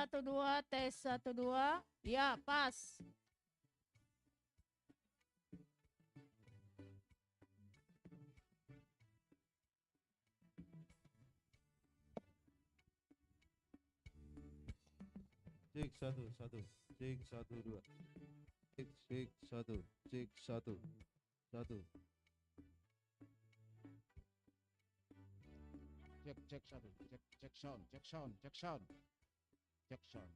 satu dua, tes satu dua. Ya, pas. Cek satu satu, cek satu dua, cek satu, cek satu satu. Cek satu, cek sound, cek sound, cek sound, cek sound.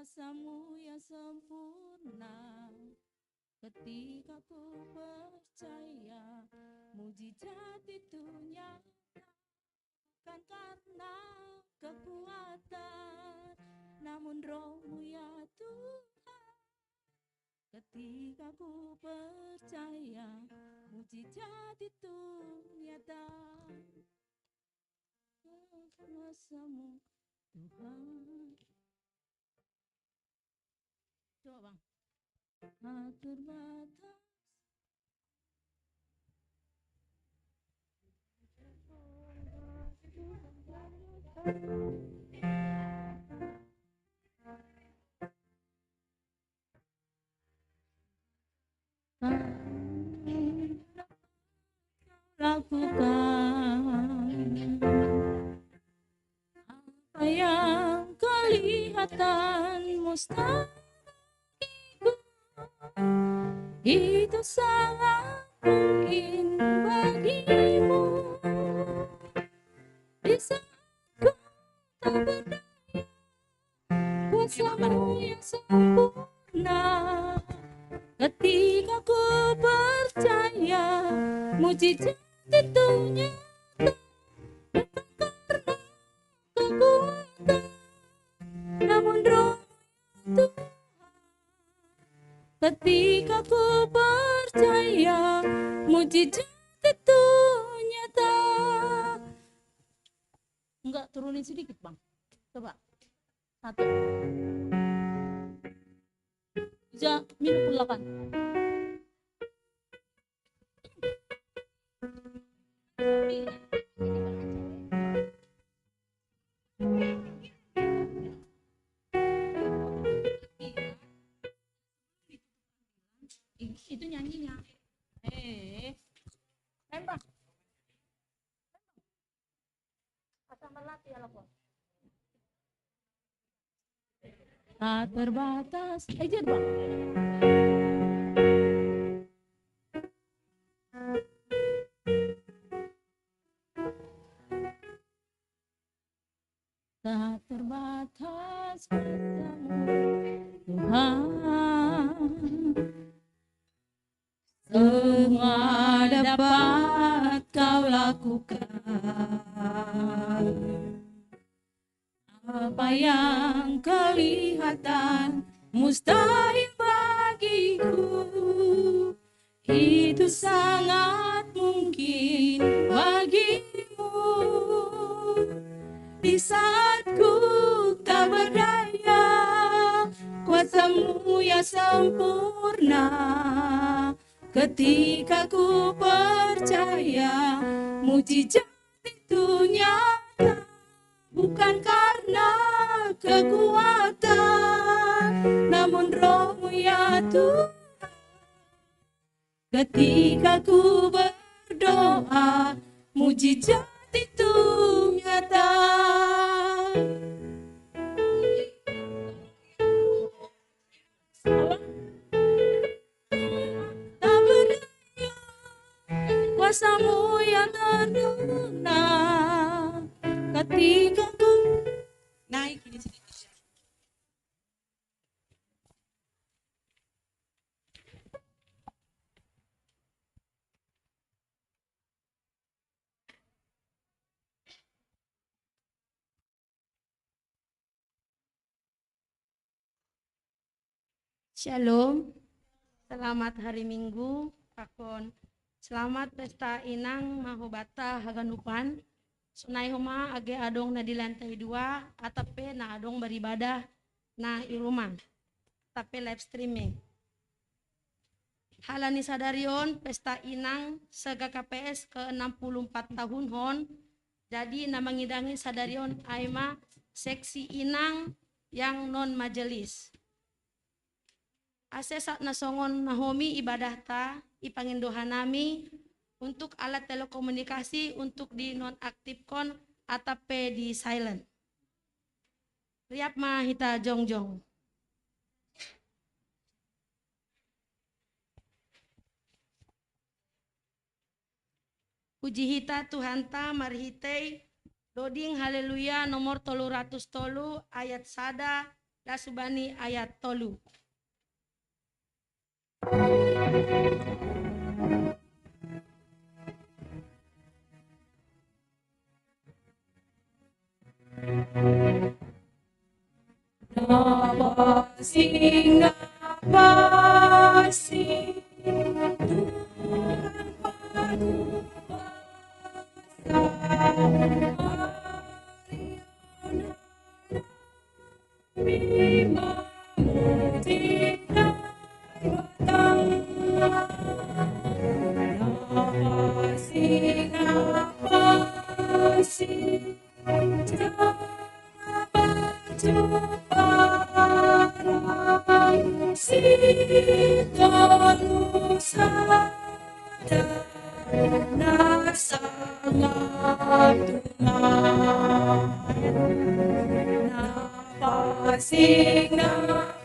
kuasa-Mu yang sempurna. Ketika ku percaya mujizat itu nyata, bukan karena kekuatan, namun Roh-Mu ya Tuhan. Ketika ku percaya mujizat itu nyata, kuasa-Mu Tuhan. Coba bang. Tak terbatas. Lakukan apa yang kelihatan mustahil, itu sangat mungkin bagimu. Di saat ku tak berdaya, kuasa-Mu yang sempurna. Ketika ku percaya mujizat itu nyata, bukan karena kekuatan, namun Roh Tuhan. Ketika ku percaya mujizat itu nyata. Enggak, turunin sedikit bang, coba. Satu. Bisa minum pulakan. Itu nyanyinya. Tembak. Asal melatih ya lo. Tak terbatas. Aja bang. Tak terbatas kuasa-Mu Tuhan. Semua dapat Kau lakukan. Apa yang kelihatan mustahil bagiku, itu sangat mungkin bagimu. Di saat ku tak berdaya, kuasa-Mu yang sempurna. Ketika ku percaya mujizat itu nyata, bukan karena kekuatan, namun Roh-Mu ya Tuhan. Ketika ku berdoa mujizat itu nyata. Tak berdaya, kuasa-Mu yang terguna. Ketika ku naik ini sedikit. Shalom, selamat hari Minggu, Pakon. Selamat pesta inang mahobata haganupan. Sunai homa age adong na di lantai 2, atape na adong beribadah na irumah, tapi live streaming. Halani sadarion pesta inang sega KPS ke 64 tahun hon. Jadi namangidangi sadarion aima seksi inang yang non majelis. Ase saat nasongon nahomi ibadah ta ipangindohan nami untuk alat telekomunikasi untuk di nonaktifkan atau di silent. Riap mah hita jongjong. Puji hita Tuhan ta marhitei loading haleluya nomor 303 ayat sada Lasubani ayat 3. Napasing, napasing, napasing, napasing, parang sitalusada na sangat napasing,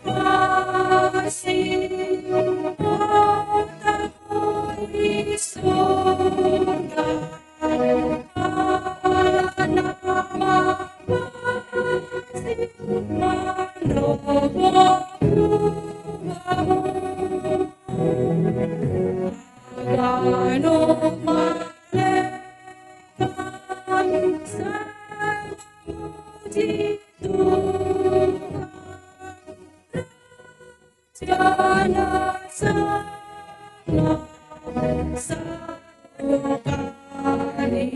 napasing, at ako'y surga na mapasing Gano'ng malekan sa dito Diana sa ukali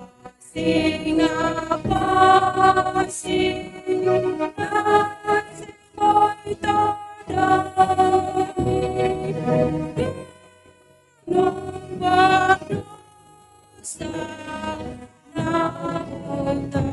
Napasing, napasing, napasing mo'y dadami Nung sa nautan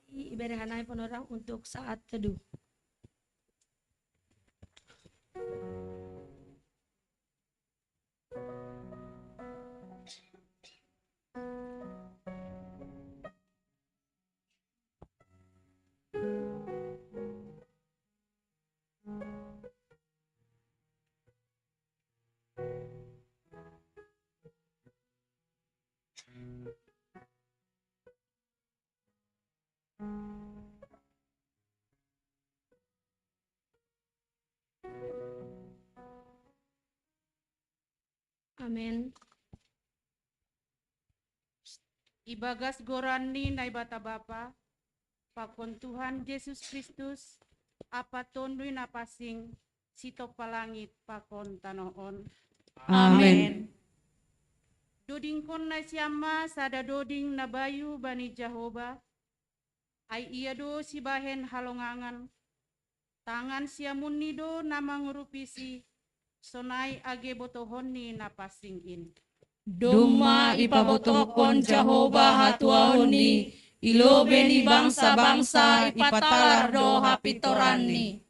Iberihanay penorang untuk saat teduh. Amin. Ibagas gorani na ibata Bapa, pakon Tuhan Yesus Kristus, apa tondui napasing, sito palangit pakon tanoon. Amen. Doding kon na siyama sada doding na bayu bani Jehovah, ay iya do si bahen halongangan, tangan siya munido na mangurupisi, sonay age botohon ni napasingin. Duma ipabotokon Jehovah hatuahoni, ilobe ni bangsa-bangsa ipatalardo hapitorani.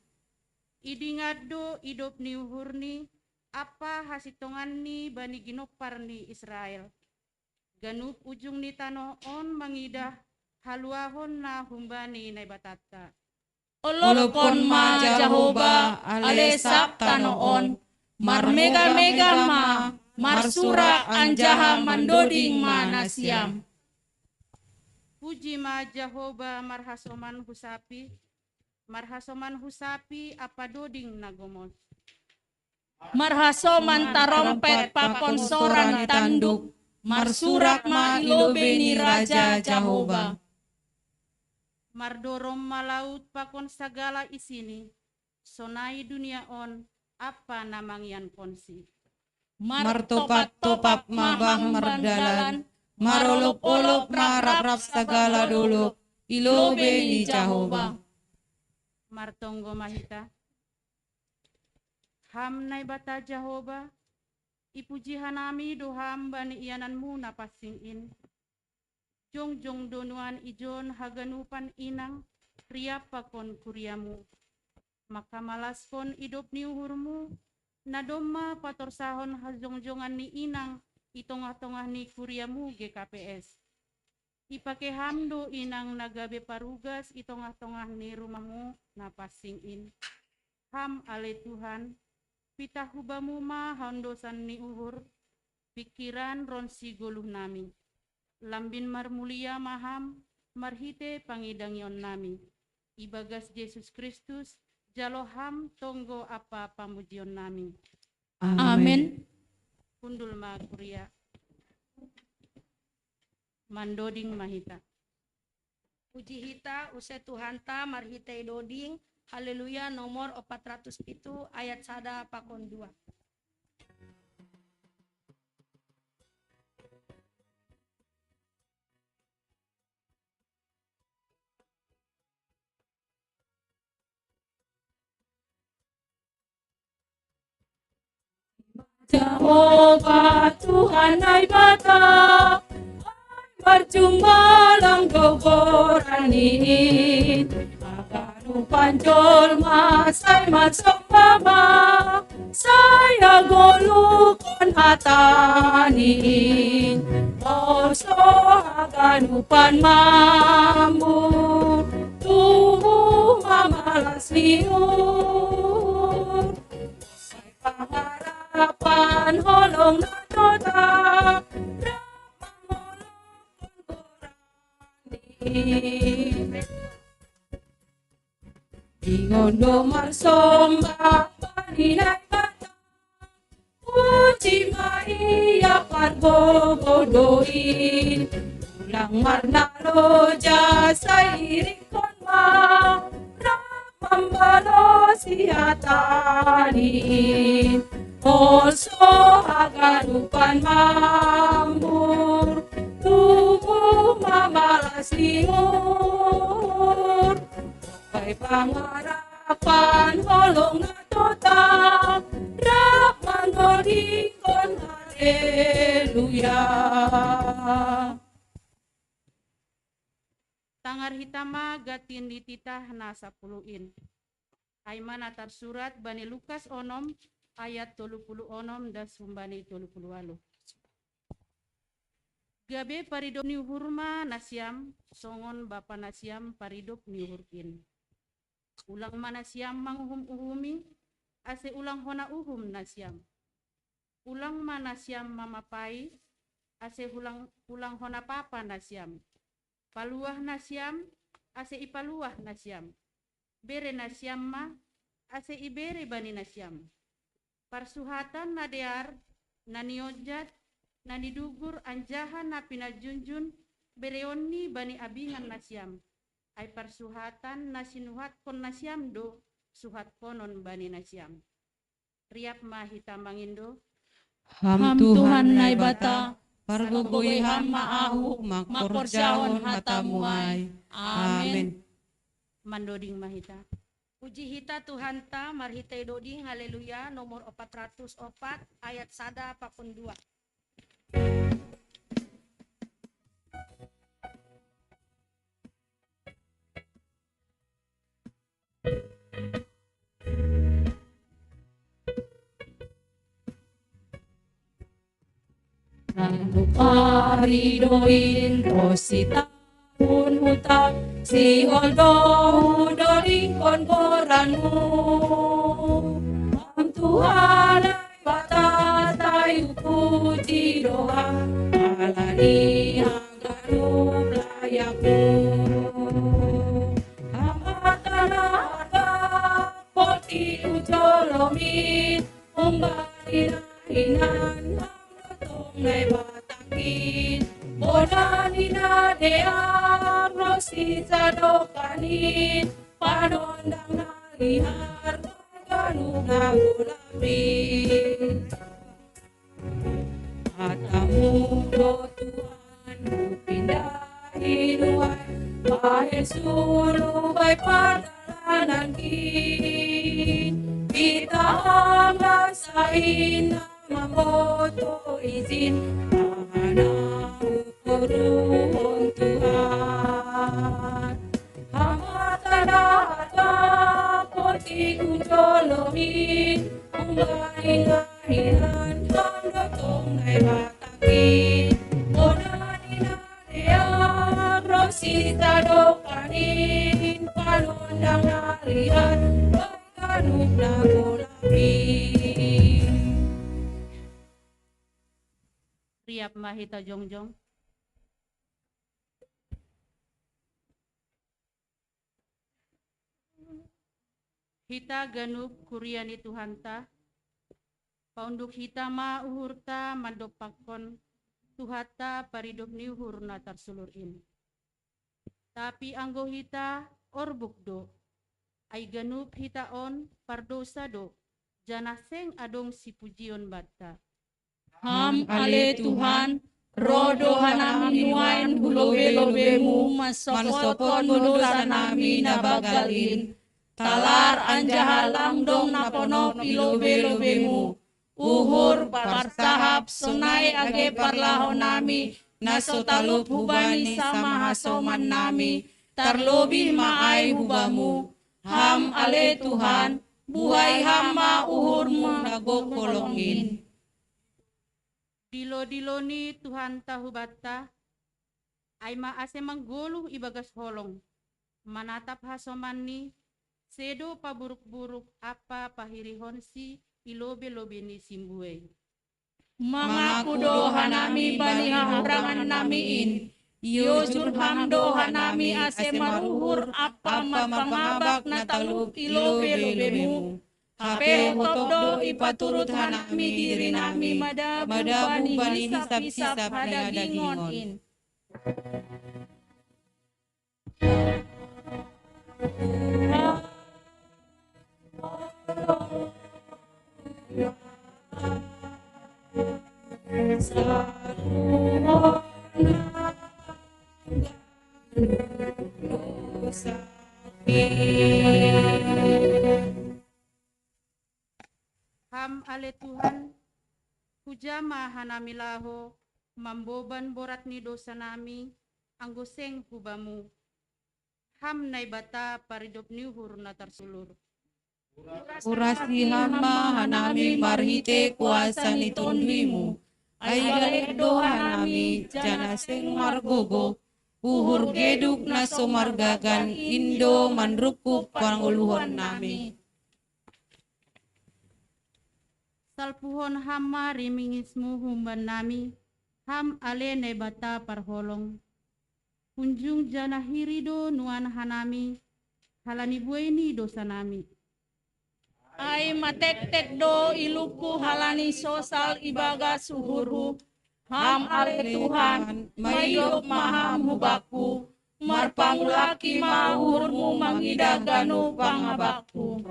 Idingaddo idop ni uhurni, apa hasitongan ni bani ginopar ni Israel. Ganup ujung ni tanoon mangidah, haluahon na humbani na ibatata. Olokon ma Jehovah alesap tanoon, marmega-mega ma, marsura anjaha mandoding manasiam. Puji ma Jehovah marhasoman husapi apa doding nagomos. Marhasoman tarompet pakon soran tanduk, marsurak ma ilobe ni Raja Jehovah. Mardorom malaut pakon segala isini, sonai dunia on, apa namangyan konsi. Martopat-topak mabang merdalan, marolop-olop marap-rap segala dulu, ilobe ni Jehovah. Martonggo mahita. Ham nai bata Jehovah, ipuji hanami do ham bani iananmu napasingin. Jong donuan ijon haganupan inang, riapa kon kuriamu. maka malaspon hidup ni uhurmu, na doma patorsahon hajongjongan ni inang, itongah-tongah ni kuriamu GKPS. Ipake hamdo inang nagabe parugas, itongah-tongah ni rumahmu na pasingin. Ham ale Tuhan, pitahubamu ma hondosan ni uhur, pikiran ronsi goluh nami. Lambin marmulia maham, marhite pangidangion nami. Ibagas Yesus Kristus, jaloham tonggo apa pamujion nami. Amin. Kundul ma kuria. Mandoding mahita. Puji hita use Tuhanta marhitei doding. Haleluya nomor 407 ayat 1 pakon 2. Jehovah Tuhan ay bata, berjumlah goboraniin, aganu panjol masay masok baba, saya golukon hatanin, oso aganu pan mambu, tubuh mamalas liur, harapan holong na tota, ramang holong Ingondo marsomba paninay bata, puji maiya parbobodoin, ulang marnalo jasa irikon ma, ramambalo sihatanin, oso aganupan mambur, tubuh mamalas liur, kay pangarapan holong na tota, rakman holikon, haleluya. Tangar hitama gatin dititah na sapuluin. Aiman atar surat Bani Lukas onom ayat 36 das humbani 38. Gabe paridop ni hurma nasiam, songon bapa nasiam paridop ni hurkin. Ulang manasiam manguhum-uhumi, ase ulang hona uhum nasiam. Ulang manasiam mamapai, ase ulang hona papa nasiam. Paluah nasiam, ase ipaluah nasiam. Bere nasiam ma, ase ibere bani nasiam. Parsuhatan nadear, naniojat, nanidugur anjahan na pinajunjun, bereoni bani abingan nasiam. Ay parsuhatan nasinuhat kon nasiam do, suhat konon bani nasiam. Riap mahita mangindo, Ham Tuhan nai bata, pargugui ham maahu, makorjaon hatamuai. Amin. mandoding mahita. Puji hita Tuhanta marhitei doding haleluya nomor 404 ayat 1 pakon 2. Randu paridoin rosita un huta si holdo hudoring kon boranu Am Tuhan ay bata tayo puji doa alani hanggaru layaku amatana harga poti ujolomin umbari hinan ngay batangin Bonani na dear rosi sa dokanin Panondang narihar Ganong na gulapin Matamu do Tuhan Pindahin uwan Pahesulubay padalanan kin Kita ang lasain na mamoto izin Mahana ukurun Tuhan Hamatana poti ujolohi umbahingahinan hando tongai bataki Odani nadeak rosita dokanin panondang harian baganuk nagolapi Riap mahita jongjong. Hita ganup kuriani Tuhanta, paunduk hita ma uhurta mandopakon Tuhata paridop ni uhurna tarsulurin. Tapi anggo hita orbuk do, ay ganup hita on pardosa do, janaseng adong si pujion batta. Ham ale Tuhan, rodo hanami nuain hulobe-lobemu, masopon dosa nami nabagalin. Talar anjahalang dong naponop ilobe-lobemu. Uhur parsahap sonai age parlahon nami, nasotalup hubani sama hasoman nami. Tarlobi maai hubamu. Ham ale Tuhan, buhay hama uhurmu nagok kolongin. Dilo-dilo ni Tuhan tahu batta, ay maase mangguluh ibagas holong, manatap hasoman ni, sedo paburuk-buruk apa pahirihon si ilobe-lobe ni simbuey. Mangaku doha nami bani hahurangan namiin, yojur ham doha nami ase maruhur apa mapangabak na talup ilobe-lobemu. Hape hotobdo ipaturut hanami diri nami madabu bani hisap-hisap hadagingon in. Ham ale Tuhan, hujama hanami laho, mamboban borat ni dosa nami, anggoseng hubamu. Ham nai bata paridop ni uhurna tarsulur. Urasi hamba hanami marhite kuasa ni tondwimu. Aigale doha nami janaseng margogo. Uhur geduk na somargagan indo manrukup panguluhan nami. Salpuhon hama rimingismu humban nami, ham ale nai bata parholong. Kunjung jana hirido nuan hanami, halani bueni dosa nami. Ay matek-tek do iluku halani sosal ibaga suhuru. Ham ale Tuhan, mayop maham hubaku. Marpangulaki mahurmu mangidaganu pangabaku.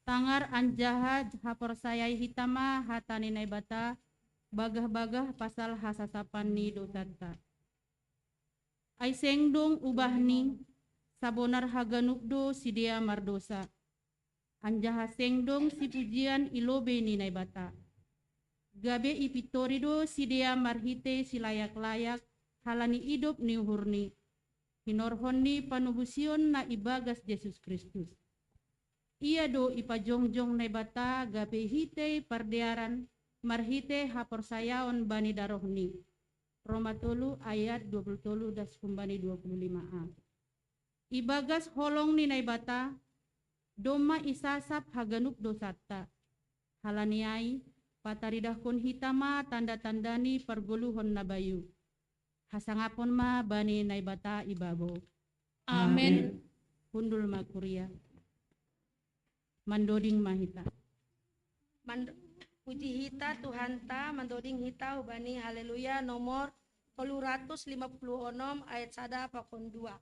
Tangar anjaha hapor sayai hitama hatani nai bata, bagah-bagah pasal hasasapan ni dosata. Ay sengdong ubah ni, sabonar haganukdo si dia mardosa. Anjaha sengdong si pujian ilobe ni nai bata. Gabe ipitorido si dia marhite si layak-layak, halani idop ni uhurni. Hinorhon ni panubusion na ibagas Yesus Kristus. Ia do ipajongjong nai bata gabe hite pardearan marhite hapor sayaon bani darohni. Roma 3 ayat 23 das kumbani 25a. Ibagas holong ni nai bata doma isasap haganuk dosata. Halaniai pataridahkon hitama tanda-tandani pergoluhon nabayu. Hasangapon ma bani nai bata ibabo. Amin. Hundul makuria. Mandoding mahita. Puji hita Tuhan ta mandoding hita ubani haleluya nomor 256 ayat 1 pakon 2.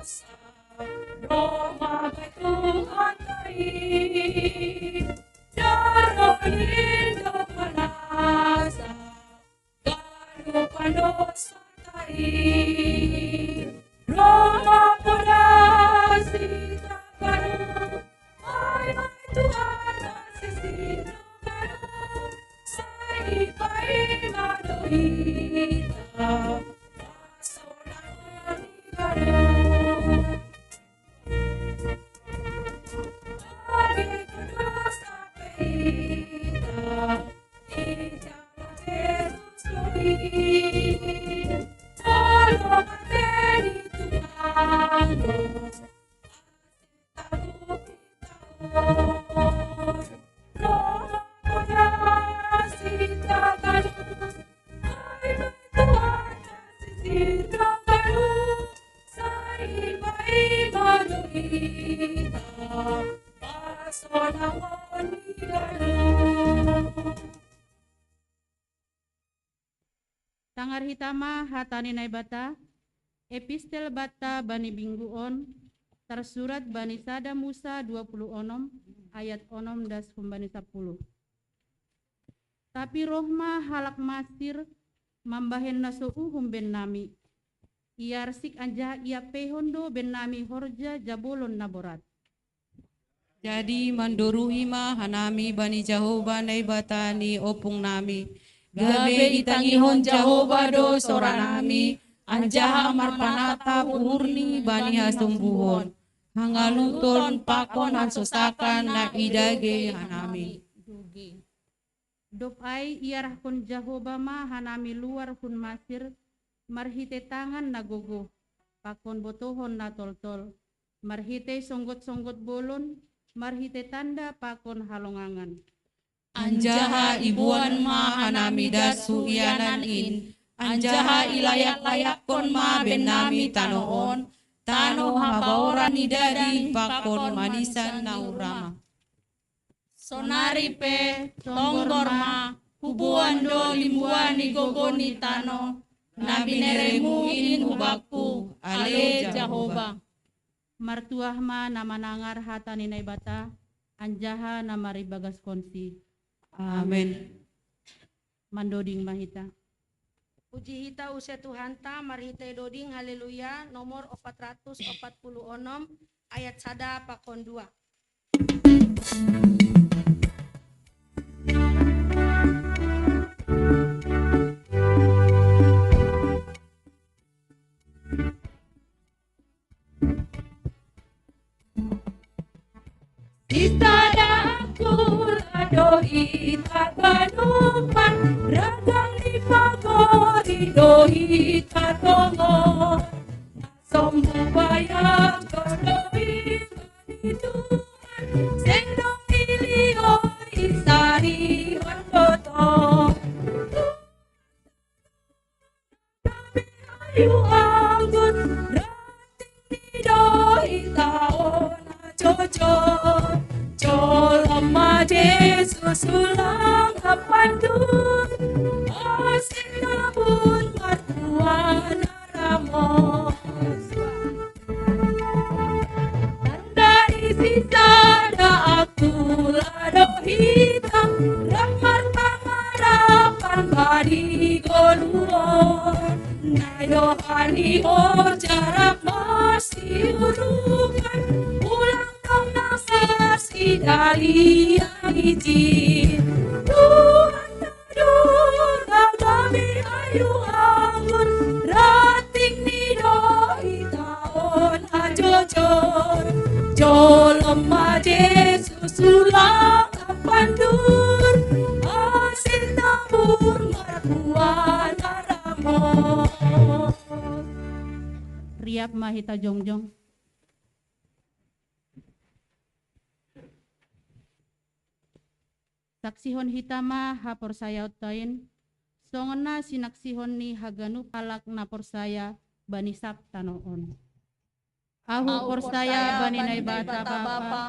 dosa. Roma Tuhan tahi, daronin do manasa, ganu pandosa tahi. Roma podasi takanu, ay Tuhan asisi takanu, sai pai madohita, pasonan ikanu. Tangar hitama hatani naibata, epistel bata bani bingguon, tersurat bani sada Musa 26 ayat 6 das pembani 10. Tapi rohma halak masir mambahen nasuuhum ben nami, iarsik anja ia pehondo ben nami horja jabolon naborat. Jadi mandoruhi ma hanami bani Jahoba naibata ni opung nami. Gabe itangihon Jahoba do soranami, anjaha marpanata urni bani hasumbuhon. Hangaluton pakon hansosakan na idage hanami. Dop ai iarah kun Jahoba ma hanami luar kun masir, marhite tangan nagogo, pakon botohon na toltol, marhite songgot-songgot bolon, marhite tanda pakon halongangan. Anjaha ibuan ma hanami dasu ianan in, anjaha ilayak-layak kon ma benami tanoon, tano habaoran idadi pakon manisan naurama. Sonari pe tonggor ma hubuan do limbuan ni gogoni tano, nabineremu in hubaku ale Jahoba. Martuah ma nama nangar hatani naibata, anjaha nama ribagas konsi. Amin. Mandoding mahita. Puji hita usia Tuhan ta marhite doding haleluya nomor 446 ayat sada pakon 2. Dohi taganupan ragang di pagori dohi tatongo sombu bayang dohi Tuhan sendong ilio isari hondoto ayu anggun rating di dohi taon cocok Coloma Yesus ulang kapandun asin nabun martuan aramos tanda isi sada aku lado hitam ramar pangarapan badi goluon nayohani o jarak masih urukan ulang tahun nasi dari yang izin Tuhan tadur kami ayu anggun rating nido itaon ajojor jolema Yesus ulang kapandur asin tabur marbuan aramos Riap mahita jongjong. Saksihon hitama hapor saya utain, songona sinaksihon ni haganu palak napor saya bani saptanoon. Ahu por saya bani naibata bapa,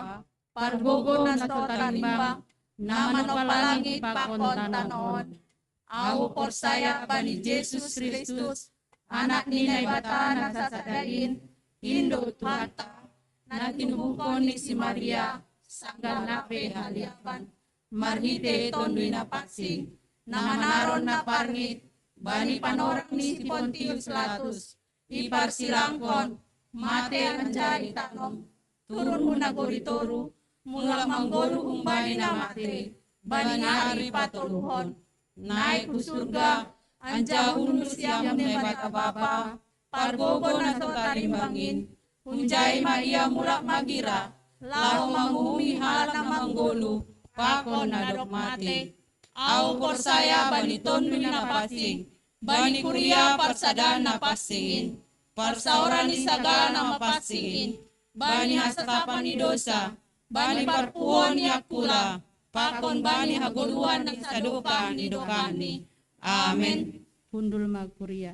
pargogo na sotarimbang, naman palangit pakontanoon. Ahu por saya bani Yesus Kristus, anak ni naibata nasasadain, Indo Tuhata, na tinubukon ni si Maria, sanggana haliapan, marhite tondoy na paksing, na manaron na parngit, bani panorang ni si Pontius Pilatus, iparsilangkon, mate anjay tanom, turun mo na goritoro, mula manggolo bani na mate, bani ngari patuluhon, naik ku surga, anja unu siam ne batababa, pargogo na sa tarimbangin, Hunjai Maria mulak magira, lao manghumi halang manggolo, pakon na dogmate. Au porsaya baniton na pasing, bani kuria parsada na pasingin, parsauran ni sagala na mapasingin, bani hastapan ni dosa, bani parpuon ni akula, pakon bani haguluan ni sadoka ni dokani. Amen. Hundul magkuria.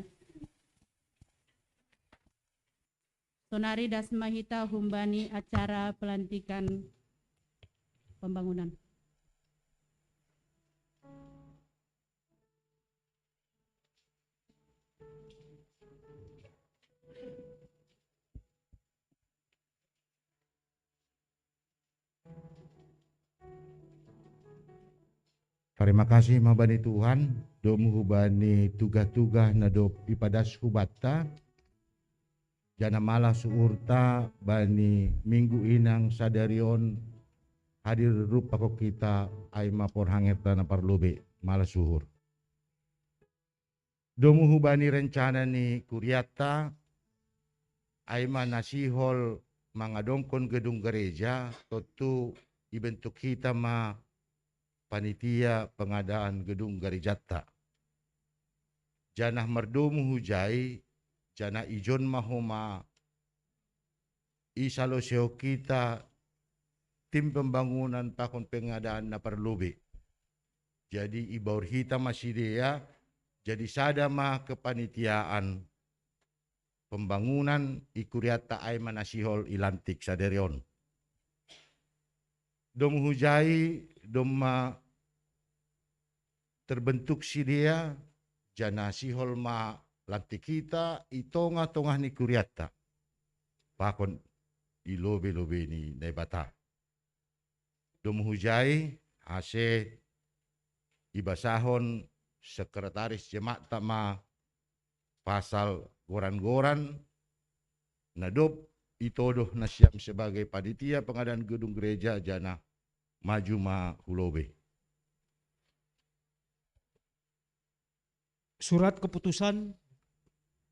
Sonari Dasmahita humbani acara pelantikan pembangunan. Terima kasih mabani Tuhan, domu hubani tugas-tugas na do ipadas hubata, jana malah suurta bani minggu inang sadarion hadir rupa ko kita aima por hangeta na parlobe malah suhur. Domu hubani rencana ni kuriata aima nasihol mangadongkon gedung gereja totu ibentuk kita ma panitia pengadaan gedung gerejata. Janah merdomu hujai, jana ijon mahoma isaloseo kita tim pembangunan pakon pengadaan na perlubi. Jadi ibaur hita masih dia, jadi sada mah kepanitiaan pembangunan ikuriata aima nasihol ilantik saderion. Dom hujai, doma terbentuk si dia, jana sihol ma lantik kita, itonga-tongah ni kuriata. Pakon ilobe-lobe ni nebata. Dom hujai, ase ibasahon sekretaris jemaat ma pasal goran-goran, nadop itodoh na siap sebagai panitia pengadaan gedung gereja jana maju ma hulobe. Surat keputusan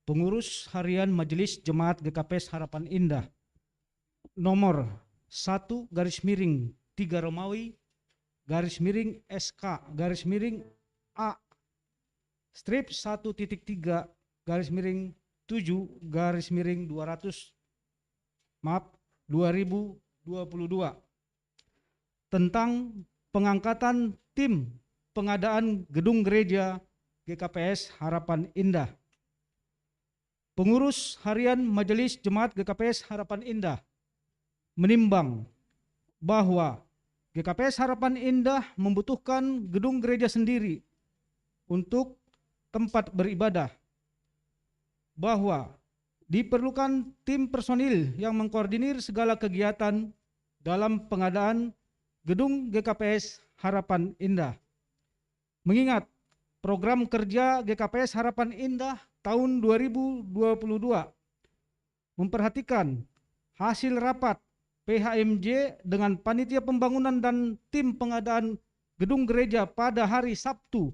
pengurus harian Majelis Jemaat GKPS Harapan Indah nomor 1/3 Romawi /SK A strip 1.3 7/200 2022 tentang pengangkatan tim pengadaan gedung gereja GKPS Harapan Indah. Pengurus harian Majelis Jemaat GKPS Harapan Indah menimbang bahwa GKPS Harapan Indah membutuhkan gedung gereja sendiri untuk tempat beribadah, bahwa diperlukan tim personil yang mengkoordinir segala kegiatan dalam pengadaan gedung GKPS Harapan Indah. Mengingat program kerja GKPS Harapan Indah tahun 2022 memperhatikan hasil rapat PHMJ dengan panitia pembangunan dan tim pengadaan gedung gereja pada hari Sabtu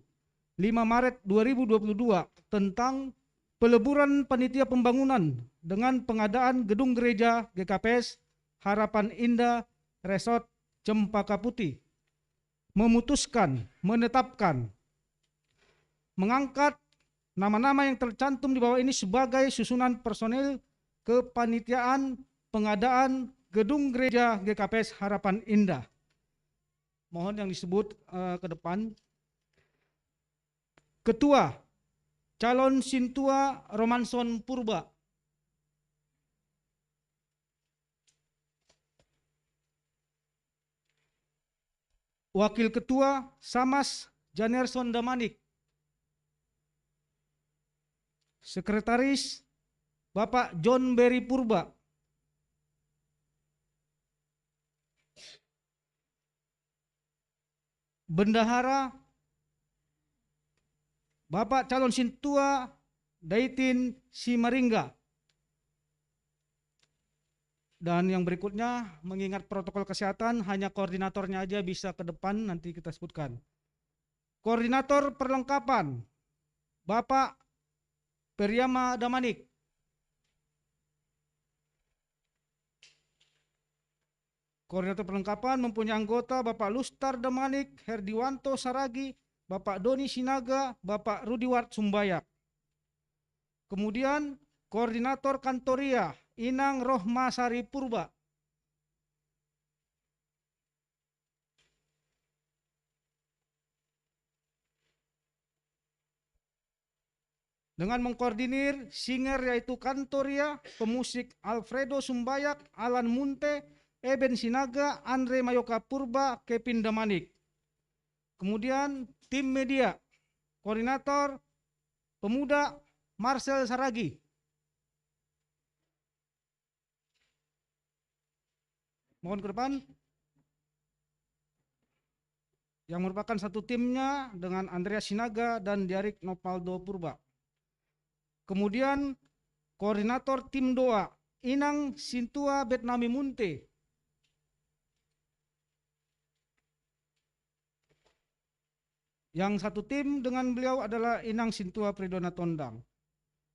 5 Maret 2022 tentang peleburan panitia pembangunan dengan pengadaan gedung gereja GKPS Harapan Indah Resort Cempaka Putih, memutuskan menetapkan mengangkat nama-nama yang tercantum di bawah ini sebagai susunan personil kepanitiaan pengadaan gedung gereja GKPS Harapan Indah. Mohon yang disebut ke depan. Ketua, calon Sintua Romanson Purba. Wakil Ketua, Samas Janerson Damanik. Sekretaris, Bapak John Berry Purba. Bendahara Bapak calon Sintua Daitin Simaringga. Dan yang berikutnya, mengingat protokol kesehatan, hanya koordinatornya aja bisa ke depan, nanti kita sebutkan. Koordinator perlengkapan, Bapak Periama Damanik. Koordinator perlengkapan mempunyai anggota Bapak Lustar Damanik, Herdiwanto Saragi, Bapak Doni Sinaga, Bapak Rudiwart Sumbayak. Kemudian koordinator kantoria, Inang Rohmasari Purba. Dengan mengkoordinir singer yaitu kantoria, pemusik Alfredo Sumbayak, Alan Munte, Eben Sinaga, Andre Mayoka Purba, Kevin Damanik. Kemudian tim media, koordinator pemuda Marcel Saragi. Mohon ke depan. Yang merupakan satu timnya dengan Andreas Sinaga dan Diarik Nopaldo Purba. Kemudian koordinator tim doa, Inang Sintua Betnami Munte. Yang satu tim dengan beliau adalah Inang Sintua Pridona Tondang.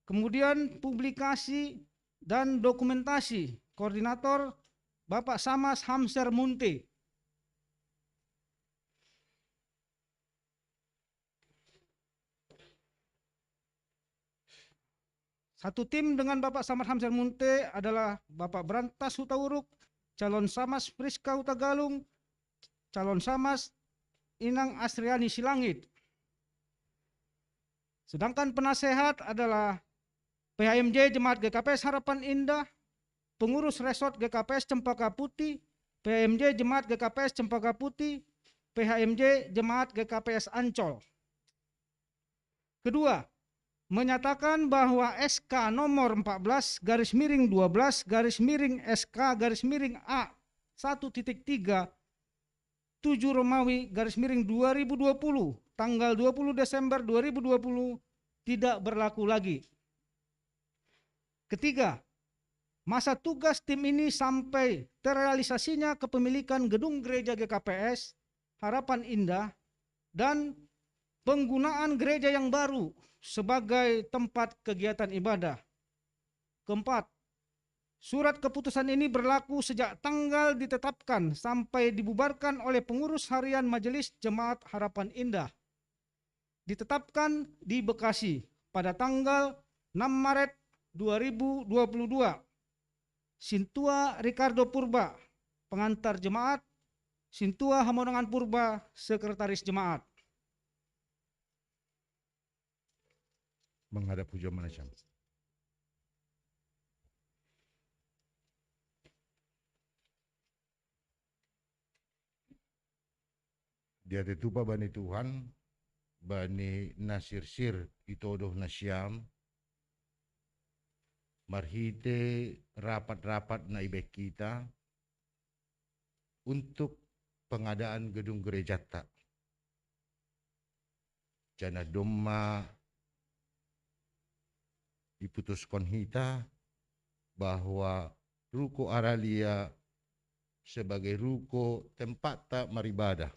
Kemudian publikasi dan dokumentasi, koordinator Bapak Samas Hamser Munte. Satu tim dengan Bapak Samas Hamser Munte adalah Bapak Brantas Hutauruk, calon Samas Priska Hutagalung, calon Samas Inang Asriani Silangit. Sedangkan penasehat adalah PHMJ Jemaat GKPS Harapan Indah, pengurus resort GKPS Cempaka Putih, PHMJ Jemaat GKPS Cempaka Putih, PHMJ Jemaat GKPS Ancol. Kedua, menyatakan bahwa SK nomor 14/12/SK/A 1.3 7 Romawi _2020 tanggal 20 Desember 2020 tidak berlaku lagi. Ketiga, masa tugas tim ini sampai terrealisasinya kepemilikan gedung gereja GKPS Harapan Indah dan penggunaan gereja yang baru sebagai tempat kegiatan ibadah. Keempat, surat keputusan ini berlaku sejak tanggal ditetapkan sampai dibubarkan oleh pengurus harian Majelis Jemaat Harapan Indah. Ditetapkan di Bekasi pada tanggal 6 Maret 2022. Sintua Ricardo Purba, pengantar jemaat. Sintua Hamonangan Purba, sekretaris jemaat. Menghadap Pujo Manasam. Dia tetupa bani Tuhan, bani Nasir Sir itodoh nasyam, marhite rapat-rapat na ibek kita untuk pengadaan gedung gereja tak. Jana domma diputuskan kita bahwa ruko Aralia sebagai ruko tempat tak maribadah.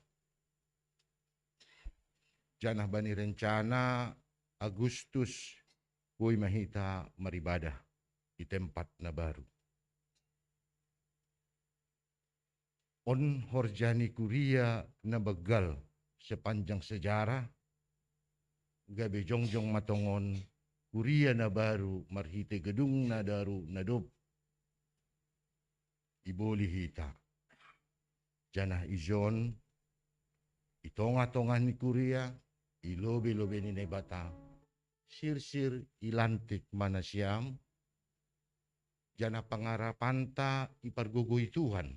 Janah bani rencana Agustus boy mahita maribadah di tempat na baru. On horjani kuria na begal sepanjang sejarah gabe jongjong matongon kuria na baru marhite gedung na daru na dob iboli hita janah ijon itonga-tonga ni kuria ilobe-lobe ni nebata sir-sir ilantik manasyam janah pangarapanta ipargugoy Tuhan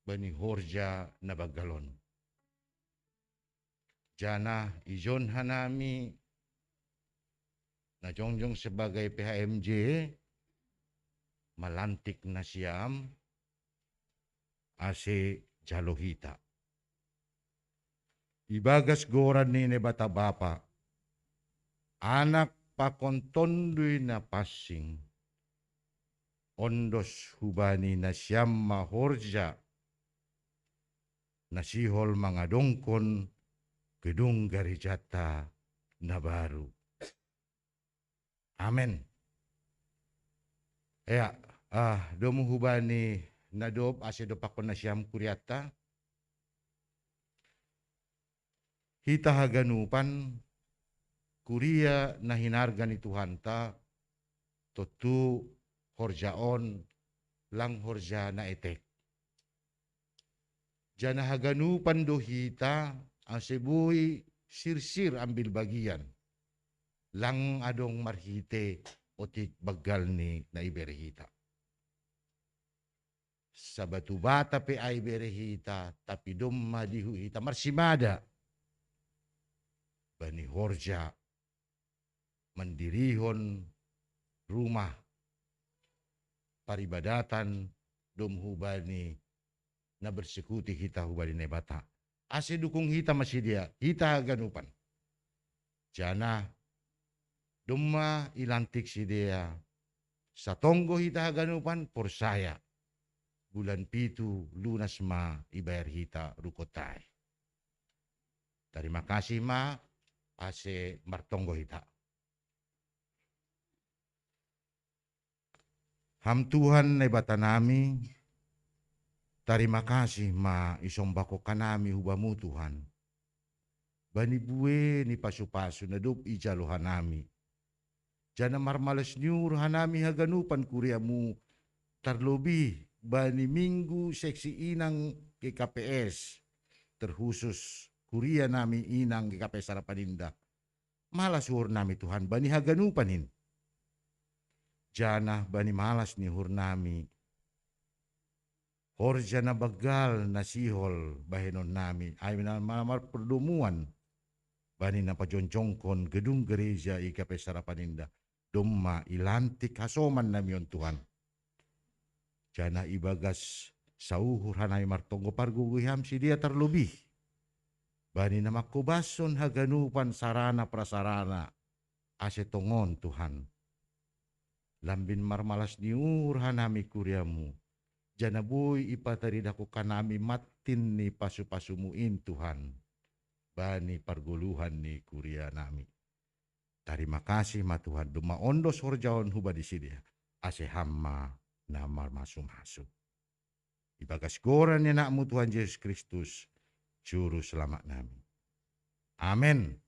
bani horja na bagalon janah ijon hanami na jongjong sebagai PHMJ malantik na siyam ase jalohita. ibagas goran ni bata bapa, anak pakontondoy na passing, ondos hubani na siyam mahorja, nasihol mga dongkon, gedung garijata na baru. Amen. Domo hubani na dob asido pakon na siyam kuryata, hita haganupan, kuria na hinarga ni Tuhan ta, totu horjaon, lang horja na etek. Diyan na haganupan do hita, ang sebuy sirsir ambil bagian, lang adong marhite o bagal ni na iberhita. Sa batu bata pe ay berehita, tapi domma dihuhita marsimada, Bani Horja mendirihon rumah paribadatan dom hubani na bersekuti hita hubani nebata. Ase dukung hita masih dia, hita ganupan. Jana domma ilantik si dia, sa tonggo hita ganupan por saya. Bulan pitu lunas ma ibayar hita rukotai. Terima kasih ma, ase martonggo hita. Ham Tuhan na ibata nami, terima kasih ma isombako kanami hubamu Tuhan. Bani buwe ni pasu-pasu na dup ijaluhan nami. Jana marmalas nyur hanami haganupan kuriamu terlebih bani minggu seksi inang KKPS terkhusus kuria nami inang KKPS Harapan Indah. Malas hur nami Tuhan bani haganupanin. Jana bani malas ni hur nami. Horja na bagal na sihol bahenon nami. Ay malamar perdomuan. Bani na pajonjongkon gedung gereja KKPS Harapan Indah. Domma ilantik hasoman nami on Tuhan. Jana ibagas sauhur hanay martonggo parguguyam si dia terlebih. Bani na makubason haganupan sarana prasarana asetongon Tuhan. Lambin marmalas niur hanami kuriamu. Jana boy ipataridaku kanami matin ni pasu-pasumuin Tuhan. Bani parguluhan ni kuria nami. Terima kasih ma Tuhan. Duma ondos horjaon hubadi sidia. Ase hamma na marmasum-masum. Ibagas goran ni nakmu Tuhan Yesus Kristus. Juru selamat nami. Amin.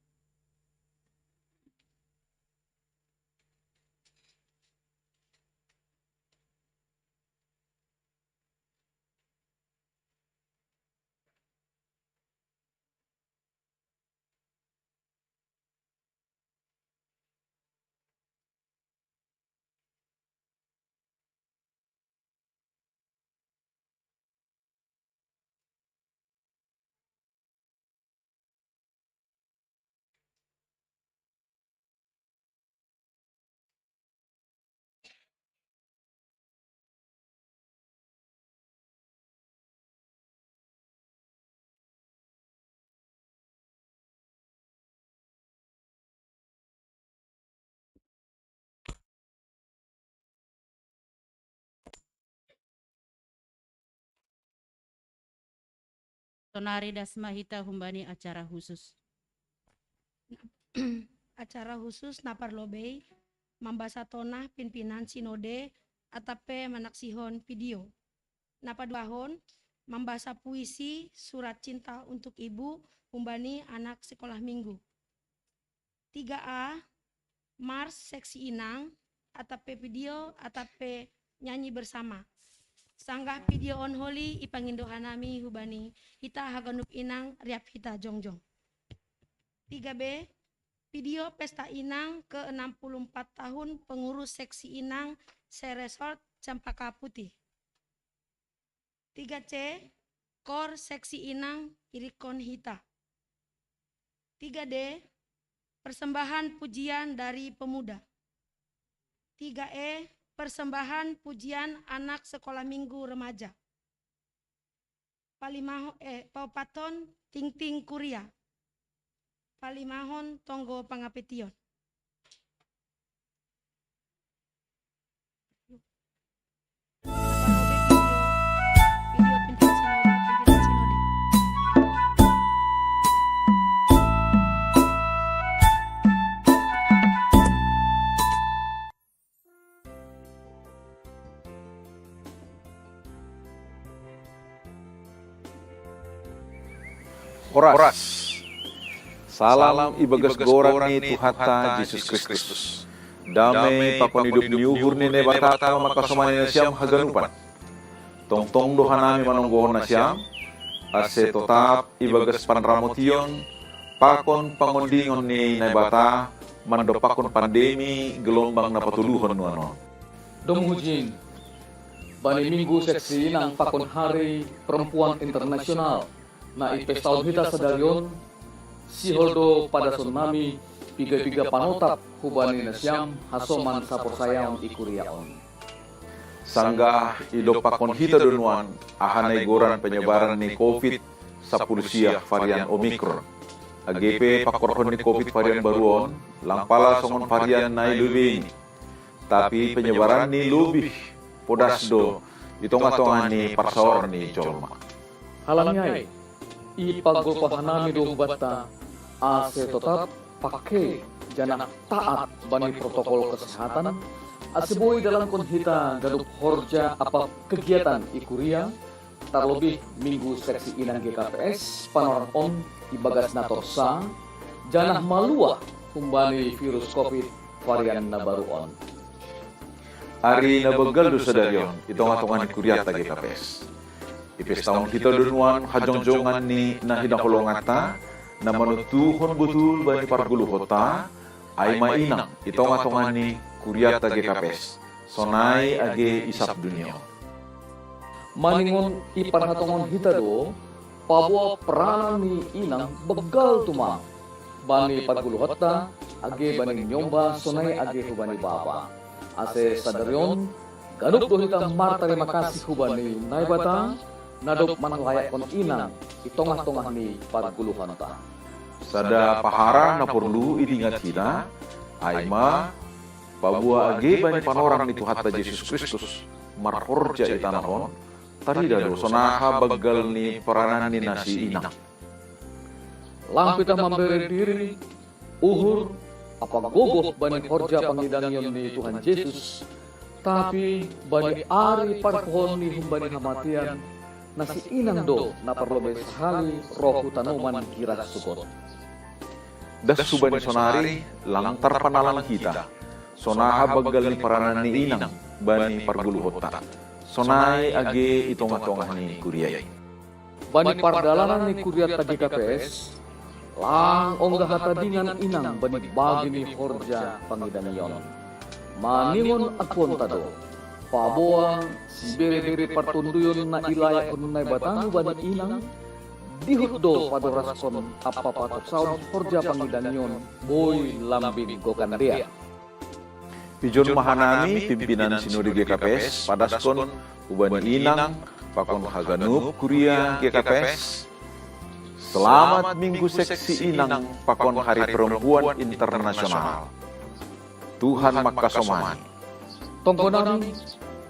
Tonari dasmahita humbani acara khusus. Acara khusus napar lobei membasa tonah pimpinan sinode atape manaksihon video. Napa duahon membasa puisi surat cinta untuk ibu humbani anak sekolah minggu. 3A Mars seksi inang atape video atape nyanyi bersama. Sanggah video on holy ipangindohanami hubani hita haganup inang riap hita jongjong. 3B video pesta inang ke-64 tahun pengurus seksi inang Seresort Cempaka Putih. 3C kor seksi inang Irikon Hita. 3D persembahan pujian dari pemuda. 3E persembahan pujian anak sekolah minggu remaja. Paupaton Ting Ting Kuria. palimahon tonggo pangapetian. Video pimpinan sinode. Horas. Salam ibagas gorang ni Tuhata Yesus Kristus. Damai pakon hidup niuhur ni nebata makasomani siam haganupan. Tong dohanami manonggohon na siam. Ase tetap ibagas panramotion. Pakon pangondingon ni nebata mandopakon pandemi gelombang na patuluhon nuano. Domhujin, bani minggu seksi ng Pakon Hari Perempuan Internasional na ipestaon hita sa dalyon, si Holdo pada tsunami piga-piga panotap hubani na siyam hasoman sa porsayaon ikuriaon. Sanggah idopakon hita dunuan ahanay goran penyebaran ni COVID sa pulusia varian Omicron. AGP pakorhon ni COVID varian baruon, langpala songon varian na ilubing. Tapi penyebaran ni lubih podasdo itong-atongan ni parsaor ni Cholma. Halangnyay, ipagulpahanami do bata ase tetap pakai jana taat bani protokol kesehatan asiboy dalam konhita gadup horja apa kegiatan ikuria terlebih minggu seksi inang GKPS panoran on ibagas natorsa janah malua kumbani virus COVID varian na baru on. Ari nabagal do sa dalyon itong-atongan ni kuryata GKPS. Ipestaon kita dunuan hajongjongan ni na hinakulongata na manutuhon betul bani parguluhota ay mainang itong-atongan ni kuryata GKPS. Sonay age isap dunia. Maningon iparhatongon hita do pabua peranan ni inang begal tuma bani parguluhota age bani nyomba sonay age hubani baba. Ase sadaryon ganup do hita mar terima kasih hubani naibata nadop manlayak kon inang itongah-tongah ni parguluhan ta. Sada pahara na perlu itingat kita aima pabua age bani panorang ni Tuhata Yesus Kristus marporja itanahon tadi dado sonaha bagal ni peranan ni nasi inang. Lampita memberi diri uhur apa gogoh bani horja pangidangyon ni Tuhan Yesus tapi bani ari parpohon ni humbani hamatian nasi inang do na perlu sekali roh tanoman kira sukot. Das subani sonari lantar panalang kita. Sonaha bagal ni peranan ni inang bani parguluhota. Sonai age itong-atongah ni kuryay. Bani pardalanan ni kuryat tadi KPS lang onggah hatadingan inang bani bagi ni horja pangidangyon. Maningon akon tado. Paboang sibere-bere partunduyon na ilaya kununay batang bani inang dihutdo pada raskon apa patok saun horja pangidangyon boy lambing gokandia. Pijon mahanami pimpinan sinode GKPS padaskon ubani inang pakon haganup kuria GKPS. Selamat Minggu Seksi Inang Pakon Hari Perempuan Internasional. Tuhan makasomani. Tongkonami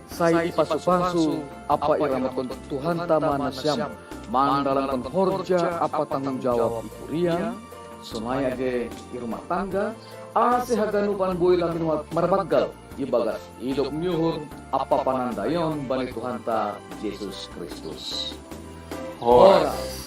saya ipasu-pasu apa iramat kon Tuhan tamana syam mandalan kon horja apa tanggung jawab ikuria sumaya ge di rumah tangga ase haganupan boy lamin marbagal ibagas hidup nyuhur apa panandayon bani Tuhan ta Yesus Kristus. Horas.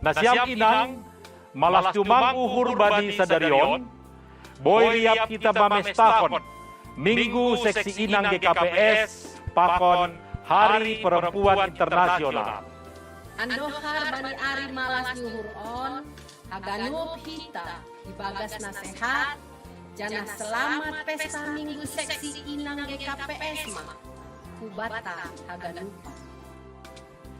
Nasiam inang malas cumang uhur bani sadarion, boy liap kita bamestakon, Minggu Seksi Inang GKPS, Pakon Hari Perempuan Internasional. Andohar bani ari malas nyuhur on, haganup hita, ibagas nasehat, jana selamat pesta Minggu Seksi Inang GKPS mah, kubata haganupa.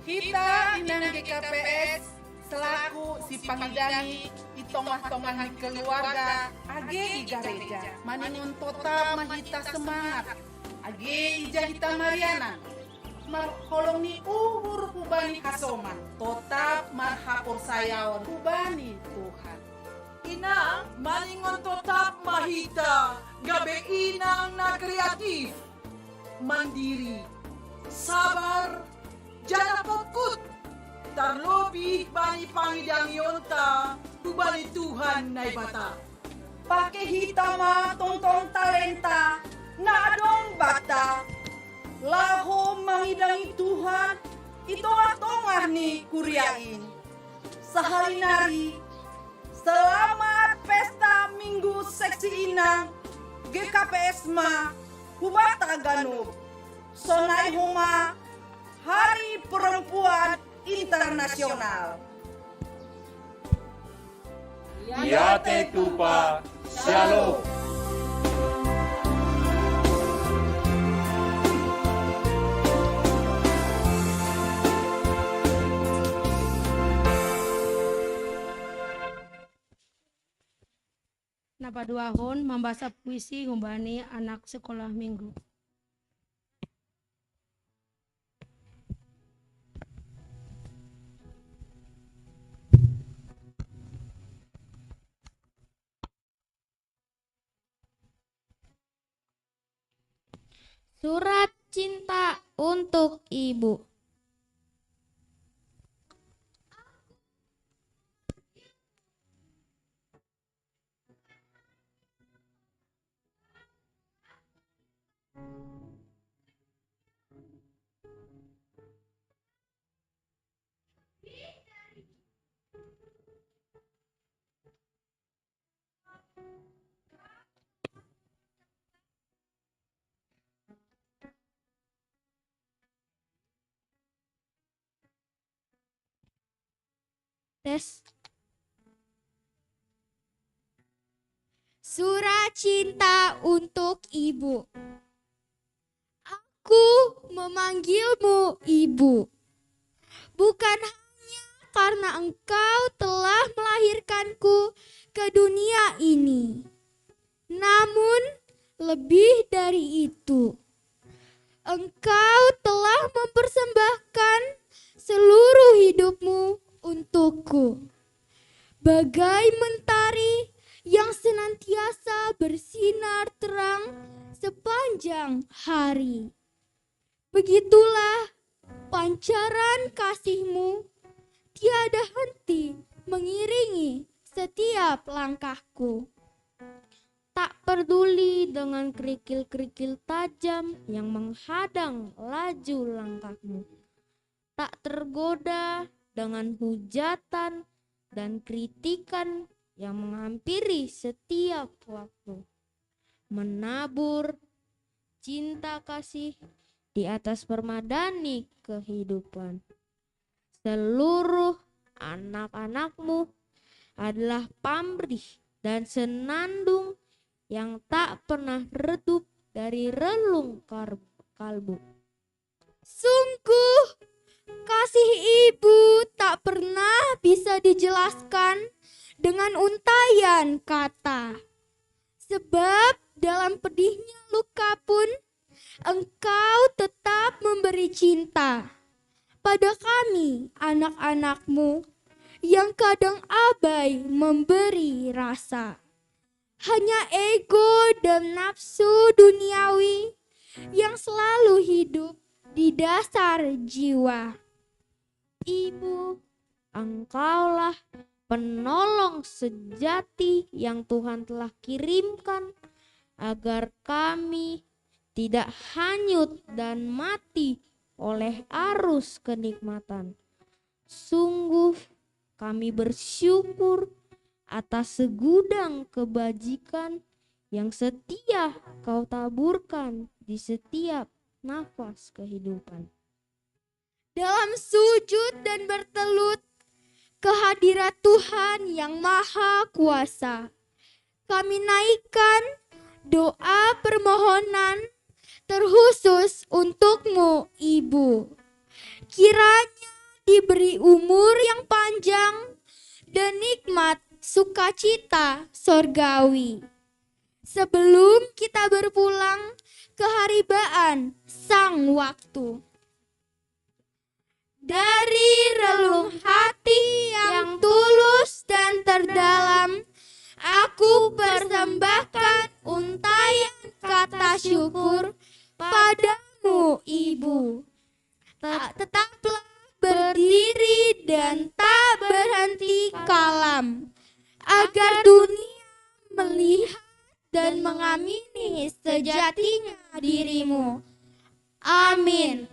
Kita inang GKPS selaku si pangidani itongah-tongah di keluarga age i gareja maningon tetap mahita semangat age ija hita Mariana marholong ni uhur hubani hasoman tetap marhapur sayawan hubani Tuhan inang maningon tetap mahita gabe inang na kreatif mandiri sabar jana pokut terlebih bani pangidang yonta hubani Tuhan nai bata pake hitama tongtong talenta na adong bata laho mangidangi Tuhan itongah-tongah ni kuriain sehari-hari selamat pesta Minggu Seksi Inang GKPS ma hubata ganub sonai huma Hari Perempuan Internasional. Yate Tupa Shalom. Napaduahon membaca puisi ngumbani anak sekolah minggu. Surat cinta untuk ibu. Tes. Surat cinta untuk ibu. Aku memanggilmu ibu, bukan hanya karena engkau telah melahirkanku ke dunia ini, namun lebih dari itu, engkau telah mempersembahkan seluruh hidupmu untukku, bagai mentari yang senantiasa bersinar terang sepanjang hari. Begitulah pancaran kasihmu tiada henti mengiringi setiap langkahku. Tak peduli dengan kerikil-kerikil tajam yang menghadang laju langkahmu. Tak tergoda dengan hujatan dan kritikan yang menghampiri setiap waktu. Menabur cinta kasih di atas permadani kehidupan. Seluruh anak-anakmu adalah pamrih dan senandung yang tak pernah redup dari relung kalbu. Sungguh kasih ibu tak pernah bisa dijelaskan dengan untayan kata. Sebab dalam pedihnya luka pun engkau tetap memberi cinta pada kami anak-anakmu yang kadang abai memberi rasa. Hanya ego dan nafsu duniawi yang selalu hidup di dasar jiwa. Ibu, engkaulah penolong sejati yang Tuhan telah kirimkan agar kami tidak hanyut dan mati oleh arus kenikmatan. Sungguh kami bersyukur atas segudang kebajikan yang setia Kau taburkan di setiap nafas kehidupan. Dalam sujud dan bertelut kehadirat Tuhan yang Maha Kuasa, kami naikkan doa permohonan terkhusus untukmu, Ibu. Kiranya diberi umur yang panjang dan nikmat sukacita sorgawi. Sebelum kita berpulang ke haribaan sang waktu. Dari relung hati yang tulus dan terdalam, aku persembahkan untayan kata syukur padamu, Ibu. Tetaplah berdiri dan tak berhenti kalam, agar dunia melihat dan mengamini sejatinya dirimu. Amin.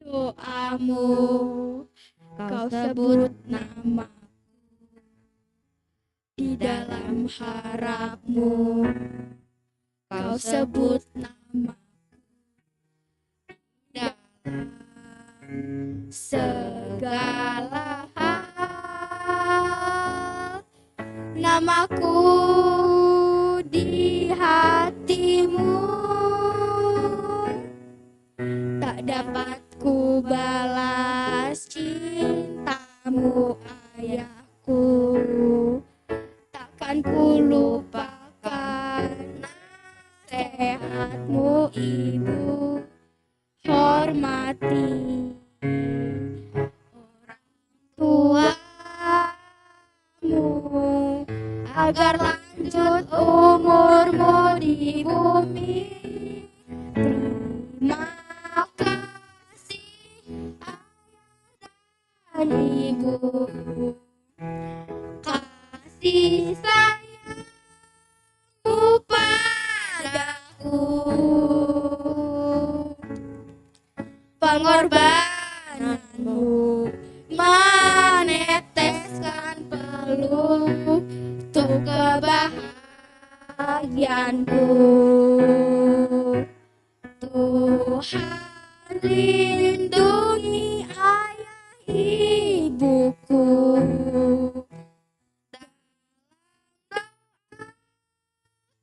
Doamu, kau sebut nama di dalam harapmu, kau sebut nama dalam segala hal. Namaku di hatimu tak dapat ku balas cintamu, ayahku. Takkan ku lupakan nasihatmu, Ibu. Hormati orang tuamu agar lanjut umurmu di bumi. Terima Ibu, kasih sayangmu padaku, pengorbananmu meneteskan peluh untuk kebahagiaanku. Tuhan lindungi ayah ibuku,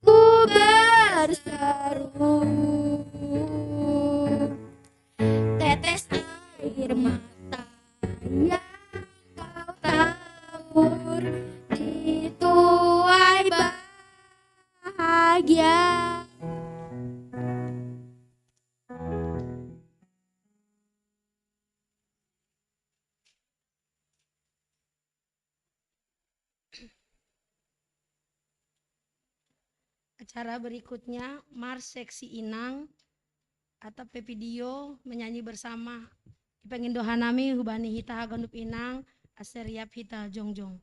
ku berseru, tetes air mata yang kau tabur di tuai bahagia. Acara berikutnya Mars Seksi Inang atau video menyanyi bersama Ipengin Dohanami Hubani Hita Hagandup Inang Aseriap Hita Jongjong.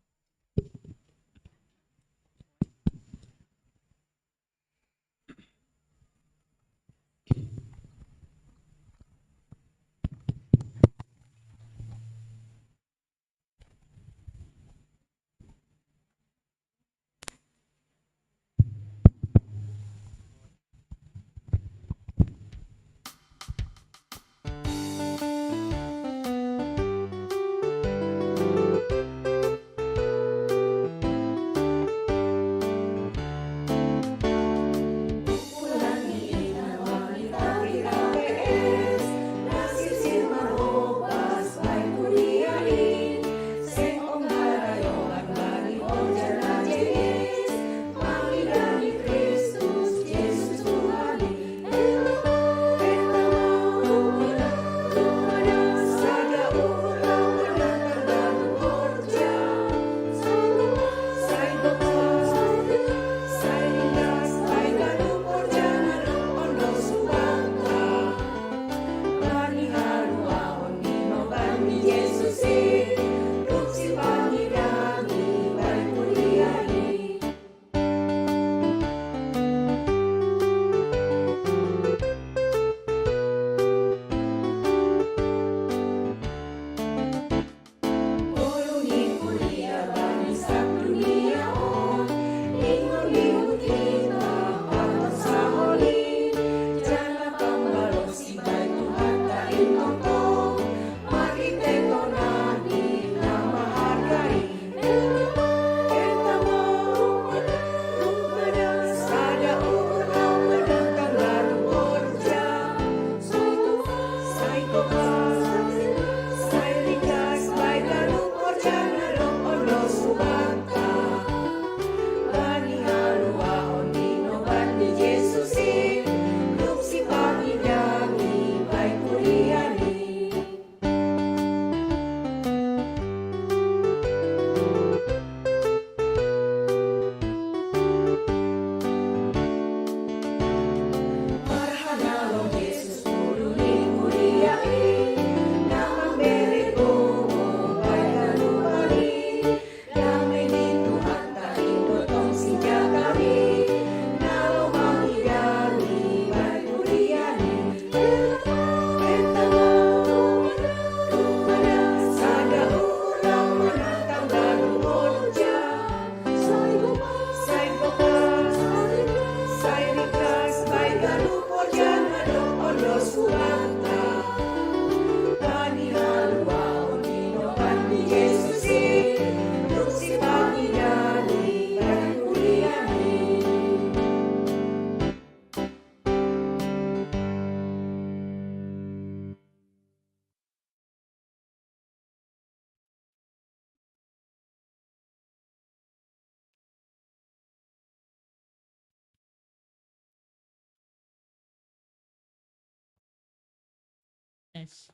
S.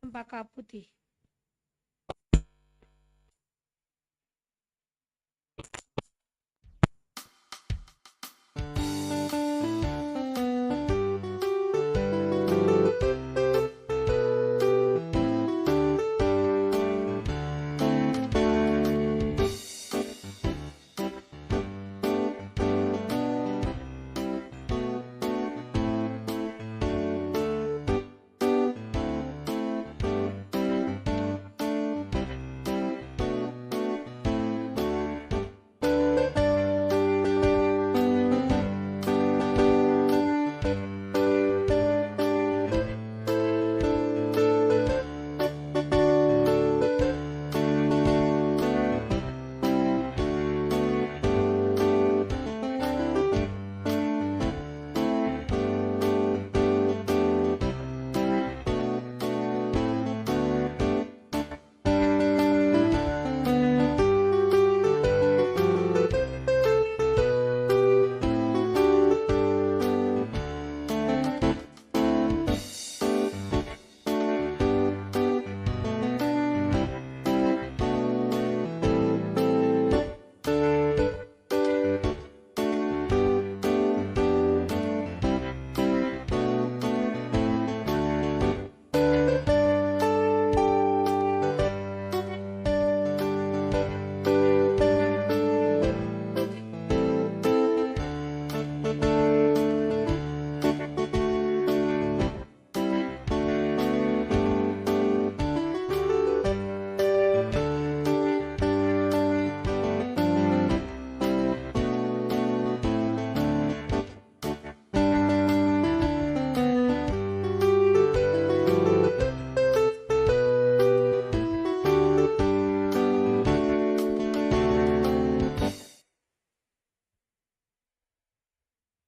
Cempaka putih.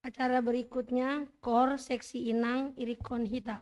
Acara berikutnya KOR Seksi Inang Irikon Hita.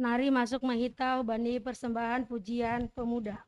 Nari masuk mahita bani persembahan pujian pemuda.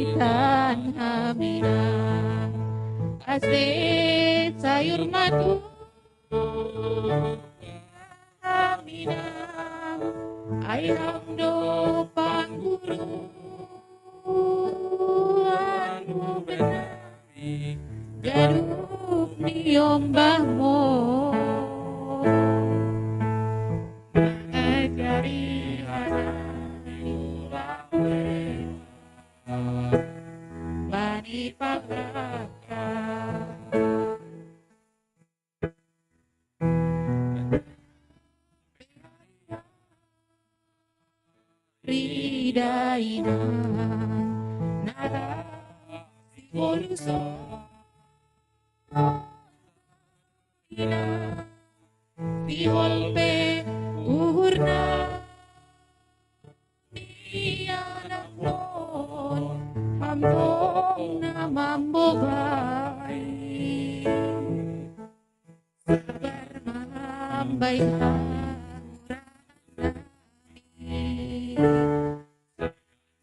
Ikan hamina aslit sayur madu hamina ayam do pangguru anu benari gaduh niombahmu ngajari anak Bani Pabraka Ridaina Nara Voluso Ina Violpe Uhurna Anak non Hambong na mambobai Sabar mambay hangurani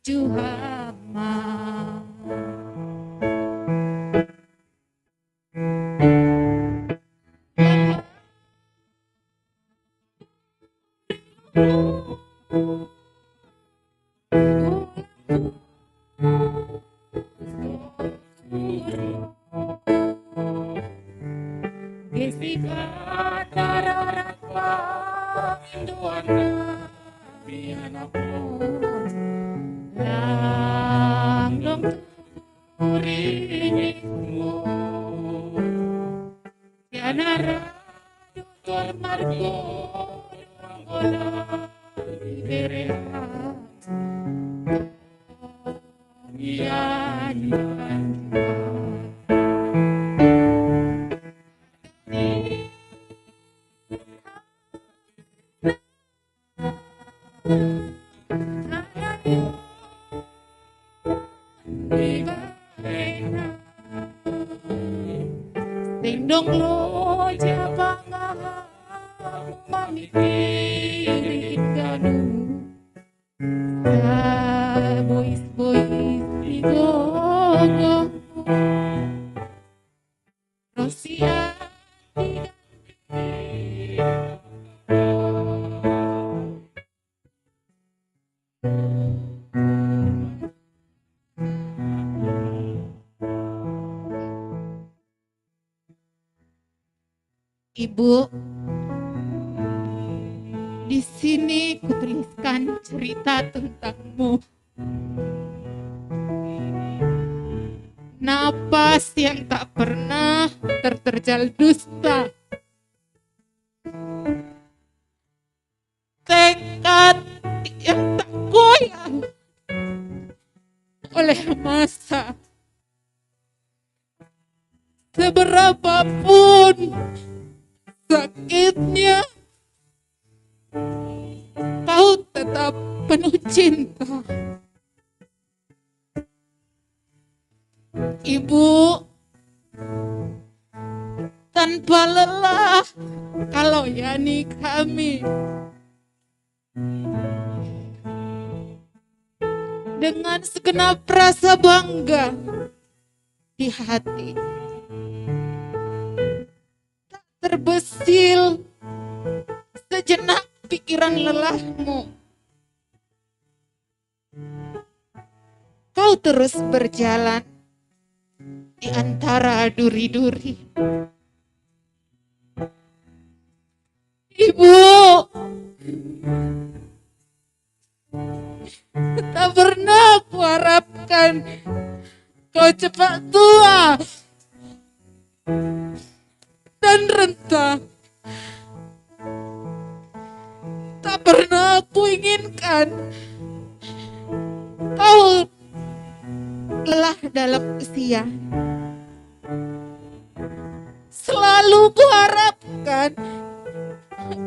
Juhama Tindong loja pangaha pamikirin ganu boys igogo Rusia Ibu, di sini kutuliskan cerita tentangmu. Napas yang tak pernah terterjal dusta. Tekad yang tak goyah oleh masa. Seberapapun sakitnya, kau tetap penuh cinta. Ibu, tanpa lelah kalau yani kami dengan segenap rasa bangga di hati, tak terbesil sejenak pikiran lelahmu. Kau terus berjalan di antara duri-duri. Ibu, tak pernah kuharapkan kau cepat tua dan renta. Tak pernah aku inginkan kau lelah dalam usia. Selalu kuharapkan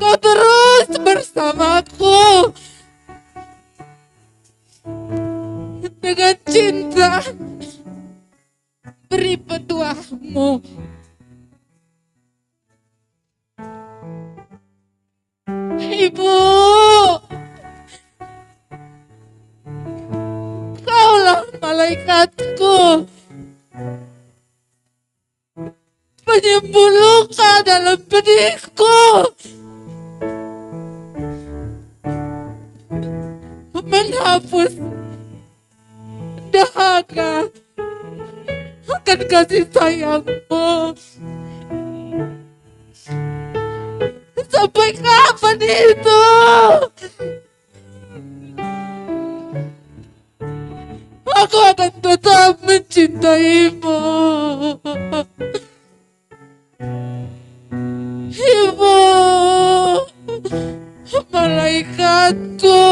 kau terus bersamaku dengan cinta beri petuahmu. Ibu, kaulah malaikatku, penyembuh luka dalam bedikku, menghapus dahaga akan kasih sayangmu. Sampai kapan itu? Aku akan tetap mencintaimu. Ibu, malaikatku.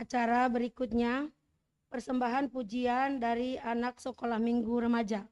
Acara berikutnya, persembahan pujian dari anak sekolah minggu remaja.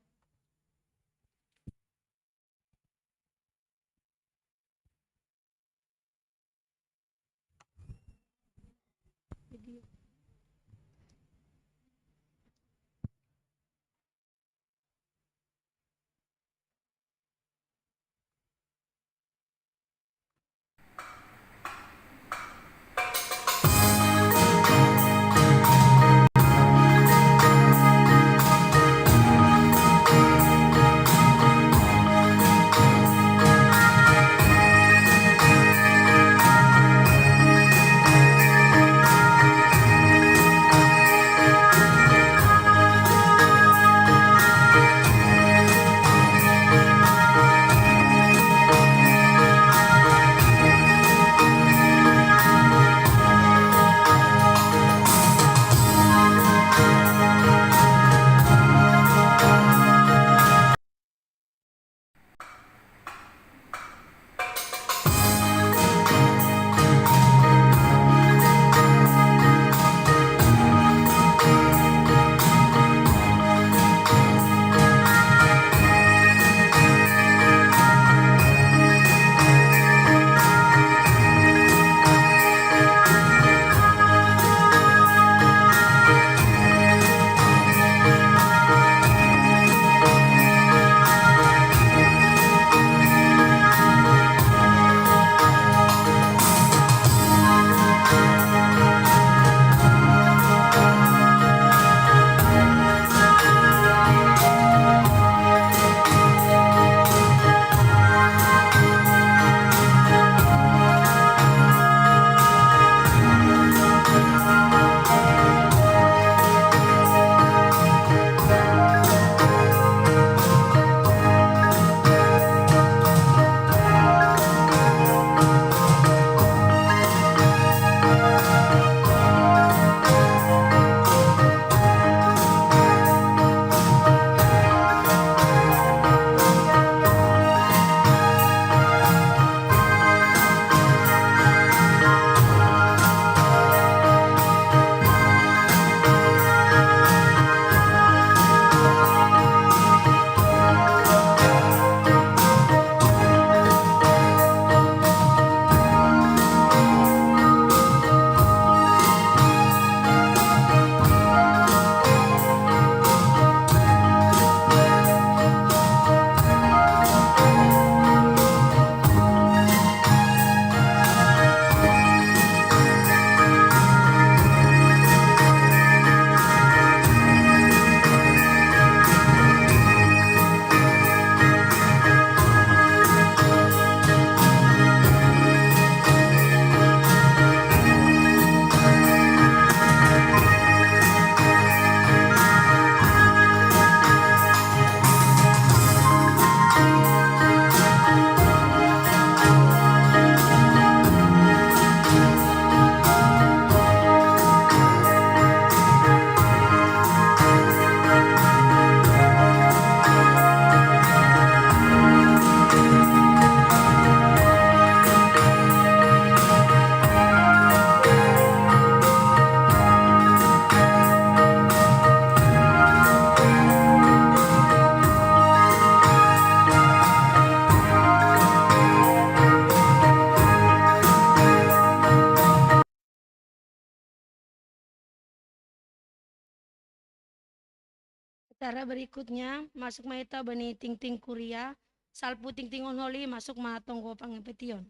Acara berikutnya, masuk maita bani ting-ting kuria, salpu ting-ting onholi masuk matonggo pangepetion.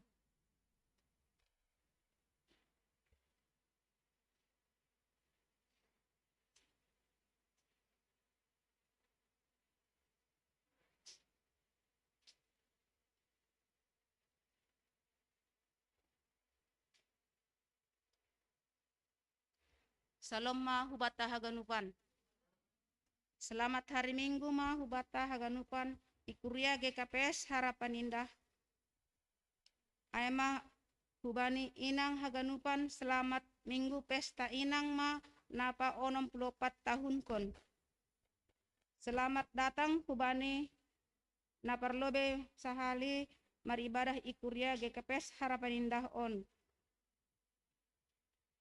Salam ma hubata haganupan. Selamat hari Minggu ma hubata haganupan. Ikuria GKPS Harapan Indah. Ayama hubani inang haganupan selamat Minggu pesta inang ma napa 64 tahun kon. Selamat datang hubani naparlobe sahali maribadah ikuria GKPS Harapan Indah on.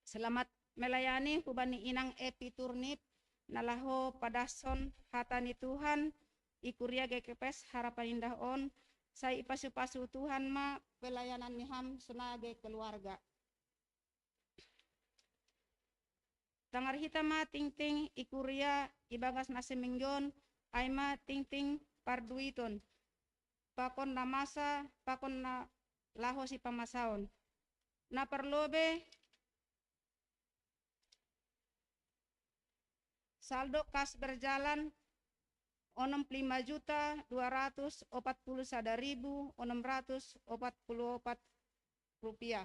Selamat melayani hubani inang Epi Turnip nalaho padason hatani Tuhan ikuria GKPS Harapan Indah on saya ipasu-pasu Tuhan ma pelayanan niham sunage keluarga. Tangar hitama ting-ting ikuria ibagas naseminggon aima ting-ting parduiton. Pakon na masa, pakon na laho si pamasaon. Na perlobe saldo kas berjalan 65.241.644 rupiah.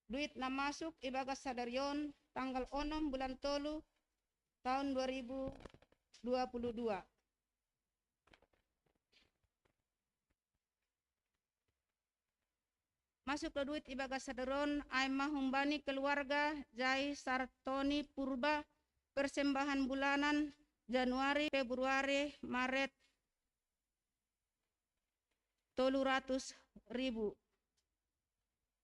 Duit na masuk ibagas sadarion tanggal 6 bulan tolu tahun 2022. Masuk ke duit ibagas sadaron aimah humbani keluarga Jai Sartoni Purba persembahan bulanan Januari, Februari, Maret 300.000.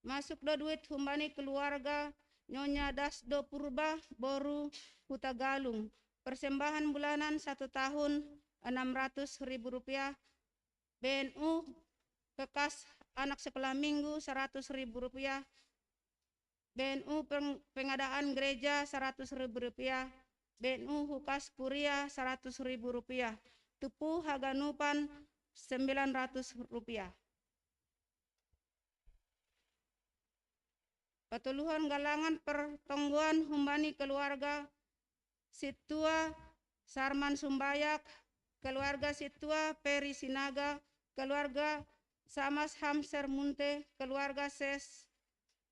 Masuk do duit humbani keluarga Nyonya Dasdo Purba Boru Hutagalung persembahan bulanan 1 tahun 600.000 rupiah. BNU kekas anak sekolah minggu 100.000 rupiah. BNU pengadaan gereja 100.000 rupiah. BNU hukas kuria 100.000 rupiah. Tupu Haganupan 900 rupiah. Petuluhan galangan pertongguan humbani keluarga Situa Sarman Sumbayak, keluarga Situa Peri Sinaga, keluarga Samas Hamser Munte, keluarga Ses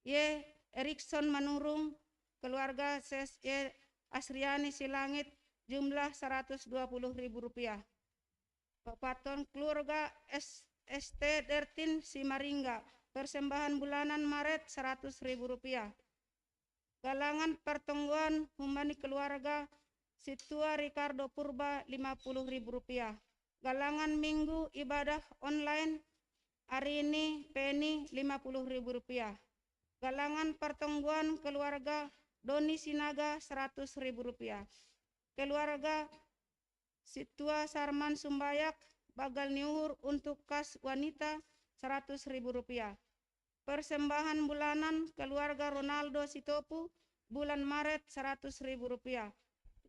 Y Erikson Manurung, keluarga Ses Y Asriani Silangit, jumlah 120.000 rupiah. Papaton keluarga ST Dertin Simaringga, persembahan bulanan Maret 100.000 rupiah. Galangan pertongguan humbani keluarga Situa Ricardo Purba 50.000 rupiah. Galangan minggu ibadah online Arini Penny 50.000 rupiah. Galangan pertongguan keluarga Doni Sinaga 100.000 rupiah. Keluarga Situa Sarman Sumbayak Bagal Niuhur untuk kas wanita 100.000 rupiah. Persembahan bulanan keluarga Ronaldo Sitopu bulan Maret 100.000 rupiah.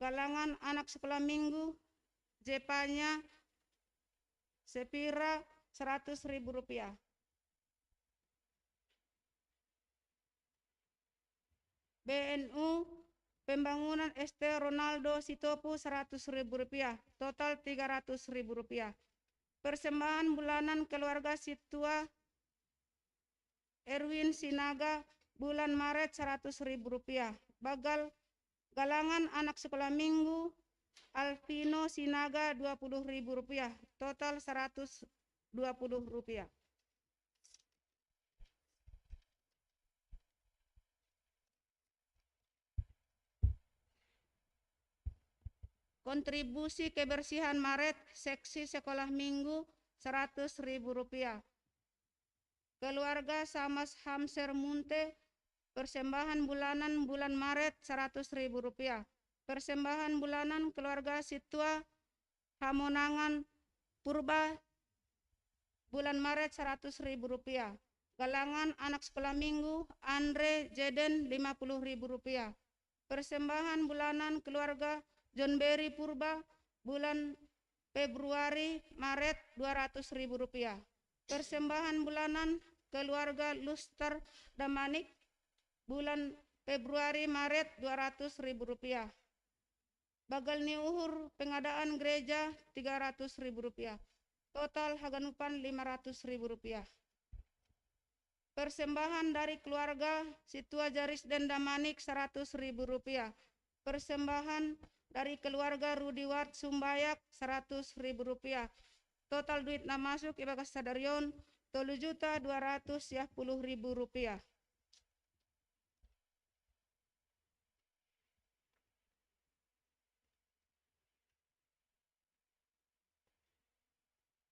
Galangan anak sekolah minggu Jepanya Sepira 100.000 rupiah. BNU pembangunan ST Ronaldo Sitopu 100.000 rupiah, total 300.000 rupiah. Persembahan bulanan keluarga Situa Erwin Sinaga bulan Maret 100.000 rupiah. Bagal galangan anak sekolah minggu Alvino Sinaga 20.000 rupiah, total 120 rupiah. Kontribusi kebersihan Maret seksi sekolah minggu 100.000 rupiah. Keluarga Samas Hamser Munte persembahan bulanan bulan Maret 100.000 rupiah. Persembahan bulanan keluarga Situa Hamonangan Purba bulan Maret 100.000 rupiah. Galangan anak sekolah minggu Andre Jeden 50.000 rupiah. Persembahan bulanan keluarga John Berry Purba bulan Februari Maret 200.000 rupiah. Persembahan bulanan keluarga Luster Damanik bulan Februari Maret 200.000 rupiah. Bagal Niuhur pengadaan gereja 300.000 rupiah. Total Haganupan 500.000 rupiah. Persembahan dari keluarga Situa Jaris dan Damanik 100.000 rupiah. Persembahan dari keluarga Rudiwat Sumbayak 100.000 rupiah. Total duit na masuk ibagas sadarion 3.210.000 rupiah.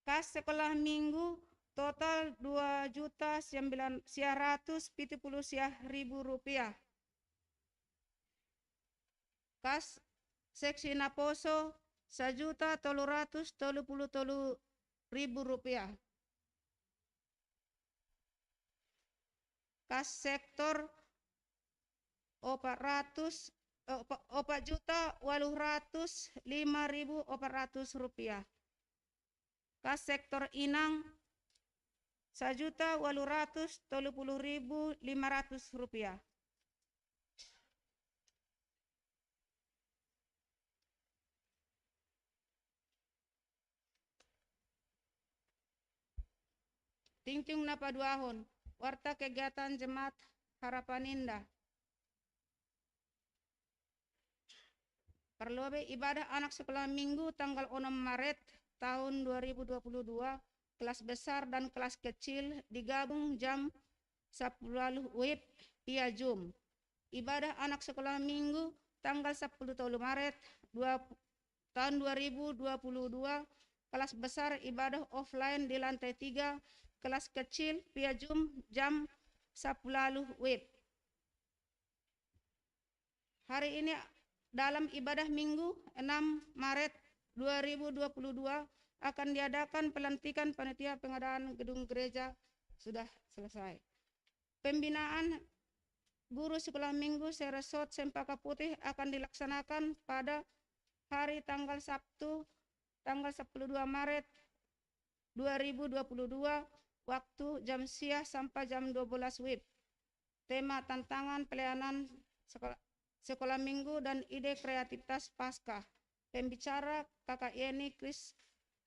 Kas sekolah minggu total 2.970.000 rupiah. Kas seksi Naposo 1.333.000 rupiah. Kas sektor 4.805.400 rupiah. Kas sektor Inang 1.830.500 rupiah. Tingting Napaduahon, warta kegiatan Jemaat Harapan Indah. Perlobe ibadah anak sekolah minggu tanggal 6 Maret tahun 2022, kelas besar dan kelas kecil digabung jam 10 WIB via Zoom. Ibadah anak sekolah minggu tanggal 10 Maret tahun 2022, kelas besar ibadah offline di lantai 3, kelas kecil via Zoom jam 10 WIB. Hari ini dalam ibadah minggu 6 Maret 2022 akan diadakan pelantikan panitia pengadaan gedung gereja sudah selesai. Pembinaan guru sekolah minggu Seresot Cempaka Putih akan dilaksanakan pada hari tanggal Sabtu tanggal 12 Maret 2022 waktu jam siang sampai jam 12 WIB. Tema tantangan pelayanan sekolah minggu dan ide kreativitas Paskah. Pembicara Kakak Yeni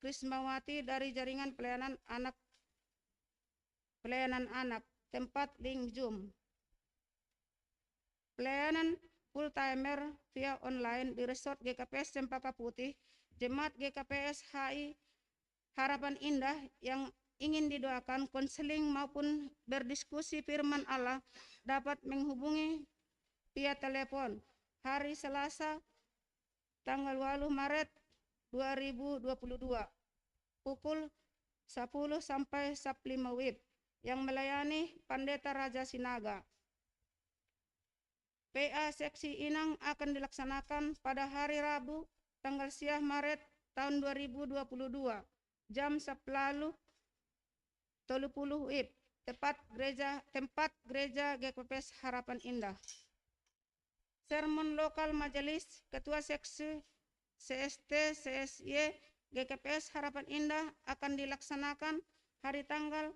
Krismawati dari Jaringan Pelayanan Anak. Tempat link Zoom. Pelayanan full timer via online di Resort GKPS Cempaka Putih. Jemaat GKPS HI Harapan Indah yang ingin didoakan konseling maupun berdiskusi firman Allah dapat menghubungi via telepon hari Selasa tanggal 8 Maret 2022 pukul 10 sampai 15 WIB yang melayani Pendeta Raja Sinaga. PA Seksi Inang akan dilaksanakan pada hari Rabu tanggal 10 Maret tahun 2022 jam 10.30 WIB tempat gereja GKPS Harapan Indah. Sermon lokal majelis Ketua Seksi CST CSY GKPS Harapan Indah akan dilaksanakan hari tanggal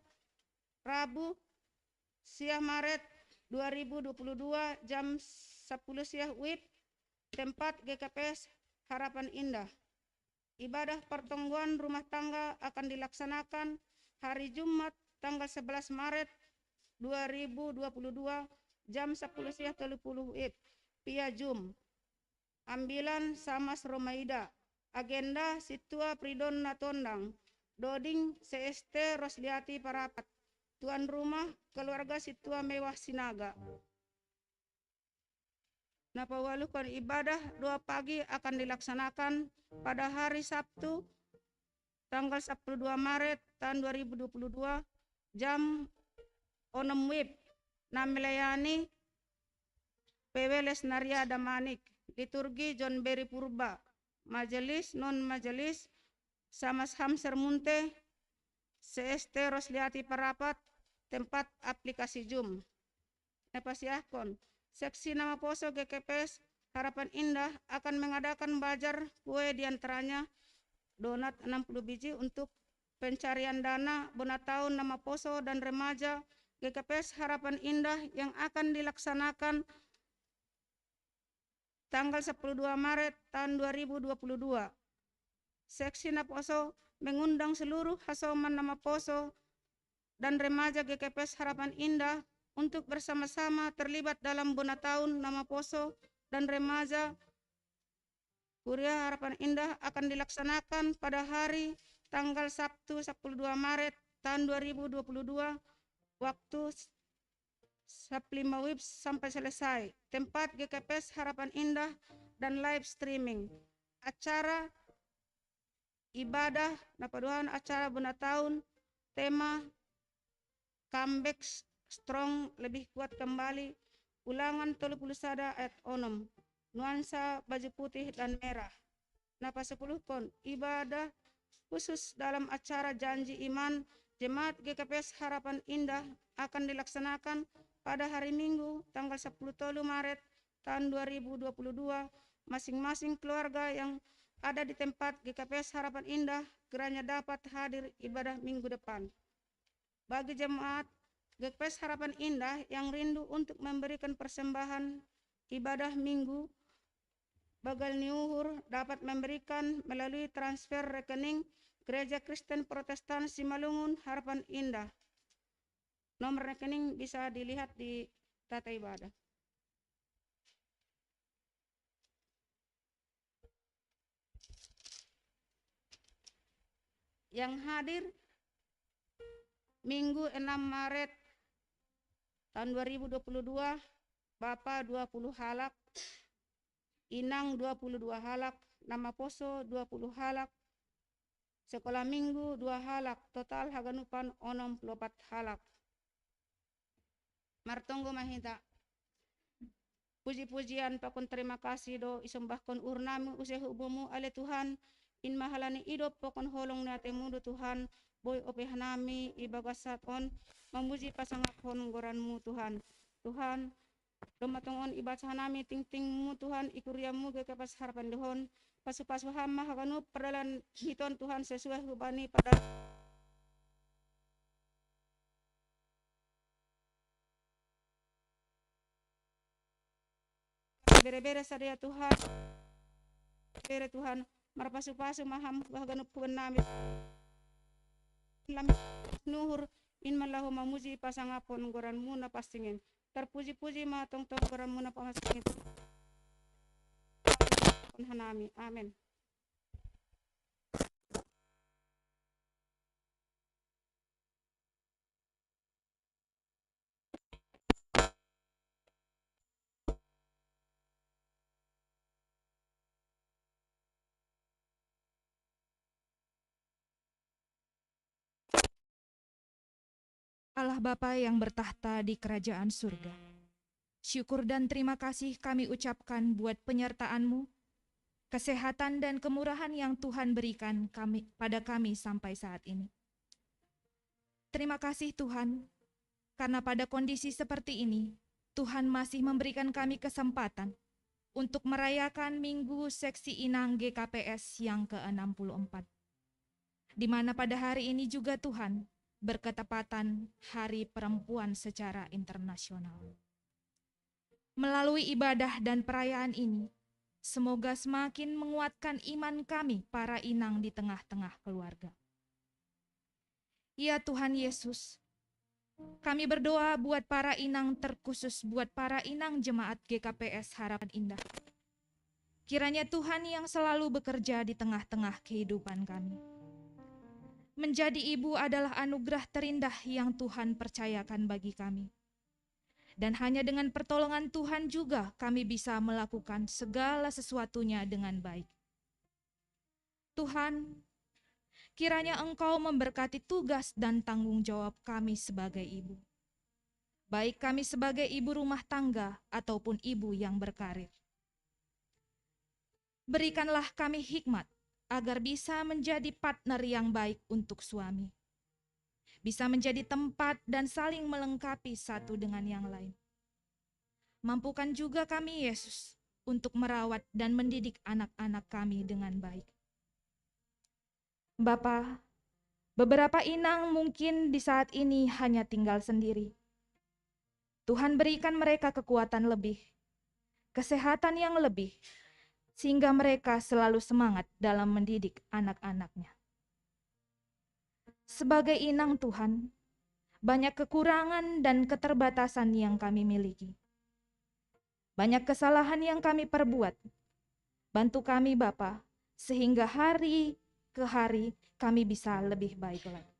Rabu 10 Maret 2022 jam 10 siang WIB tempat GKPS Harapan Indah. Ibadah pertemuan rumah tangga akan dilaksanakan hari Jumat tanggal 11 Maret 2022 jam 10 siang 30 WIB via Zoom. Ambilan Samas Romaida. Agenda Situa Pridon Natondang. Doding CST Rosliati Parapat. Tuan rumah keluarga Situa Mewah Sinaga. Napawalukan ibadah 2 pagi akan dilaksanakan pada hari Sabtu tanggal 12 Maret tahun 2022 jam 6 WIB na melayani PW Lesnaria Damanik, liturgi John Berry Purba, majelis non majelis Samas Hamser Munte, CST Rosliati Parapat, tempat aplikasi Zoom. Nepasiahkon, Seksi Nama Poso GKPS Harapan Indah akan mengadakan bazar kue diantaranya donat 60 biji untuk pencarian dana bona tahun Nama Poso dan remaja GKPS Harapan Indah yang akan dilaksanakan tanggal 12 Maret tahun 2022. Seksi Naposo mengundang seluruh hasoman Nama Poso dan remaja GKPS Harapan Indah untuk bersama-sama terlibat dalam bona tahun Nama Poso dan remaja Kuliah Harapan Indah akan dilaksanakan pada hari tanggal Sabtu 12 Maret tahun 2022 waktu 15 WIB sampai selesai. Tempat GKPS Harapan Indah dan live streaming. Acara ibadah napaduhan acara bona tahun tema comeback strong lebih kuat kembali ulangan 31 ayat 6 nuansa baju putih dan merah. Napa 10 kon, ibadah khusus dalam acara janji iman Jemaat GKPS Harapan Indah akan dilaksanakan pada hari Minggu tanggal 10 Maret tahun 2022. Masing-masing keluarga yang ada di tempat GKPS Harapan Indah kiranya dapat hadir ibadah minggu depan. Bagi jemaat GKPS Harapan Indah yang rindu untuk memberikan persembahan ibadah minggu, Bagal Niuhur dapat memberikan melalui transfer rekening Gereja Kristen Protestan Simalungun Harapan Indah. Nomor rekening bisa dilihat di tata ibadah. Yang hadir Minggu 6 Maret tahun 2022, Bapak 20 halak, Inang 22 halak, Nama Poso 20 halak, Sekolah Minggu 2 halak, total haganupan 64 halak. Martonggo mahita. Puji-pujian pakon terima kasih do isembahkan urnami usai hubumu ale Tuhan, in mahalani idop pakon holong natemudo Tuhan, boy opehanami ibagasat on, memuji pasangapon goranmu Tuhan. Tuhan, domatongon ibacahanami ting-tingmu Tuhan, ikuriamu GKPS Harapan Dehon, pasu-pasu hama hakanu perdalan hiton Tuhan sesuai hubani pada bere-bere sadia Tuhan, bere Tuhan, marpasu-pasu maham hakanu pubenami lam nuhur in malahu mamuji pasangapon goranmu na pastingin, terpuji-puji matong-tong goranmu na pamasingin hanami. Amin. Allah Bapa yang bertahta di kerajaan surga, syukur dan terima kasih kami ucapkan buat penyertaan-Mu, kesehatan dan kemurahan yang Tuhan berikan pada kami sampai saat ini. Terima kasih Tuhan, karena pada kondisi seperti ini, Tuhan masih memberikan kami kesempatan untuk merayakan Minggu Seksi Inang GKPS yang ke-64. Di mana pada hari ini juga Tuhan berketepatan Hari Perempuan secara internasional. Melalui ibadah dan perayaan ini, semoga semakin menguatkan iman kami para inang di tengah-tengah keluarga. Ya Tuhan Yesus, kami berdoa buat para inang, terkhusus buat para inang jemaat GKPS Harapan Indah. Kiranya Tuhan yang selalu bekerja di tengah-tengah kehidupan kami. Menjadi ibu adalah anugerah terindah yang Tuhan percayakan bagi kami. Dan hanya dengan pertolongan Tuhan juga kami bisa melakukan segala sesuatunya dengan baik. Tuhan, kiranya Engkau memberkati tugas dan tanggung jawab kami sebagai ibu. Baik kami sebagai ibu rumah tangga ataupun ibu yang berkarir. Berikanlah kami hikmat agar bisa menjadi partner yang baik untuk suami. Bisa menjadi tempat dan saling melengkapi satu dengan yang lain. Mampukan juga kami, Yesus, untuk merawat dan mendidik anak-anak kami dengan baik. Bapa, beberapa inang mungkin di saat ini hanya tinggal sendiri. Tuhan berikan mereka kekuatan lebih, kesehatan yang lebih, sehingga mereka selalu semangat dalam mendidik anak-anaknya. Sebagai inang Tuhan, banyak kekurangan dan keterbatasan yang kami miliki. Banyak kesalahan yang kami perbuat. Bantu kami Bapa, sehingga hari ke hari kami bisa lebih baik lagi.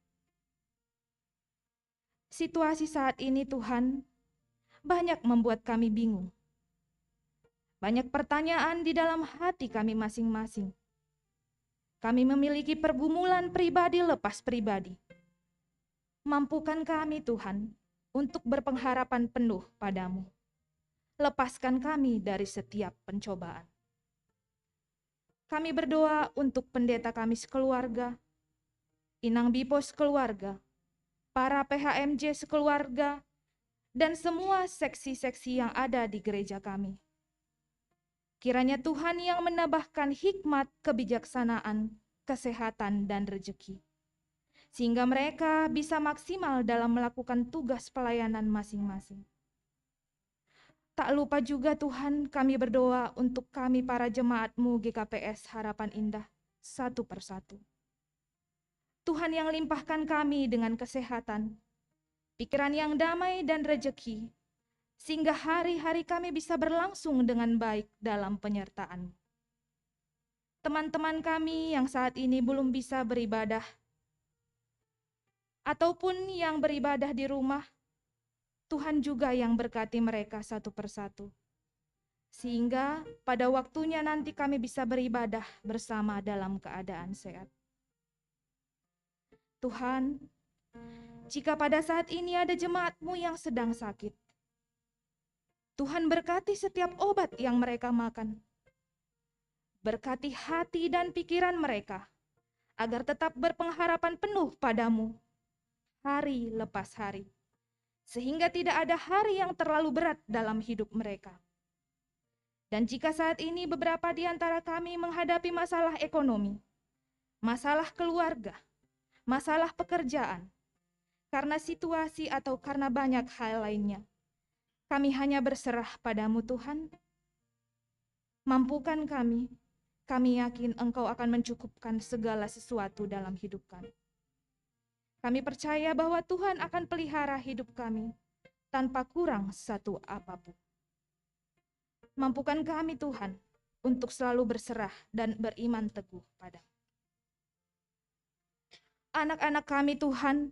Situasi saat ini Tuhan, banyak membuat kami bingung. Banyak pertanyaan di dalam hati kami masing-masing. Kami memiliki pergumulan pribadi lepas pribadi. Mampukan kami Tuhan untuk berpengharapan penuh padamu. lepaskan kami dari setiap pencobaan. Kami berdoa untuk pendeta kami sekeluarga, Inang Bipo sekeluarga, para PHMJ sekeluarga, dan semua seksi-seksi yang ada di gereja kami. Kiranya Tuhan yang menambahkan hikmat, kebijaksanaan, kesehatan, dan rezeki, sehingga mereka bisa maksimal dalam melakukan tugas pelayanan masing-masing. Tak lupa juga Tuhan, kami berdoa untuk kami para jemaat-Mu GKPS Harapan Indah satu persatu. Tuhan yang limpahkan kami dengan kesehatan, pikiran yang damai dan rezeki, sehingga hari-hari kami bisa berlangsung dengan baik dalam penyertaan. Teman-teman kami yang saat ini belum bisa beribadah, ataupun yang beribadah di rumah, Tuhan juga yang berkati mereka satu persatu. Sehingga pada waktunya nanti kami bisa beribadah bersama dalam keadaan sehat. Tuhan, jika pada saat ini ada jemaat-Mu yang sedang sakit, Tuhan berkati setiap obat yang mereka makan. Berkati hati dan pikiran mereka, agar tetap berpengharapan penuh padamu, hari lepas hari. Sehingga tidak ada hari yang terlalu berat dalam hidup mereka. Dan jika saat ini beberapa di antara kami menghadapi masalah ekonomi, masalah keluarga, masalah pekerjaan, karena situasi atau karena banyak hal lainnya, kami hanya berserah padamu Tuhan. Mampukan kami yakin Engkau akan mencukupkan segala sesuatu dalam hidup kami. Kami percaya bahwa Tuhan akan pelihara hidup kami tanpa kurang satu apapun. Mampukan kami Tuhan untuk selalu berserah dan beriman teguh padamu. Anak-anak kami Tuhan,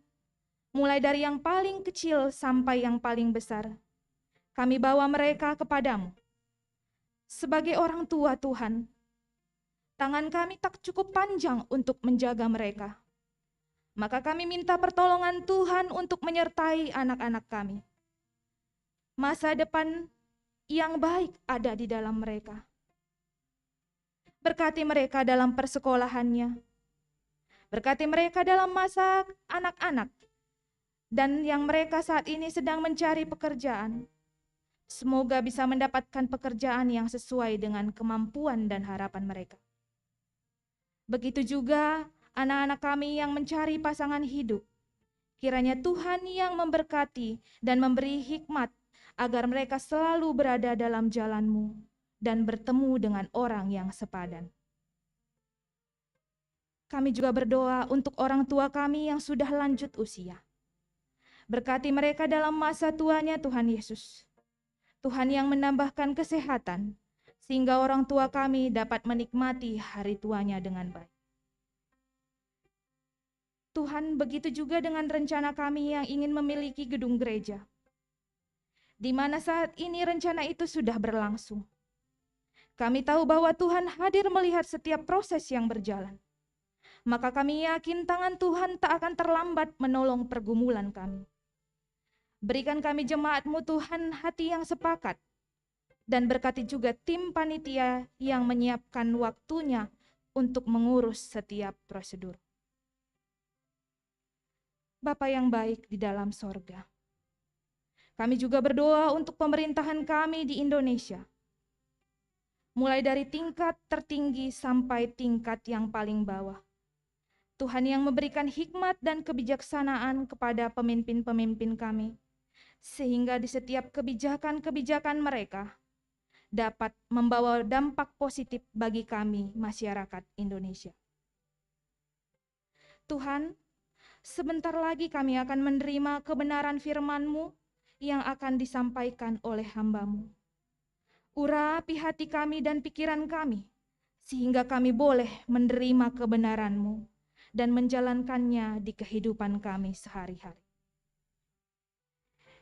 mulai dari yang paling kecil sampai yang paling besar, kami bawa mereka kepadamu. Sebagai orang tua Tuhan, tangan kami tak cukup panjang untuk menjaga mereka. Maka kami minta pertolongan Tuhan untuk menyertai anak-anak kami. Masa depan yang baik ada di dalam mereka. Berkati mereka dalam persekolahannya. Berkati mereka dalam masa anak-anak. Dan yang mereka saat ini sedang mencari pekerjaan. Semoga bisa mendapatkan pekerjaan yang sesuai dengan kemampuan dan harapan mereka. Begitu juga anak-anak kami yang mencari pasangan hidup, kiranya Tuhan yang memberkati dan memberi hikmat agar mereka selalu berada dalam jalan-Mu dan bertemu dengan orang yang sepadan. Kami juga berdoa untuk orang tua kami yang sudah lanjut usia. Berkati mereka dalam masa tuanya Tuhan Yesus. Tuhan yang menambahkan kesehatan, sehingga orang tua kami dapat menikmati hari tuanya dengan baik. Tuhan, begitu juga dengan rencana kami yang ingin memiliki gedung gereja, di mana saat ini rencana itu sudah berlangsung. Kami tahu bahwa Tuhan hadir melihat setiap proses yang berjalan. Maka kami yakin tangan Tuhan tak akan terlambat menolong pergumulan kami. Berikan kami jemaat-Mu Tuhan hati yang sepakat, dan berkati juga tim panitia yang menyiapkan waktunya untuk mengurus setiap prosedur. Bapa yang baik di dalam sorga, kami juga berdoa untuk pemerintahan kami di Indonesia, mulai dari tingkat tertinggi sampai tingkat yang paling bawah. Tuhan yang memberikan hikmat dan kebijaksanaan kepada pemimpin-pemimpin kami, sehingga di setiap kebijakan-kebijakan mereka dapat membawa dampak positif bagi kami, masyarakat Indonesia. Tuhan, sebentar lagi kami akan menerima kebenaran firman-Mu yang akan disampaikan oleh hamba-Mu. Urapi hati kami dan pikiran kami, sehingga kami boleh menerima kebenaran-Mu dan menjalankannya di kehidupan kami sehari-hari.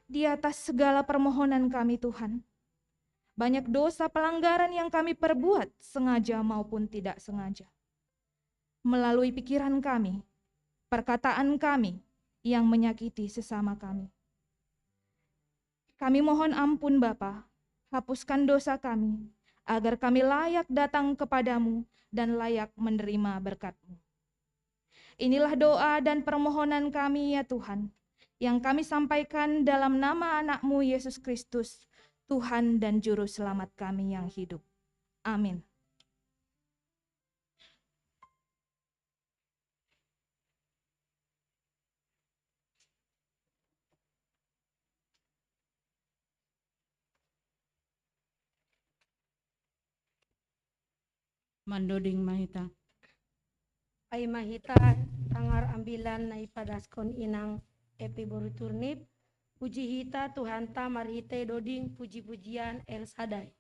Di atas segala permohonan kami Tuhan, banyak dosa pelanggaran yang kami perbuat sengaja maupun tidak sengaja. Melalui pikiran kami, perkataan kami yang menyakiti sesama kami. Kami mohon ampun Bapa hapuskan dosa kami, agar kami layak datang kepadamu dan layak menerima berkat-Mu. Inilah doa dan permohonan kami ya Tuhan, yang kami sampaikan dalam nama anak-Mu Yesus Kristus, Tuhan dan Juru Selamat kami yang hidup. Amin. Mandoding mahita. Ai mahita tangar ambilan na ipadaskon inang epi boru turnip. Puji hita Tuhan ta marhite doding puji-pujian El Sadai.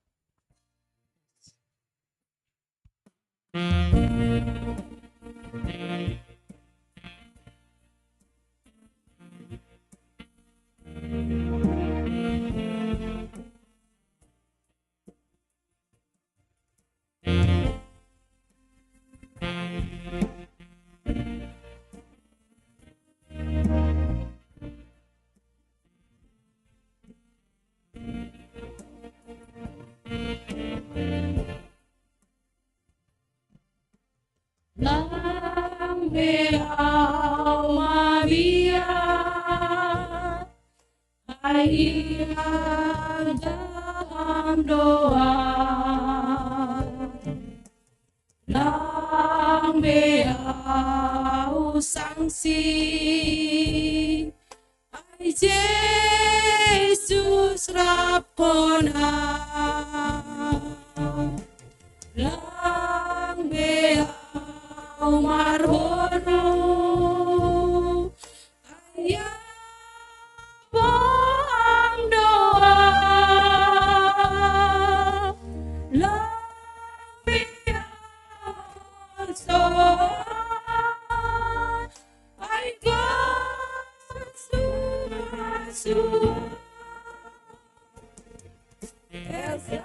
Lambe au Maria, hai dalam doa. Lambe au sangsi, hai Yesus rapona. Lambe au marhono, ayah bang doa. Lambe au soa, ay Yesus Elsa.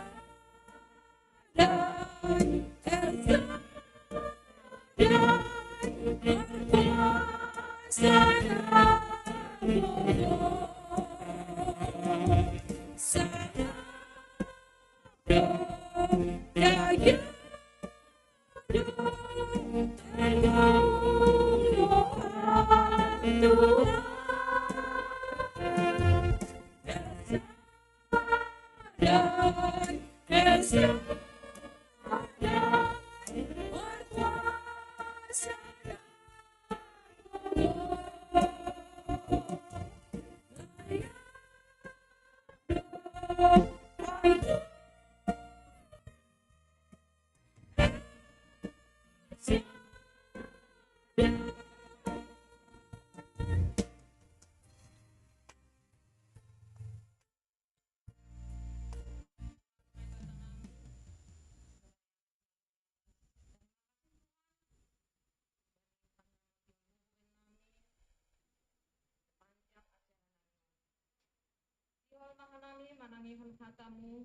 Manangihon hatamu,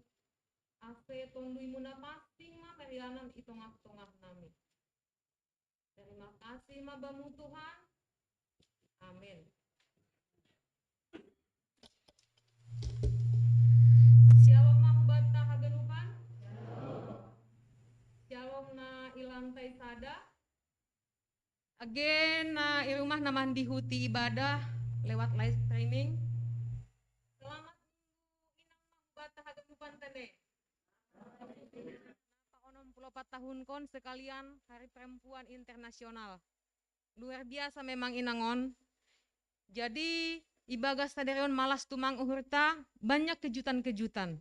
ase tondui muna pasting ma merianan itongak-tongak nami. Terima kasih mabamu Tuhan. Amin. Shalom mahubata haganupan. Shalom na ilantai sada. Again na irumah naman dihuti ibadah lewat live streaming. Selamat bata haganupan tene. 64 tahun kon sekalian Hari Perempuan Internasional. Luar biasa memang inangon. Jadi ibagas sadarion malas tumang uhurta banyak kejutan-kejutan.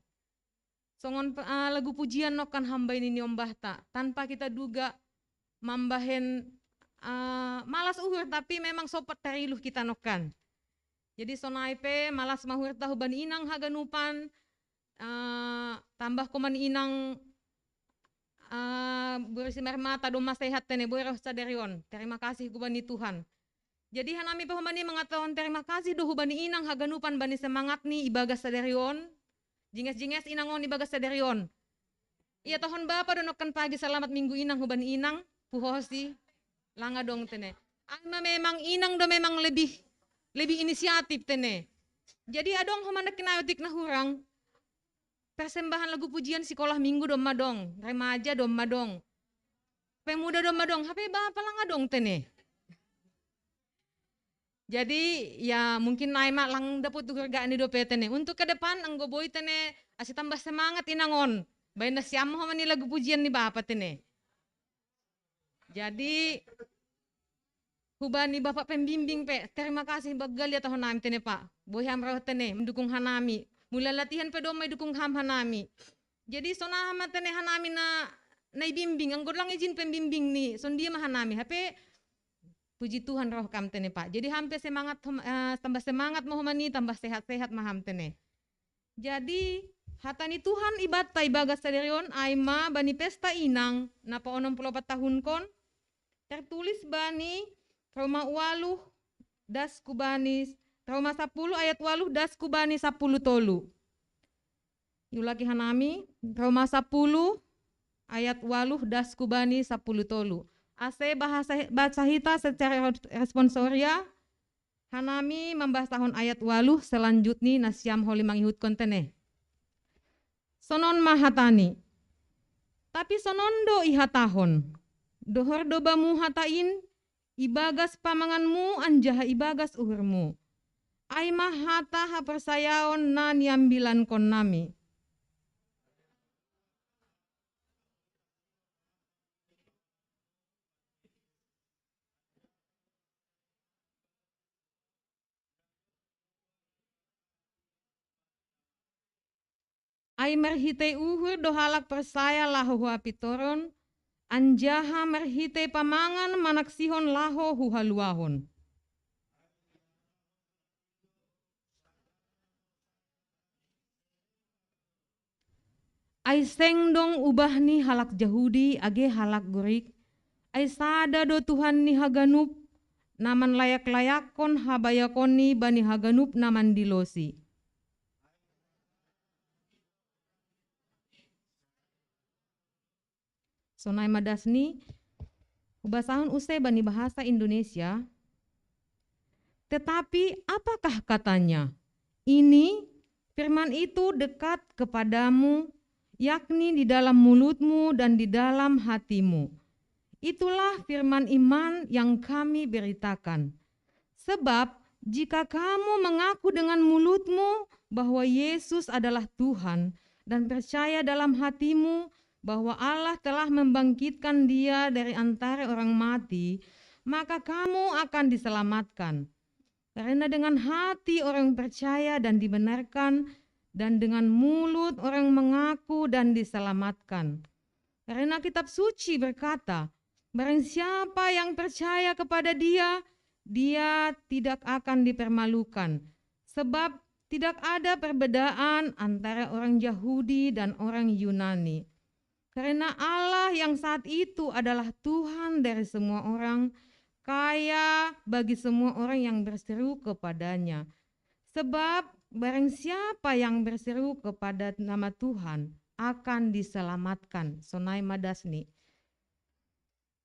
Songon lagu pujian nokan hamba ini niombahta tanpa kita duga mambahen malas uhur tapi memang sopat tariluh kita nokan. Jadi sonaipe malas mahurta huban inang haganupan tambah koman inang bersih mata doma sehat tene boy sadarion. Terima kasih kubani Tuhan. Jadi hanami pahomani mengatakan terima kasih doh hubani inang haganupan bani semangat ni ibagas sadarion. Jinges-jinges inangon ibagas sadarion. Iya tahun bapa donokan pagi selamat minggu inang hubani inang puhosi langa dong tene. Alma memang inang do memang lebih inisiatif tene. Jadi adong homana kinayotik na hurang persembahan lagu pujian sekolah minggu dong madong, remaja dong madong, pemuda dong madong, HP bapak lang dong tene. Jadi ya mungkin naima lang dapat tukergaan do petene. Untuk ke depan anggo boy tene asih tambah semangat inangon. Bayi na siam ho mani lagu pujian ni bapak tene. Jadi hubani bapak pembimbing pe, terima kasih bagal ya tahun nami tene pak. Boy hamrah tene mendukung hanami. Mula latihan pe domay dukung hanami. Jadi sona hama tene hanami na ibimbing. Anggo lang izin pembimbing ni son dia mah hanami. HP puji Tuhan roh kam tene pak. Jadi hampir semangat tambah semangat mohomani tambah sehat-sehat maham tene. Jadi hatani Tuhan ibata ibagas saderion aima bani pesta inang napa 64 tahun kon tertulis bani Roma 8 das kubani Roma 10 ayat 8 das kubani 10 tolu. Yulaki hanami Roma 10 ayat 8 das kubani 10 tolu. Ase bahasa hita secara responsoria hanami membahas tahun ayat 8 selanjutnya nasiam holi mangihut kontene. Sonon mahatani. Tapi sonondo ihatahon. Dohor dobamu hatain ibagas pamanganmu anjaha ibagas uhurmu. Ai mahata hapersayaon na niambilan kon nami. Ai merhite uhur dohalak persaya laho huapitoron, anjaha merhite pamangan manaksihon laho huhaluahon. Ai sengdong ubah ni halak Jahudi age halak Gorik, ai sada do Tuhan ni haganup, naman layak-layakon habayakon ni bani haganup naman dilosi. Sonai madasni ubasahun usai bani bahasa Indonesia. Tetapi apakah katanya? Ini firman itu dekat kepadamu, yakni di dalam mulutmu dan di dalam hatimu. Itulah firman iman yang kami beritakan. Sebab jika kamu mengaku dengan mulutmu bahwa Yesus adalah Tuhan dan percaya dalam hatimu bahwa Allah telah membangkitkan dia dari antara orang mati, maka kamu akan diselamatkan. Karena dengan hati orang percaya dan dibenarkan, dan dengan mulut orang mengaku dan diselamatkan. Karena kitab suci berkata, barang siapa yang percaya kepada dia, dia tidak akan dipermalukan. Sebab tidak ada perbedaan antara orang Yahudi dan orang Yunani. Karena Allah yang saat itu adalah Tuhan dari semua orang, kaya bagi semua orang yang berseru kepadanya. Sebab barang siapa yang berseru kepada nama Tuhan akan diselamatkan. Sonai madasni.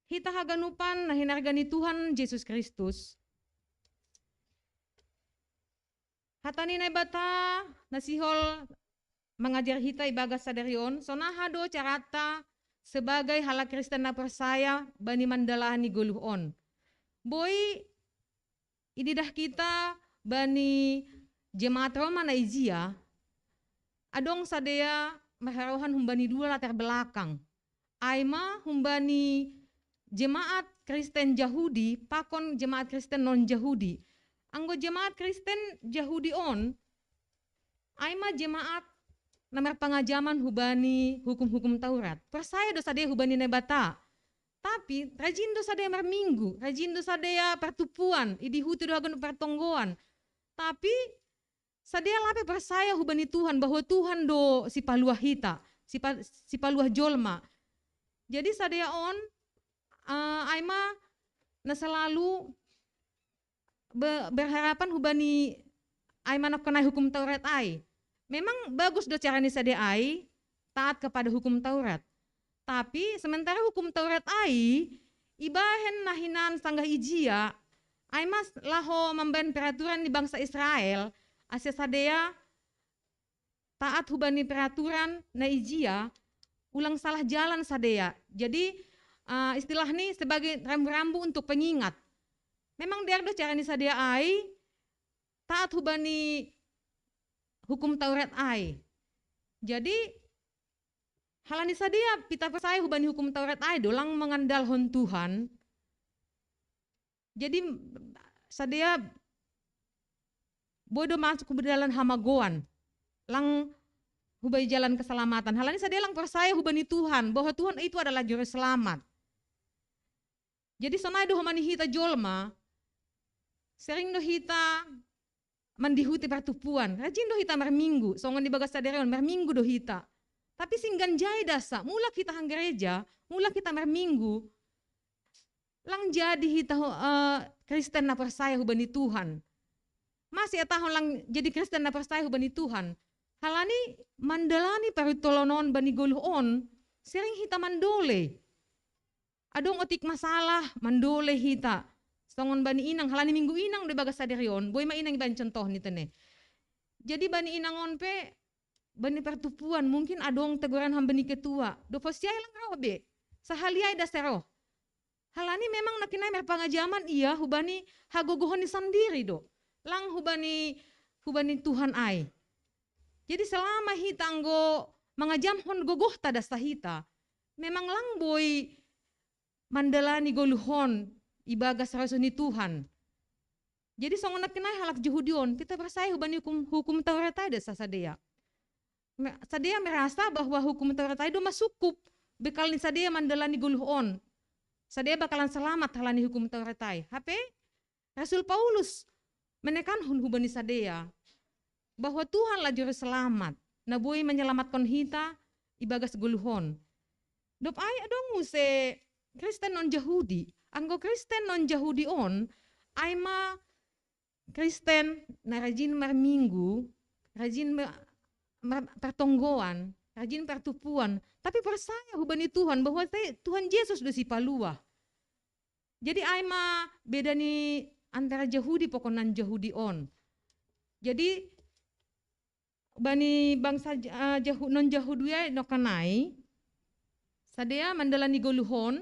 Hita haganupan na hinargani Tuhan Yesus Kristus. Hatani na bata nasihol mengajar hita ibagas sadarion, sonahado carata sebagai halak Kristen na persaya bani mandalani guluhon. Boy, ididah kita bani jemaat Roma na izia, adong sadaya maharohan humbani dua latar belakang. Aima humbani jemaat Kristen Yahudi, pakon jemaat Kristen non Yahudi. Anggo jemaat Kristen Yahudi on, aima jemaat namar pengajaman hubani hukum-hukum Taurat. Persaya dosa dia hubani nebata. Tapi rajin dosa dia minggu, rajin dosa dia pertupuan, idi hutu dohagon pertonggoan. Tapi sadia lape persaya hubani Tuhan bahwa Tuhan do si paluah hita, si paluah jolma. Jadi sadia on aima na selalu berharapan hubani aima nak kenai hukum Taurat ai. Memang bagus do carani sadia ai taat kepada hukum Taurat. Tapi sementara hukum Taurat ai ibahen nahinan sanggah ijia ai mas laho memben peraturan di bangsa Israel asia sadea taat hubani peraturan na ijia ulang salah jalan sadea. Jadi istilah ini sebagai rambu-rambu untuk pengingat. Memang derdo cara ni sadea ai taat hubani hukum Taurat ai. Jadi halani sadea pita percaya hubani hukum Taurat ai dolang mengandalkan Tuhan. Jadi sadea bodoh masuk ke dalam hamagoan, lang hubai jalan keselamatan. Halani sadea lang percaya hubani Tuhan, bahwa Tuhan itu adalah juru selamat. Jadi sonai do humani hita jolma, sering do hita mandihuti pertupuan, rajin do hita merminggu, songon di bagas sadereon merminggu do hita. Tapi singgan jai dasa, mula kita hang gereja, mula kita merminggu, lang jadi hita Kristen na percaya hubani Tuhan. Masih tahun lang jadi Kristen na percaya hubani Tuhan. Halani mandalani pertolonon bani goluhon, sering hita mandole. Adong otik masalah mandole hita. Songon bani inang, halani minggu inang de bagas saderion, boy ma inang iban contoh ni tene. Jadi bani inangon pe bani pertupuan mungkin adong teguran ham bani ketua. Do posiai lang robe. Sahaliai dasero. Halani memang nakinai merpangajaman iya hubani hagogohon ni sendiri do. Lang hubani Tuhan ai. Jadi selama hita anggo mangajam hon gogoh tada sahita, memang lang boy mandalani goluhon ibagas rasuni Tuhan. Jadi songon nakinai halak Jehudion, kita percaya hubani hukum Taurat ada sasadea. Sadea merasa bahwa hukum Taurat itu masukup bekal ni sadea mandalani goluhon. Sadea bakalan selamat halani hukum Taurat. Hape Rasul Paulus menekan hubani sadea bahwa Tuhanlah juru selamat. Nabui menyelamatkan hita ibagas guluhon. Dop ay adong se Kristen non Yahudi. Anggo Kristen non Yahudi on ay ma Kristen na rajin merminggu, rajin pertonggoan, rajin pertupuan, tapi percaya hubani Tuhan bahwa Tuhan Yesus do si palua. Jadi ay ma beda ni antara Yahudi pokonan Yahudi on. Jadi bani bangsa non Yahudia no kanai sadea mandalani goluhon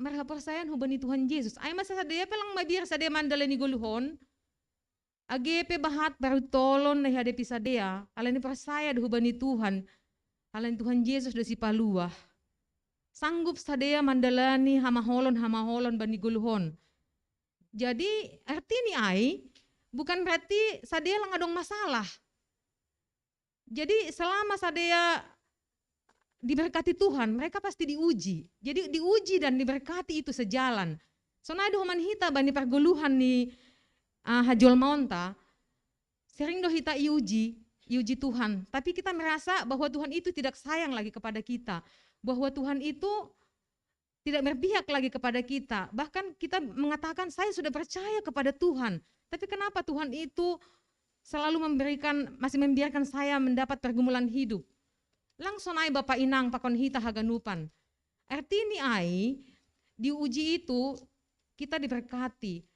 mereka percaya hubani Tuhan Yesus. Ay masa sadea pelang mabir sadea mandalani goluhon age pe bahat baru tolon na hadapi sadea alani percaya hubani Tuhan. Alani Tuhan Yesus do si palua. Sanggup sadea mandalani hamaholon bani goluhon. Jadi arti ni ai bukan berarti sadea lang adong masalah. Jadi selama sadea diberkati Tuhan, mereka pasti diuji. Jadi diuji dan diberkati itu sejalan. Sonai do man hita bani perguluhan ni hajol maonta, sering do hita iuji Tuhan. Tapi kita merasa bahwa Tuhan itu tidak sayang lagi kepada kita. Bahwa Tuhan itu tidak berpihak lagi kepada kita. Bahkan kita mengatakan saya sudah percaya kepada Tuhan. Tapi kenapa Tuhan itu selalu masih membiarkan saya mendapat pergumulan hidup. Langsung ay Bapak Inang pakon hita haganupan. Arti ni ay diuji itu kita diberkati.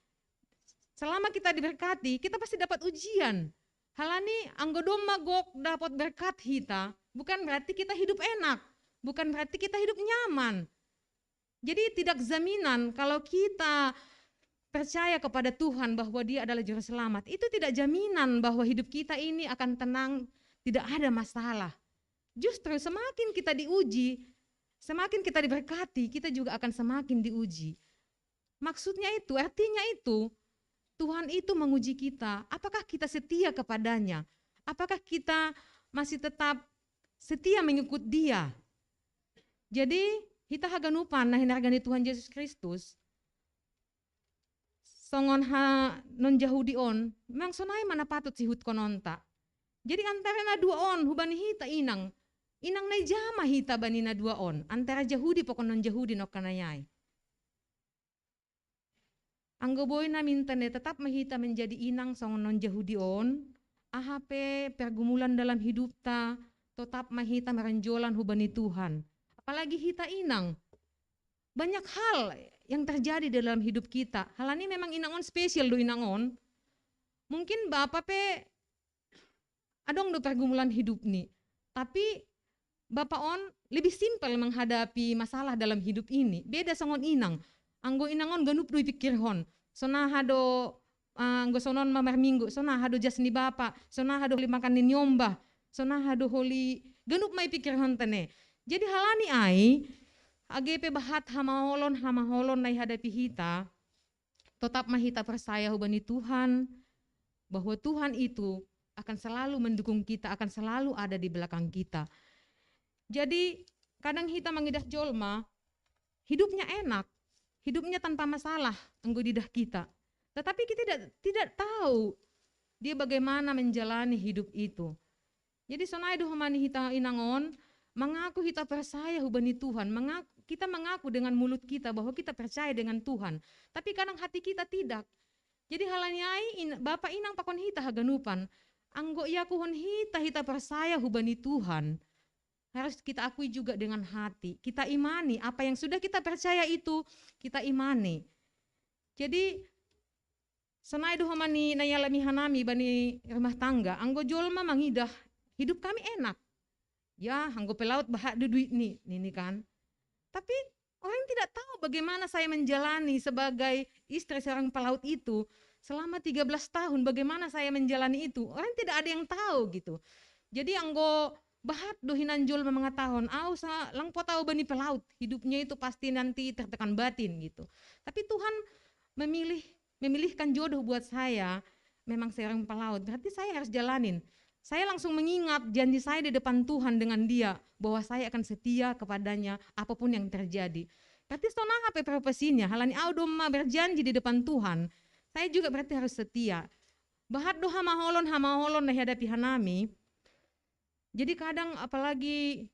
Selama kita diberkati, kita pasti dapat ujian. Halani anggodom magok dapat berkat hita, bukan berarti kita hidup enak, bukan berarti kita hidup nyaman. Jadi tidak jaminan kalau kita percaya kepada Tuhan bahwa Dia adalah juru selamat, itu tidak jaminan bahwa hidup kita ini akan tenang, tidak ada masalah. Justru semakin kita diuji, semakin kita diberkati, kita juga akan semakin diuji. Maksudnya itu, artinya itu, Tuhan itu menguji kita, apakah kita setia kepadanya, apakah kita masih tetap setia mengikut Dia. Jadi kita haganupan nah hinargani Tuhan Yesus Kristus songon ha non Yahudi on memang sonai mana patut sihut kononta. Jadi antara na dua on hubani hita inang na jama hita bani na dua on antara Yahudi pokon non Yahudi no kanayai. Anggo boy na mintane tetap mahita menjadi inang songon non Yahudi on ahape pergumulan dalam hidup ta tetap mahita merenjolan hubani Tuhan. Apalagi hita inang, banyak hal yang terjadi dalam hidup kita. Hal ini memang inangon spesial do inangon. Mungkin Bapak pe adong do pergumulan hidup nih. Tapi Bapak on lebih simpel menghadapi masalah dalam hidup ini. Beda songon inang. Anggo inangon ganup do pikirhon. Sona hado anggo sonon mamar minggu, sona hado jasni Bapak, sona hado holi makan ni nyombah, sona hado holi ganup mai pikirhon tene. Jadi halani ai AGP bahat hamaholon nai hadapi hita, tetap mahita percaya hubani Tuhan, bahwa Tuhan itu akan selalu mendukung kita, akan selalu ada di belakang kita. Jadi kadang hita mengidah jolma, hidupnya enak, hidupnya tanpa masalah anggo didah kita. Tetapi kita tidak tahu dia bagaimana menjalani hidup itu. Jadi sonai dohomani hita inangon, mengaku kita percaya hubani Tuhan, kita mengaku dengan mulut kita bahwa kita percaya dengan Tuhan, tapi kadang hati kita tidak. Jadi halanyai Bapak inang pakon hita haganupan, anggo ia kuhon hita percaya hubani Tuhan, harus kita akui juga dengan hati, kita imani apa yang sudah kita percaya itu, kita imani. Jadi senai dohomani nayalami hanami bani rumah tangga, anggo jolma mangidah hidup kami enak. Ya, anggo pelaut bahak duit nih kan. Tapi orang tidak tahu bagaimana saya menjalani sebagai istri seorang pelaut itu selama 13 tahun, bagaimana saya menjalani itu. Orang tidak ada yang tahu gitu. Jadi anggo bahat dohinan jol mengatakan, langpo tahu bani pelaut, hidupnya itu pasti nanti tertekan batin gitu. Tapi Tuhan memilihkan jodoh buat saya, memang seorang pelaut, berarti saya harus jalanin. Saya langsung mengingat janji saya di depan Tuhan dengan dia, bahwa saya akan setia kepadanya apapun yang terjadi. Berarti sona apa profesinya, halani audoma berjanji di depan Tuhan, saya juga berarti harus setia. Bahat do hamaholon na hadapi hanami. Jadi kadang apalagi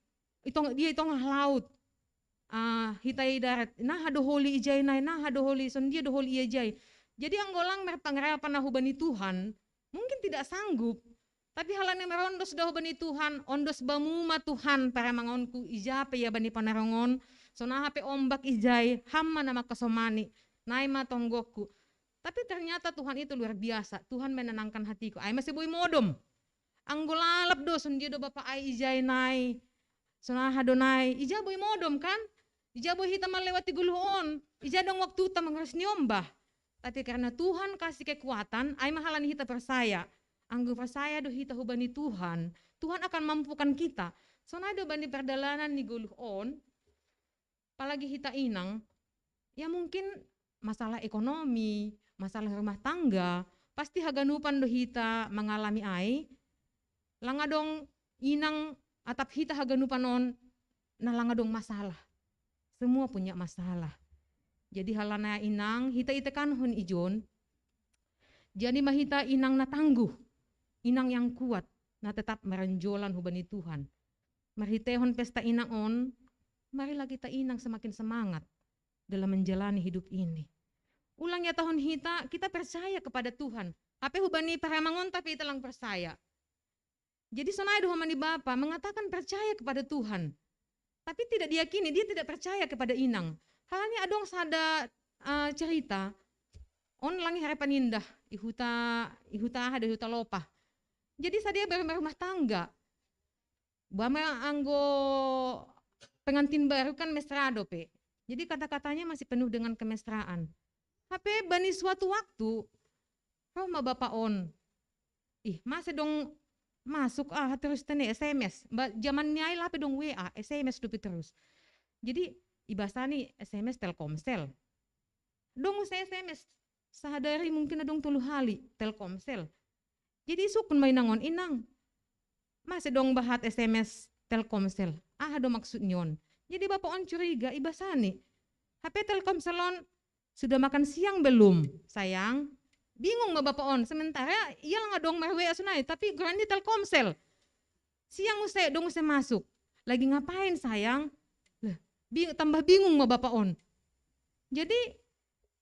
dia itong laut, hitai darat, nah hado holi ijay nah hado holi son dia do holi ijay. Jadi anggolang merpanggarapan na hubani Tuhan, mungkin tidak sanggup. Tapi halane merondos daw bani Tuhan, ondos bamuma Tuhan para mangonku ijape ya bani panarongon, so nahape ombak ijay, hamma nama kasomani, naima tonggoku. Tapi ternyata Tuhan itu luar biasa, Tuhan menenangkan hatiku. Ay masih boy modom, anggolalap do, sundia do bapak ay ijay nai, so nahado nai, ijay boy modom kan, ijay boy hita malewati guluon, ijay dong waktu ta mangharus niombah. Tapi karena Tuhan kasih kekuatan, ay mahalan hita percaya. Anggo percaya do hita hubani Tuhan, Tuhan akan mampukan kita. So na do bani perdalanan ni guluhon, apalagi hita inang, ya mungkin masalah ekonomi, masalah rumah tangga, pasti haganupan do hita mengalami ai, langadong inang atap hita haganupan on, na langadong masalah. Semua punya masalah. Jadi halana inang, hita itekan hon ijon, jadi mahita inang na tangguh. Inang yang kuat, na tetap merenjolan hubani Tuhan. Marhitehon pesta inang on, marilah kita inang semakin semangat dalam menjalani hidup ini. Ulang ya tahun kita percaya kepada Tuhan. Apa hubani paramangon tapi kita lang percaya. Jadi sonai dohomani Bapa mengatakan percaya kepada Tuhan. Tapi tidak diyakini, dia tidak percaya kepada inang. Halanya adong sada cerita, on langi harapan indah, ihuta ada ihuta lopah. Jadi sadia berumah tangga. Bama anggo pengantin baru kan mesrado pe. Jadi kata-katanya masih penuh dengan kemesraan. Tapi bani suatu waktu, Roma bapak on. Masih dong masuk terus tene SMS. Zamannya lah dong WA, SMS dupi terus. Jadi ibasani SMS Telkomsel. Dong usah SMS. Sehadari mungkin adong 3 kali Telkomsel. Jadi sukun mainangon inang. Masih dong bahat SMS Telkomsel. Ada maksud nyon. Jadi bapak on curiga ibasani. HP Telkomselon sudah makan siang belum? Sayang. Bingung nggak bapak on. Sementara iya lah dong WA sunai. Tapi grandi Telkomsel. Siang usai dong usai masuk. Lagi ngapain sayang? Lah, tambah bingung nggak bapak on. Jadi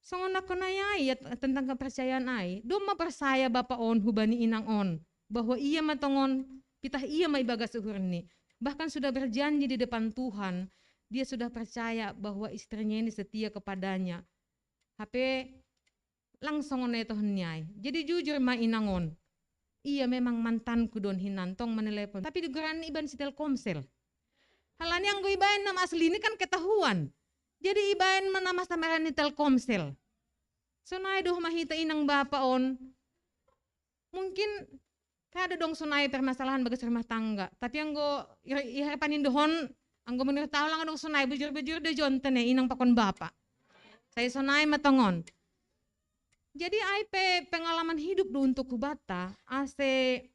songon ako na ya tentang kepercayaan ai. Doma percaya bapak on hubani inang on bahwa ia matongon pitah ia may bagas uhurni. Bahkan sudah berjanji di depan Tuhan, dia sudah percaya bahwa istrinya ini setia kepadanya. HP langsung on itu nyai. Jadi jujur ma inang on. Iya memang mantanku don hinantong menelepon. Tapi digeran iban si Telkomsel. Halani anggo ibaen nama asli ini kan ketahuan. Jadi ibaen nama samaran ni Telkomsel. Sunai doh mahita inang bapa on. Mungkin kada dong sunai permasalahan bagas rumah tangga. Tapi anggo ihapanin dohon anggo menurut tahu lang dong sunai bujur-bujur de jonten inang pakon bapa. Saya sunai matongon. Jadi IP pengalaman hidup do untuk hubata ase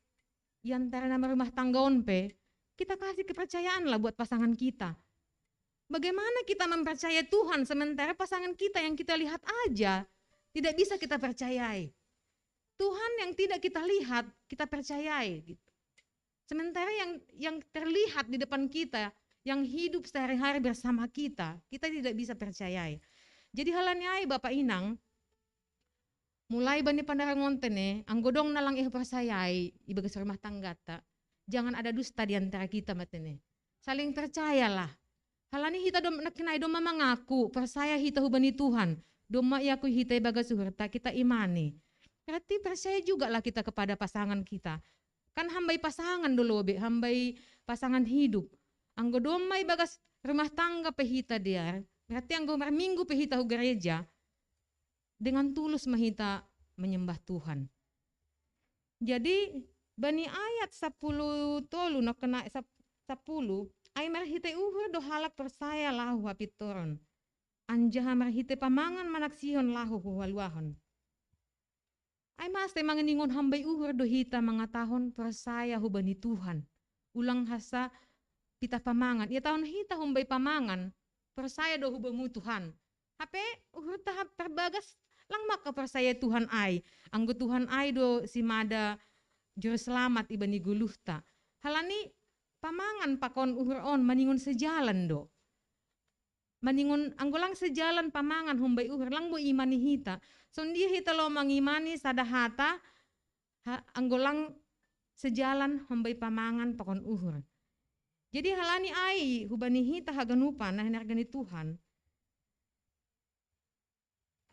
yang nama rumah tangga onpe kita kasih kepercayaan lah buat pasangan kita. Bagaimana kita mempercayai Tuhan sementara pasangan kita yang kita lihat aja tidak bisa kita percayai. Tuhan yang tidak kita lihat kita percayai gitu. Sementara yang terlihat di depan kita yang hidup sehari-hari bersama kita tidak bisa percayai. Jadi halanya Bapak Inang mulai bani pandarangon tene, anggodong nalang percayai ibagas rumah tangga ta. Jangan ada dusta di antara kita matene. Saling percayalah. Halani hita dom nakinai doma mengaku percaya hita hubani Tuhan. Doma yaku hita ibagas suhurta kita imani. Berarti percaya juga lah kita kepada pasangan kita. Kan hambai pasangan dulu be, hambai pasangan hidup. Anggodong mai bagas rumah tangga pehita dia. Berarti anggo minggu pehita hu gereja. Dengan tulus mahita menyembah Tuhan. Jadi bani ayat 10 tolu nak kena 10 ay marhite uhur do halak persaya lahu apitoron. Anjaha marhite pamangan manaksihon lahu huwaluahon. Ay mas te mangeningon hambai uhur do hita mangatahon persaya hu bani Tuhan. Ulang hasa pita pamangan. Ya tahun hita humbai pamangan persaya do hubamu Tuhan. Hape uhur tahap perbagas lang maka persaya Tuhan ay. Anggo Tuhan ay do si mada juru selamat ibani guluhta. Halani pamangan pakon uhur on maningon sejalan do. Maningon anggolang sejalan pamangan humbai uhur lang mo imani hita. So dia hita lo mangimani sadahata anggolang sejalan humbai pamangan pakon uhur. Jadi halani ay hubani hita haganupan nah energani Tuhan.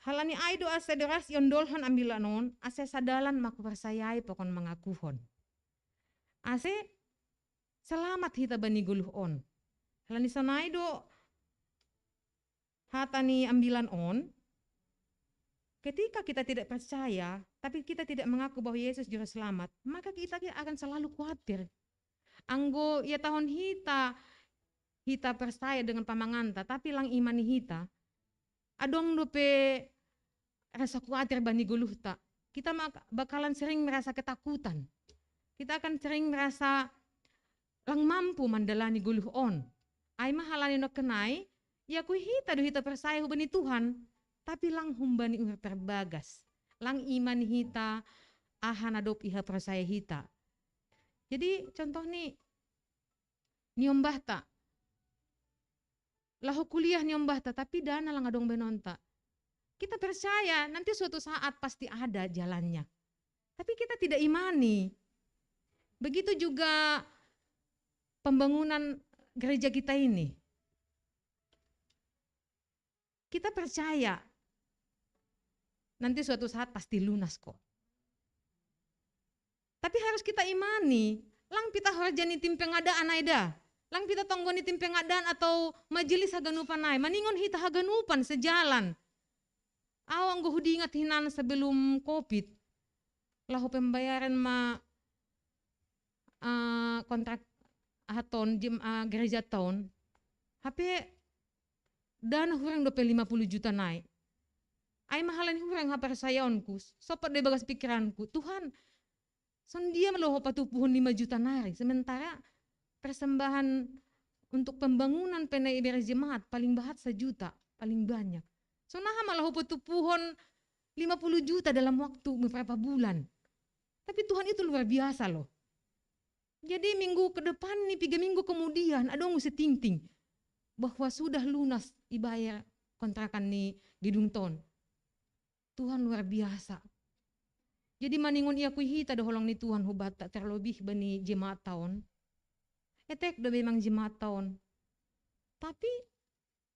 Halani aido ase deras yon dolhon ambilanon ase sadalan maku persayai pokon mengakuhon. Ase selamat hita bani guluh on. Halani sanaido hatani ambilan on. Ketika kita tidak percaya, tapi kita tidak mengaku bahwa Yesus juru selamat, maka kita akan selalu khawatir. Anggo ya tahun hita percaya dengan pamanganta, tapi lang imani hita. Adong dope rasa khawatir bani guluhta. Kita bakalan sering merasa ketakutan. Kita akan sering merasa lang mampu mandalani guluh on. Ay mahalani no kenai, ya ku hita do hita percaya hubani Tuhan, tapi lang humbani umur perbagas. Lang iman hita, ahan adop iha percaya hita. Jadi contoh nih, niombah tak. Lahu kuliah niombah tak, tapi dana lang adong benonta. Kita percaya nanti suatu saat pasti ada jalannya. Tapi kita tidak imani. Begitu juga pembangunan gereja kita ini. Kita percaya nanti suatu saat pasti lunas kok. Tapi harus kita imani. Lang pita harjani tim pengadaan aida. Lang pita tonggoni tim pengadaan atau majelis haganupan ay. Maningon hita haganupan sejalan. Awang guhudingat hinan sebelum COVID. Lahu pembayaran kontrak haton gereja tahun. HP dana hurang dope 50 juta naik. Ay mahalan hurang hapar sayaonku. Sopat de bagas pikiranku. Tuhan, son dia meloho patupuhun 5 juta nari. Sementara persembahan untuk pembangunan penai ibarat jemaat paling bahat 1 juta, paling banyak. So nah malah patupuhun 50 juta dalam waktu beberapa bulan. Tapi Tuhan itu luar biasa loh. Jadi minggu ke depan nih, 3 minggu kemudian ada ngusi ting-ting bahwa sudah lunas ibayar kontrakan nih gedung ton. Tuhan luar biasa. Jadi maningon ia kuhita doholong ni Tuhan hubat tak terlebih bani jemaat tahun. Etek do memang jemaat tahun. Tapi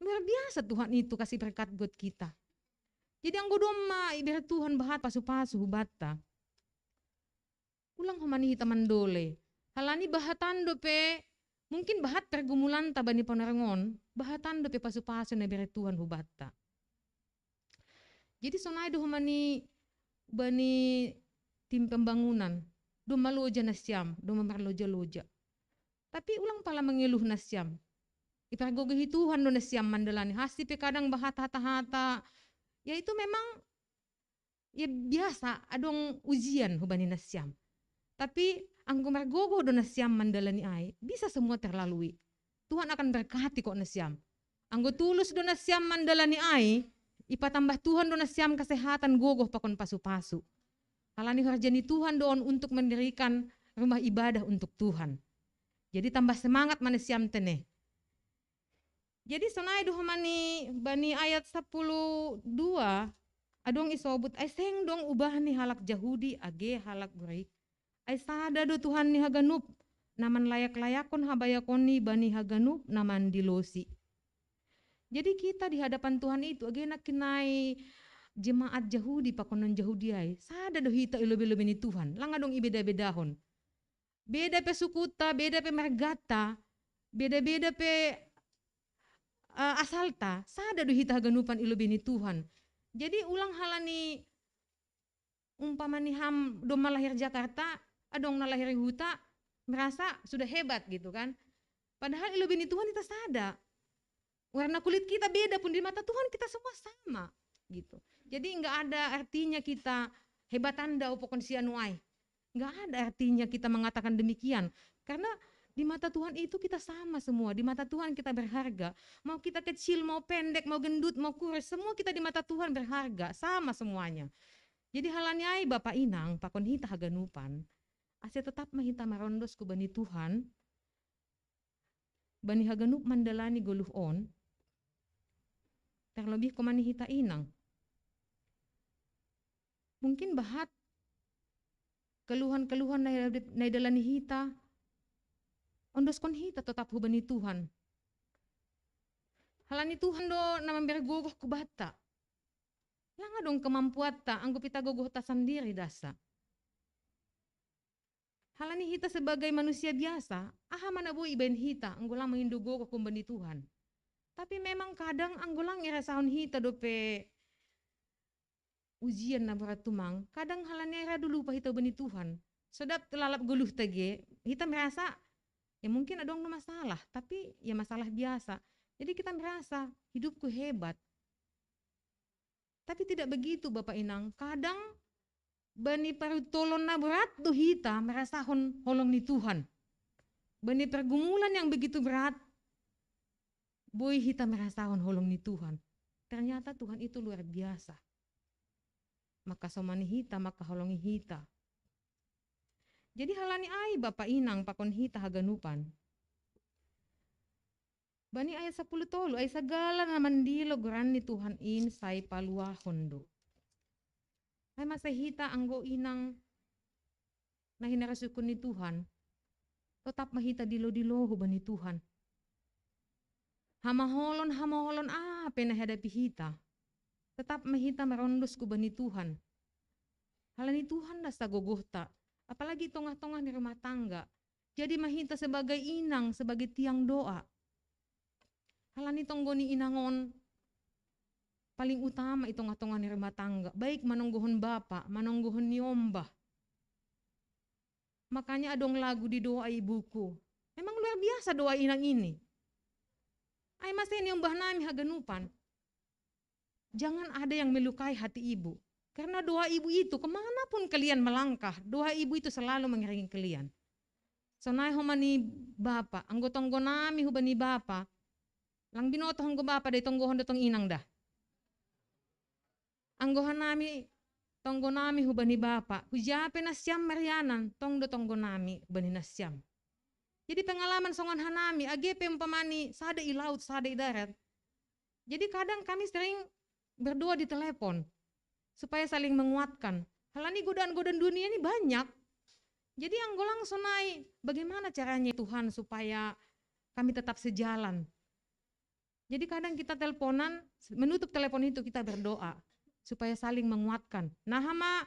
luar biasa Tuhan itu kasih berkat buat kita. Jadi anggo doma ibarat Tuhan bahat pasu-pasu hubata. Ulang homani hita mandole. Halani bahatan dope, mungkin bahat pergumulan ta bani ponarengon, bahatan dope pasu-pasu na bere Tuhan hubatta. Jadi sonai do homani bani tim pembangunan, do maloja na siam, do mamarloja-loja. Tapi ulang pala mengeluh na siam. Ipargogehi Tuhan do na siam mandalani. Hasti pe kadang bahat hata-hata. Ya itu memang ya biasa adong ujian hubani na siam. Tapi anggo margogo do na siam mandalani ai, bisa semua terlalui. Tuhan akan berkati kok na siam. Anggo tulus do na siam mandalani ai, ipatambah Tuhan do na siam kesehatan gogoh pakon pasu-pasu. Halani harjani Tuhan doon untuk mendirikan rumah ibadah untuk Tuhan. Jadi tambah semangat mana siam tene. Jadi sonai do homani bani ayat 10:2 adong isobut ay seng dong ubah ni halak Jahudi age halak Greek. Ay sada do Tuhan ni haganup naman layak-layakon habayakon ni bani haganup naman dilosi. Jadi kita di hadapan Tuhan itu age nak kinai jemaat Jahudi pakonon Jahudi ay sada do hita ilobe-lobe ni Tuhan. Langa dong ibeda-bedahon. Beda pe sukuta, beda pe margata, beda-beda pe asalta, sada do hita haganupan ilobe ni Tuhan. Jadi ulang halani umpamani ham do malahir Jakarta, adong nalahir huta, merasa sudah hebat gitu kan. Padahal ilobe ni Tuhan kita sada. Warna kulit kita beda pun di mata Tuhan kita semua sama gitu. Jadi enggak ada artinya kita hebatan da upokon sianuai. Enggak ada artinya kita mengatakan demikian. Karena di mata Tuhan itu kita sama semua. Di mata Tuhan kita berharga. Mau kita kecil, mau pendek, mau gendut, mau kurus, semua kita di mata Tuhan berharga. Sama semuanya. Jadi halanya ai Bapak Inang, pakon hita haganupan, ase tetap mahita marondos ku bani Tuhan, bani haganup mandalani goluh on, terlebih komani hita inang. Mungkin bahat keluhan-keluhan na dalani hita, ondos kon hita tetap hubani Tuhan. Halani Tuhan do naman bergogoh ku bata. Langa dong kemampuan ta, anggo pita gogoh ta sendiri dasa. Halani hita sebagai manusia biasa, aha mana bo iben hita, anggo lang mahindo gogoh kumbani Tuhan. Tapi memang kadang anggo lang irasahon hita dope ujian na berat tumang, kadang halani ira dulu pa hita bani Tuhan. Sedap telalap guluh tage, hita merasa ya mungkin ada masalah, tapi ya masalah biasa. Jadi kita merasa hidupku hebat. Tapi tidak begitu Bapak Inang. Kadang bani parutolon na berat tuh hita merasa holong ni Tuhan. Bani pergumulan yang begitu berat, boy hita merasa holong ni Tuhan. Ternyata Tuhan itu luar biasa. Maka somani hita, maka holongi hita. Jadi halani ai Bapak Inang pakon hita haganupan. Bani ayat 10 tolu, ay segala naman dilo geran ni Tuhan in say paluahon do. Ay masahita anggo inang na hinarasukon ni Tuhan, tetap mahita dilo-dilo bani Tuhan. Hamaholon penahadapi hita, tetap mahita marondos ku bani Tuhan. Halani Tuhan na sa gogohta, apalagi tongah-tongah di rumah tangga. Jadi mahita sebagai inang, sebagai tiang doa. Halani tonggoni inangon, paling utama itong atongan ni rumah tangga. Baik manungguhon bapa, manungguhon ni ombah. Makanya adong lagu di doa ibuku. Memang luar biasa doa inang ini. Ay masih ni ombah nami haganupan. Jangan ada yang melukai hati ibu. Karena doa ibu itu kemanapun kalian melangkah, doa ibu itu selalu mengiringi kalian. Sonai homani bapa, anggotonggo nami hubani bapa. Lang binoto hanggo bapa day tonggohon datong inang dah. Anggohan nami tonggo nami hubani bapa. Hujape na siyam marianan tong do tonggo nami hubani na siyam. Jadi pengalaman songon hanami agepe umpamani sada ilaut sada idarat. Jadi kadang kami sering berdoa di telepon supaya saling menguatkan. Halani godaan-godaan dunia ini banyak. Jadi anggolang sonai bagaimana caranya Tuhan supaya kami tetap sejalan. Jadi kadang kita teleponan, menutup telepon itu kita berdoa supaya saling menguatkan. Nah hama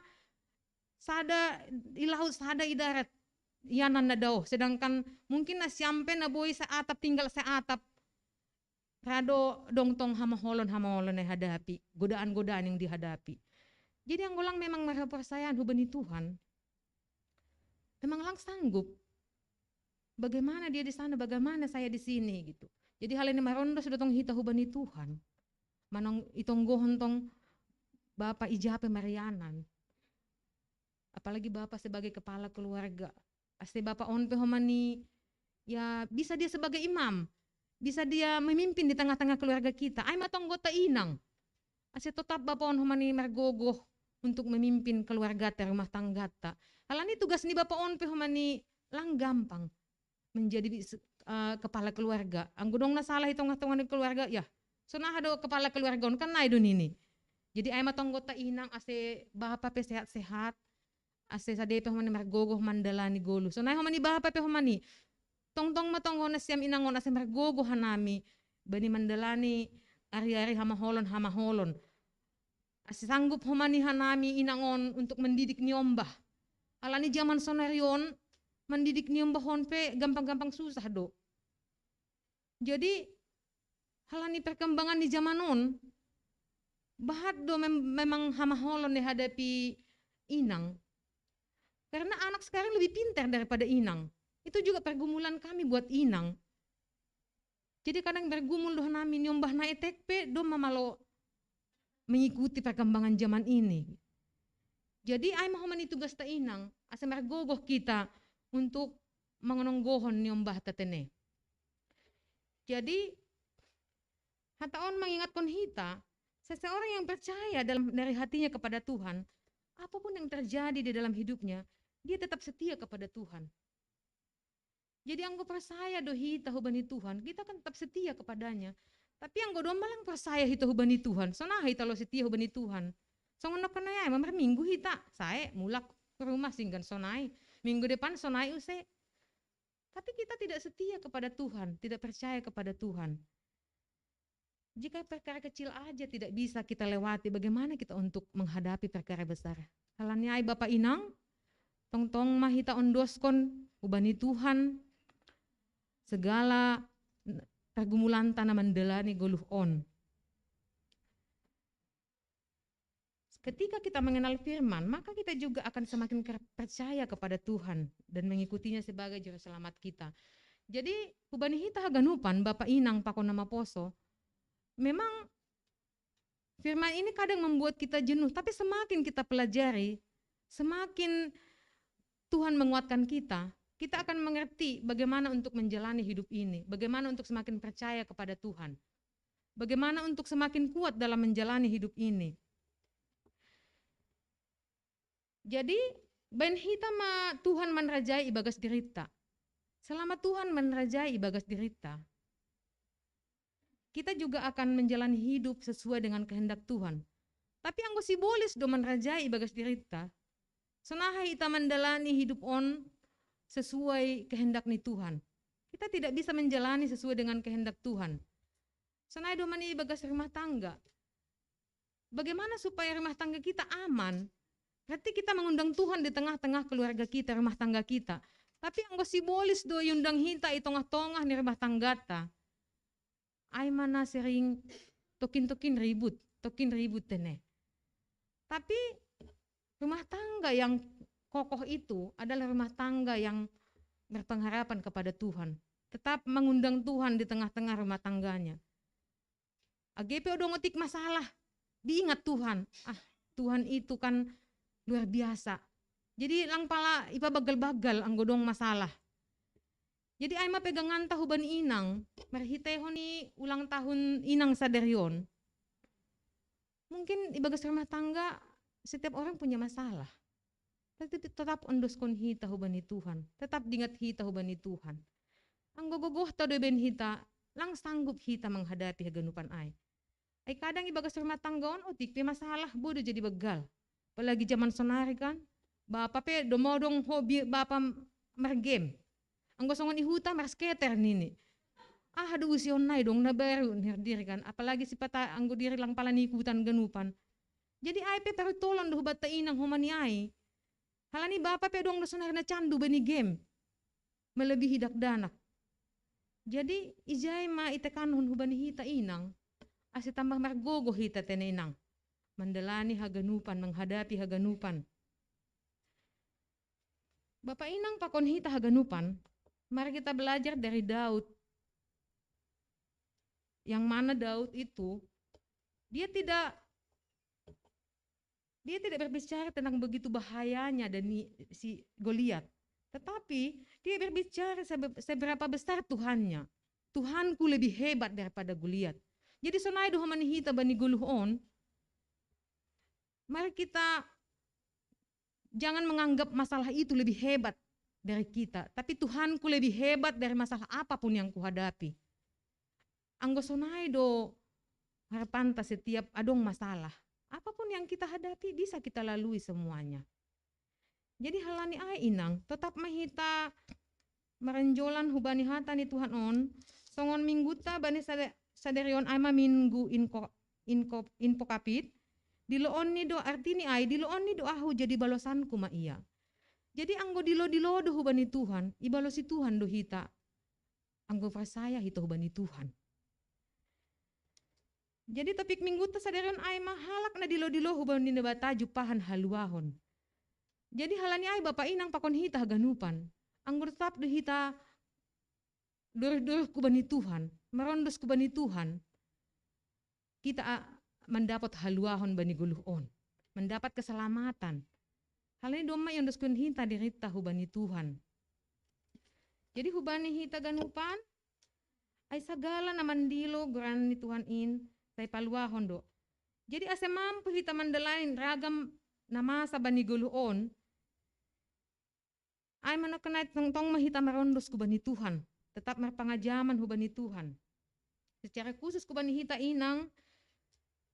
sada i laut, sada i darat. Iyanan na daw. Sedangkan mungkin na siyampe na boy sa atap, tinggal sa atap. Rado dong tong hamaholon na hadapi. Godaan-godaan yang dihadapi. Jadi ang gulang memang merapersayan hubani Tuhan. Memang lang sanggup. Bagaimana dia di sana, bagaimana saya di sini gitu. Jadi hal ini marondo sudah tong hita hubani Tuhan. Manong itong gohon tong Bapak Ijape Marianan. Apalagi Bapak sebagai kepala keluarga. Asti Bapak onpe homani, ya bisa dia sebagai imam, bisa dia memimpin di tengah-tengah keluarga kita. Ay matong gota inang. Asti tetap Bapak on homani mergogoh untuk memimpin keluarga ta, rumah tangga ta. Halani tugas ni Bapak onpe homani lang gampang menjadi kepala keluarga. Ang gudong na salah itong ngatungan ng keluarga, ya. So do kepala keluarga on kan naidun ini. Jadi ay matong gota inang asti Bapak pe sehat-sehat. Ase sa depe humani margogoh mandalani golu. So na humani Bapak pe humani. Tong-tong matong na siyam inangon ase margogoh hanami bani mandalani ari-ari hamaholon. Ase sanggup humani hanami inangon untuk mendidik niombah. Alani zaman sonarion mendidik niombah honpe gampang-gampang susah do. Jadi halani perkembangan di zaman on bahat do memang hamaholon dihadapi inang. Karena anak sekarang lebih pintar daripada inang. Itu juga pergumulan kami buat inang. Jadi kadang bergumul doh nami nyombah na etekpe do mamalo mengikuti perkembangan zaman ini. Jadi ay mahomani tugas ta inang asa mergogoh kita untuk mengononggohon nyombah tatene. Jadi hataon mengingatkan hita, seseorang yang percaya dari hatinya kepada Tuhan, apapun yang terjadi di dalam hidupnya, dia tetap setia kepada Tuhan. Jadi anggo percaya do hita hubani Tuhan, kita kan tetap setia kepadanya. Tapi anggo do malang percaya hita hubani Tuhan, so nah hita lo setia hubani Tuhan. So ngono kana ya, mamar minggu hita, saya mulak ke rumah singgan sonai, minggu depan sonai use. Tapi kita tidak setia kepada Tuhan, tidak percaya kepada Tuhan. Jika perkara kecil aja tidak bisa kita lewati, bagaimana kita untuk menghadapi perkara besar? Halanya ay Bapak Inang, tong-tong mahita ondoskon ubani Tuhan segala pergumulan tanah mandelani goluh on. Ketika kita mengenal firman, maka kita juga akan semakin percaya kepada Tuhan dan mengikutinya sebagai juru selamat kita. Jadi ubani hita haganupan Bapak Inang pakon nama poso, memang firman ini kadang membuat kita jenuh, tapi semakin kita pelajari, semakin Tuhan menguatkan kita, kita akan mengerti bagaimana untuk menjalani hidup ini, bagaimana untuk semakin percaya kepada Tuhan, bagaimana untuk semakin kuat dalam menjalani hidup ini. Jadi, ben hita ma Tuhan menrajai ibagas dirita. Selama Tuhan menrajai ibagas dirita, kita juga akan menjalani hidup sesuai dengan kehendak Tuhan. Tapi anggo sibolis do menrajai ibagas dirita, sonaha ita mendalani hidup on sesuai kehendak ni Tuhan. Kita tidak bisa menjalani sesuai dengan kehendak Tuhan. Sonaha do mani ibagas rumah tangga. Bagaimana supaya rumah tangga kita aman? Berarti kita mengundang Tuhan di tengah-tengah keluarga kita, rumah tangga kita. Tapi anggo sibolis do yundang hita itongah-tongah ni rumah tangga ta. Ay mana sering tokin ribut tene. Tapi rumah tangga yang kokoh itu adalah rumah tangga yang berpengharapan kepada Tuhan. Tetap mengundang Tuhan di tengah-tengah rumah tangganya. AGP udah ngotik masalah, diingat Tuhan. Tuhan itu kan luar biasa. Jadi lang pala ipa bagal-bagal ang godong masalah. Jadi ay mapegangan tahuban inang, marhiteho ni ulang tahun inang sadaryon. Mungkin ibagas rumah tangga setiap orang punya masalah. Tetap ondoskon hita hubani Tuhan, tetap dingat hita hubani Tuhan. Ang gogogoh ta do ben hita, lang sanggup hita menghadapi haganupan ay. Ay kadang ibagas rumah tangga on otik pe masalah bodo jadi begal. Apalagi zaman sonari kan, Bapak pe domodong hobi Bapak mergame. Ang gosongon ihuta marasketer nini. Aduh usion nai dong na baru diri kan. Apalagi si pata anggo diri lang pala nikutan ganupan. Jadi ay pe perutolon do bata inang humani ay. Halani Bapak pe dong dosenarna candu bani game. Melebihi dak danak. Jadi ijai ma itekanhun hubani hita inang. Ase tambah margogo hita tenenang. Mendelani haganupan, menghadapi haganupan. Bapak inang pakon hita haganupan. Mari kita belajar dari Daud. Yang mana Daud itu dia tidak berbicara tentang begitu bahayanya dan si Goliat. Tetapi dia berbicara seberapa besar Tuhannya. Tuhanku lebih hebat daripada Goliat. Jadi sonai doh manihita bani guluhon. Mari kita jangan menganggap masalah itu lebih hebat dari kita. Tapi Tuhanku lebih hebat dari masalah apapun yang kuhadapi. Anggo sonai do harapanta setiap adong masalah. Apapun yang kita hadapi bisa kita lalui semuanya. Jadi halani ai inang tetap mahita merenjolan hubani hatani Tuhan on. Songon mingguta bani saderion aima minggu inpo kapit. Diloon ni do artini ai diloon ni do ahu jadi balosanku ma iya. Jadi anggo dilo do hubani Tuhan, ibalosi Tuhan do hita. Anggo percaya hita hubani Tuhan. Jadi topik minggu ta sadarion ai mahalak na dilo hubani nebata jupahan haluahon. Jadi halani ai Bapak inang pakon hita ganupan. Anggur tetap do hita dur ku bani Tuhan, merondos ku bani Tuhan. Kita mendapat haluahon bani guluhon, mendapat keselamatan. Halani doma yang doskun hita dirita hubani Tuhan. Jadi hubani hita ganupan ai sagala na mandilo grani Tuhan in say paluahon do. Jadi ase mampu hita mandalain ragam na masa bani guluhon. Ay manakanay tong mahita marondos ku bani Tuhan. Tetap marpangajaman hu bani Tuhan. Secara khusus ku bani hita inang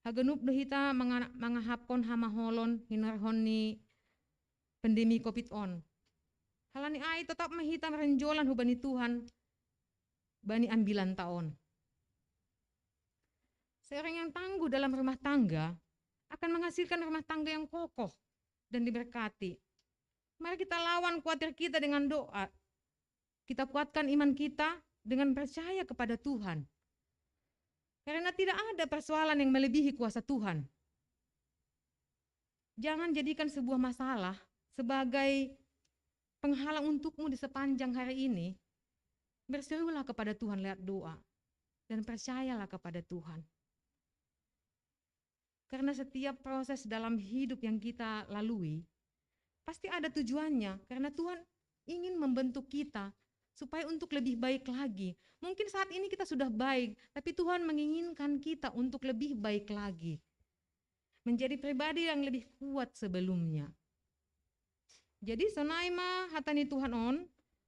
haganup do hita mangahapon hamaholon hinarhon ni pandemi COVID on. Halani ay tetap mahita marenjolan hu bani Tuhan bani ambilan taon. Seorang yang tangguh dalam rumah tangga akan menghasilkan rumah tangga yang kokoh dan diberkati. Mari kita lawan khawatir kita dengan doa. Kita kuatkan iman kita dengan percaya kepada Tuhan. Karena tidak ada persoalan yang melebihi kuasa Tuhan. Jangan jadikan sebuah masalah sebagai penghalang untukmu di sepanjang hari ini. Berserulah kepada Tuhan lewat doa. Dan percayalah kepada Tuhan. Karena setiap proses dalam hidup yang kita lalui, pasti ada tujuannya. Karena Tuhan ingin membentuk kita supaya untuk lebih baik lagi. Mungkin saat ini kita sudah baik, tapi Tuhan menginginkan kita untuk lebih baik lagi. Menjadi pribadi yang lebih kuat sebelumnya. Jadi sonaima hatani Tuhan on,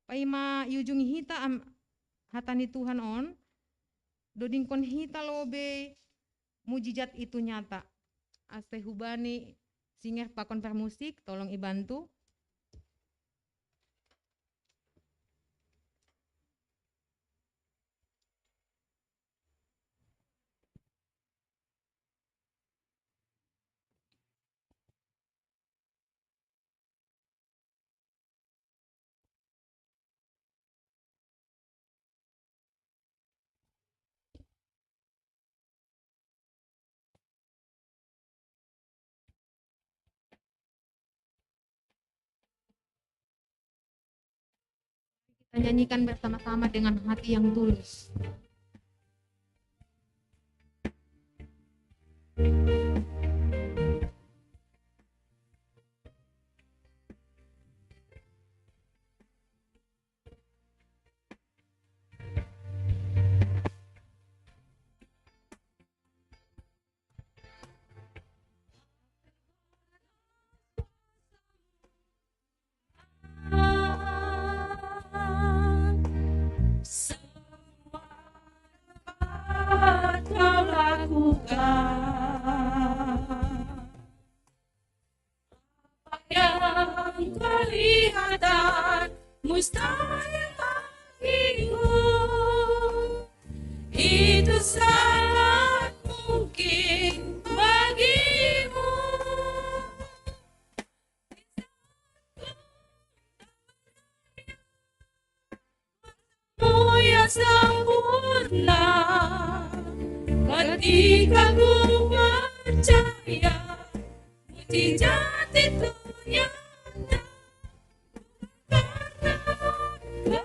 paima yujungi hita hatani Tuhan on, dodingkon hita lobe, mujizat itu nyata. Ase hubani singer pakon permusik, tolong ibantu. Kita nyanyikan bersama-sama dengan hati yang tulus. Kelihatan mustahil bagimu, itu sangat mungkin bagimu. sempurna ketika ku percaya mujizat itu nyata karena kekuatan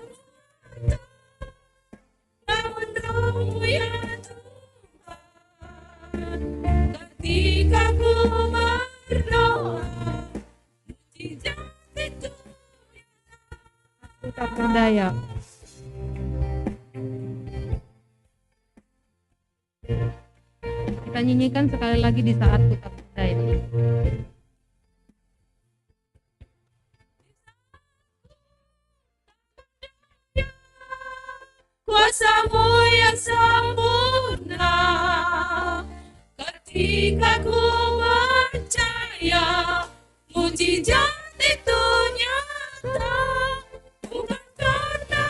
namun rohmu ya Tuhan ketika ku berdoa mujizat itu Tetap berdaya. Kita nyanyikan sekali lagi di saat tetap berdaya. Kuasamu yang sempurna ketika ku percaya mujizat itu nyata bukan karena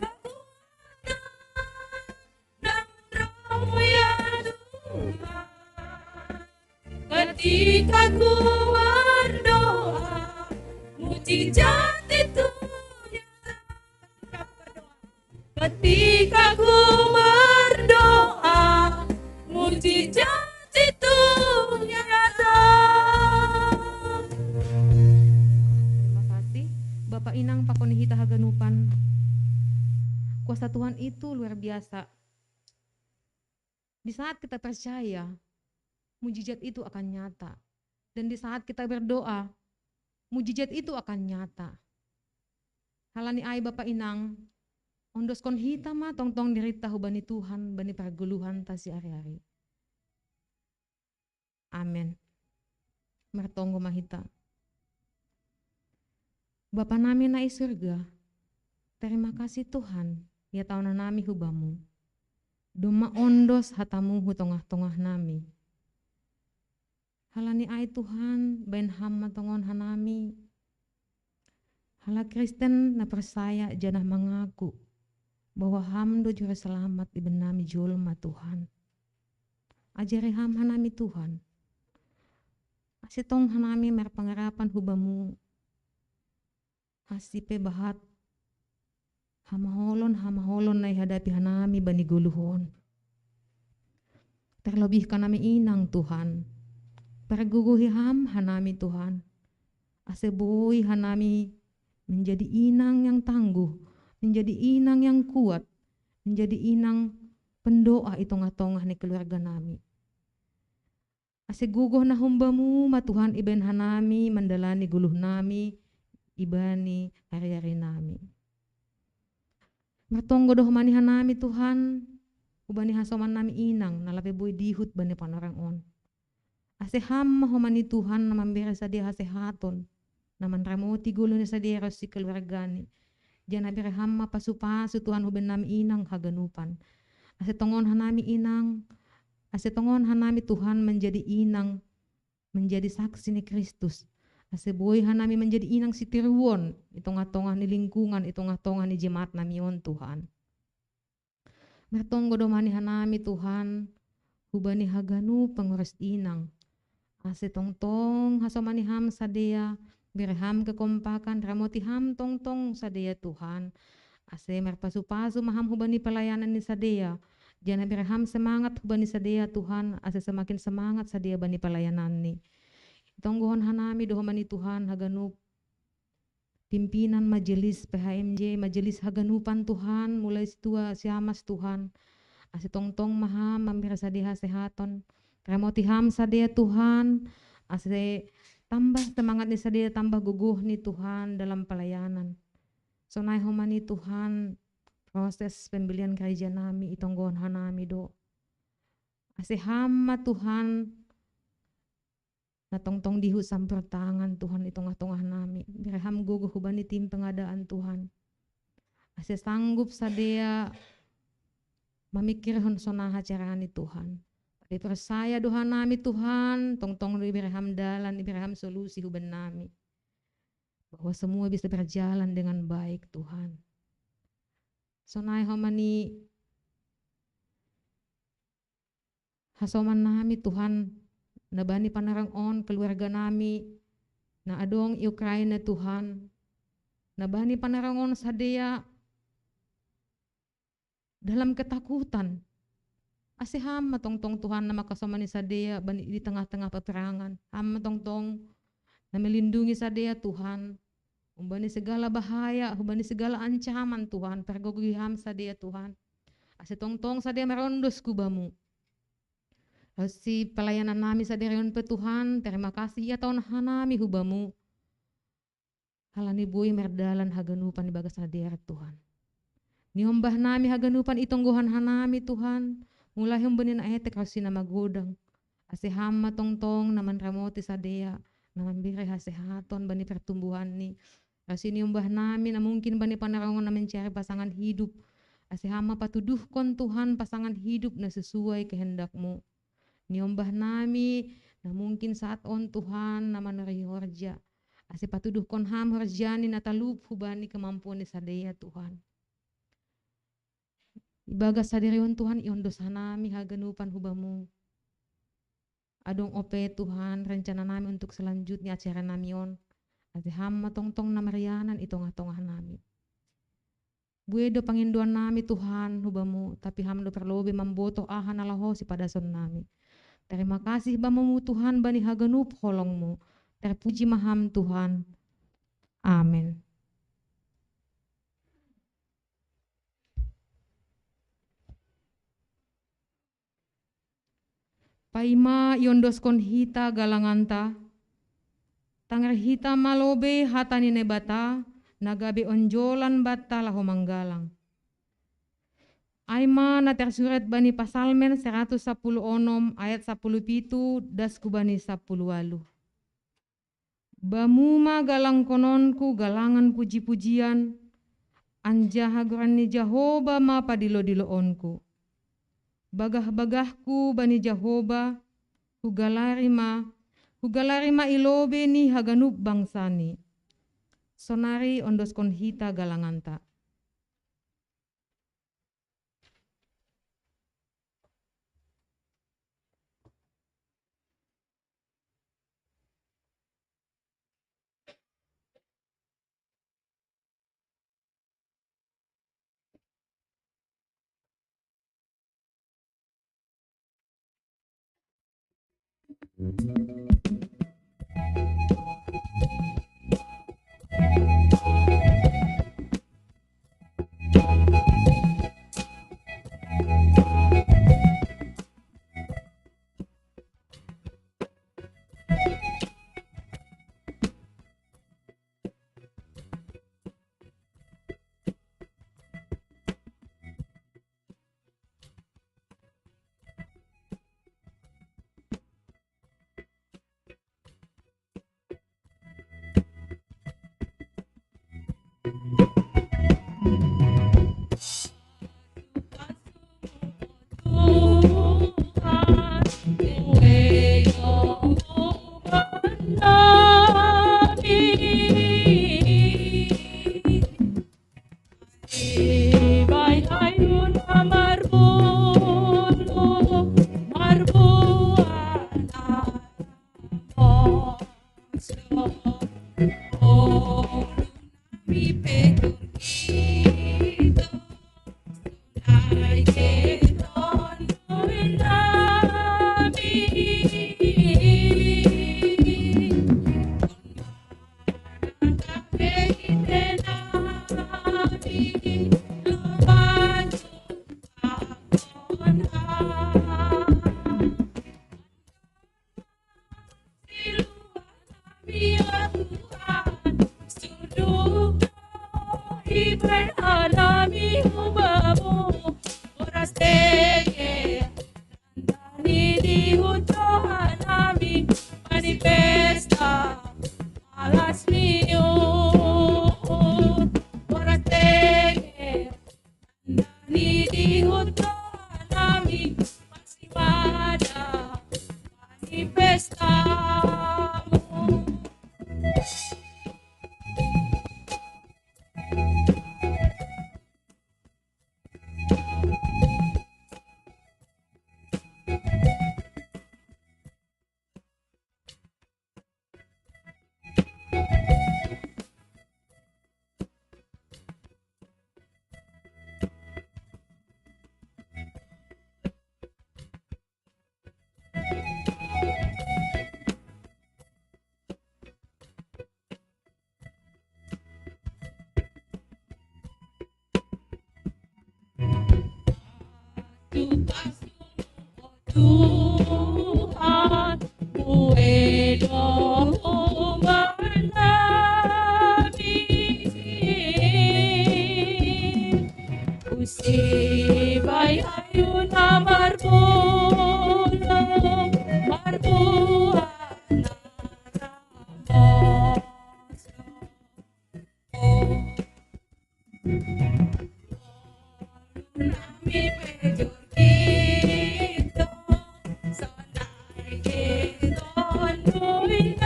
kekuatan namun rohmu ya Tuhan ketika ku berdoa mujizat itu ketika ku berdoa mujizat itu nyata. Terima kasih Bapak Inang Pakonihita Haganupan. Kuasa Tuhan itu luar biasa. Di saat kita percaya, mujizat itu akan nyata. Dan di saat kita berdoa, mujizat itu akan nyata. Halani ai Bapak Inang, ondos kon hita ma tong-tong dirita hubani Tuhan, bani perguluhan tasi hari-hari. Amin. Mertonggo mahita. Bapa nami na surga, terima kasih Tuhan, ya tahu na nami hubamu. Doma ondos hatamu hu tongah-tongah nami. Halani ai Tuhan, bain hamma tongon hanami. Hala Kristen na persaya janah mengaku bahwa hamdo juru selamat iben nami julma Tuhan. Ajari ham hanami Tuhan. Asitong hanami mer pangarapan hubamu. Asipe bahat hamaholon na ihadapi hanami bani guluhon. Terlebih kanami inang Tuhan. Perguguhi ham hanami Tuhan. Asebui hanami menjadi inang yang tangguh, menjadi inang yang kuat, menjadi inang pendoa itong-atongah ni keluarga nami. Asigugoh na humbamu ma Tuhan iben hanami mandalani guluh nami ibani hari-hari nami. Mertonggo doh mani hanami Tuhan ubani hasoman nami inang nalape boy dihut bani panorang on. Aseham mahomani Tuhan na mambira sadia hasehaton naman ramoti gulo ni sadia si keluargani. Jana birahama pasupasu Tuhan huben nami inang haganupan. Asetongon hanami inang, asetongon hanami Tuhan menjadi inang, menjadi saksi ni Kristus. Aseboy hanami menjadi inang si tiruon, itong-atongah ni lingkungan, itong-atongah ni jemaat nami on Tuhan. Mertonggo domani hanami Tuhan, hubani haganu pengurus inang. Asetong-tong hasomani ham sadea, birham kekompakan ramoti ham tong-tong sadea Tuhan. Ase merpasu-pasu maham hubani pelayanan ni sadea. Jana birham semangat hubani sadea Tuhan. Ase semakin semangat sadea bani pelayanan ni. Tonggohon hanami dohomani Tuhan haganup. Pimpinan majelis PHMJ, majelis haganupan Tuhan. Mulai situa siamas Tuhan. Ase tong-tong maham mambira sadea sehaton. Ramoti ham sadea Tuhan. Ase tambah semangat ni sadia, tambah guguh ni Tuhan dalam pelayanan. Sonai homani Tuhan proses pembelian gereja nami itonggohon hanami do. Ase hama Tuhan natong-tong dihu sampur tangan Tuhan itongah-tongah nami. Biraham guguh hubani tim pengadaan Tuhan. Ase sanggup sadia memikirkan sonaha carani Tuhan. Dipersaya doa nami Tuhan, tong-tong dibiraham dalan, dibiraham solusi huban nami. Bahwa semua bisa berjalan dengan baik Tuhan. Sonai homani hasoman nami Tuhan, nabani panarang on keluarga nami, na adong Ukraina Tuhan, nabani panarang on sadea, dalam ketakutan. Ase hama tong-tong Tuhan nama kasomani sadea bani di tengah-tengah peperangan. Hama tong-tong na melindungi sadea Tuhan. Umbani segala bahaya, umbani segala ancaman Tuhan. Pergogi ham sadea Tuhan. Ase tong-tong sadea merondos kubamu. Si pelayanan nami sadea reon pe Tuhan. Terima kasih ya tahun hanami hubamu. Halani bui merdalan haganupan di bagas sadea Tuhan. Niombah nami haganupan itonggohan hanami Tuhan. Mulai humbenin aetek kasi na magodang. Ase hama tong-tong naman ramoti sadea. Naman bire hasehaton bani pertumbuhan ni. Kasi niumbah nami na mungkin bani panarangon na mencari pasangan hidup. Ase hama patuduhkon Tuhan pasangan hidup na sesuai kehendakmu. Niumbah nami na mungkin saat on Tuhan naman narihorja. Ase patuduhkon ham horjani na talup hubani kemampuan ni sadea Tuhan. Ibagas sadirion Tuhan iondos hanami haganupan hubamu. Adong ope Tuhan rencana nami untuk selanjutnya acara namion. Ate hama tong-tong na marianan itong-tongah nami. Buedo panginduan nami Tuhan hubamu. Tapi hamdo perlobe mamboto ahan alaho si padason nami. Terima kasih bamumu Tuhan bani haganup holongmu. Terpuji maham Tuhan. Amin. Paima yondoskon hita galanganta, tangar hita malobe hatani nebata, nagabe onjolan bata laho manggalang. Aima na tersurat bani pasalmen 110 ayat 17 das kubani 10 walu. Bamuma galang kononku galangan puji-pujian, anjahagoran ni Jahoba ma padilo-diloonku. Bagah-bagahku bani Jahoba, hugalarima ilobe ni haganup bangsani. Sonari ondoskon hita galanganta. Nami Tuhan buedo manami usibay ayun na marbulo marbuan nami pejor kita sanay kita nuy nami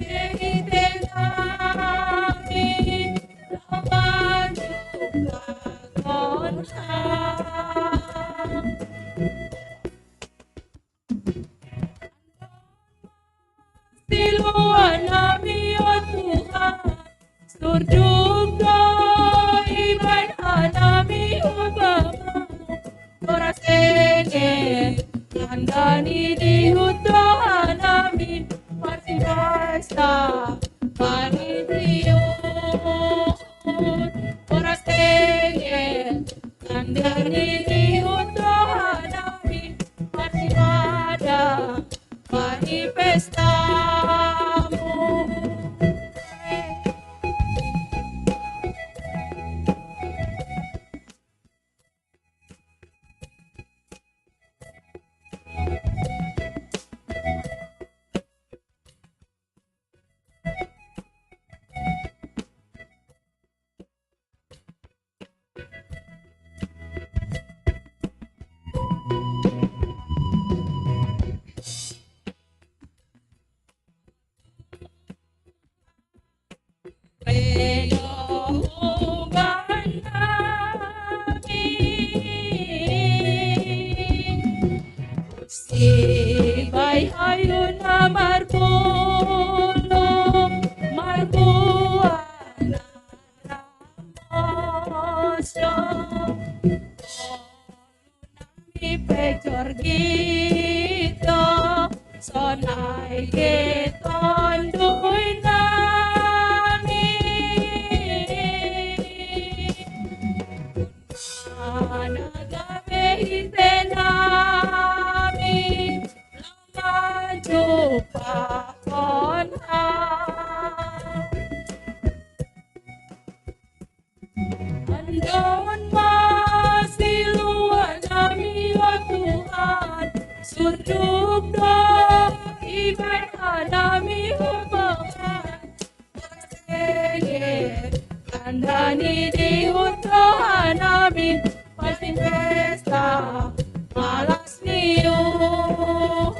kahit nami laban juga konsa Siluan nami o Tuhan, surdugdo iban nami o Bapa, oras ene, kandani di hudo namin, pasibasta, panitiyon, oras ene, kandani di hudo namin, pasibada, manifestamu. Sibay ayun na marbulo marbuan na ramosyo nami pejor gito sonay giton duy nami nagabe nami lamajo pa konha andon masiluan nami o Tuhan surdugdo iban nami o Bapa kandani di hudo namin pasinesta malas niyun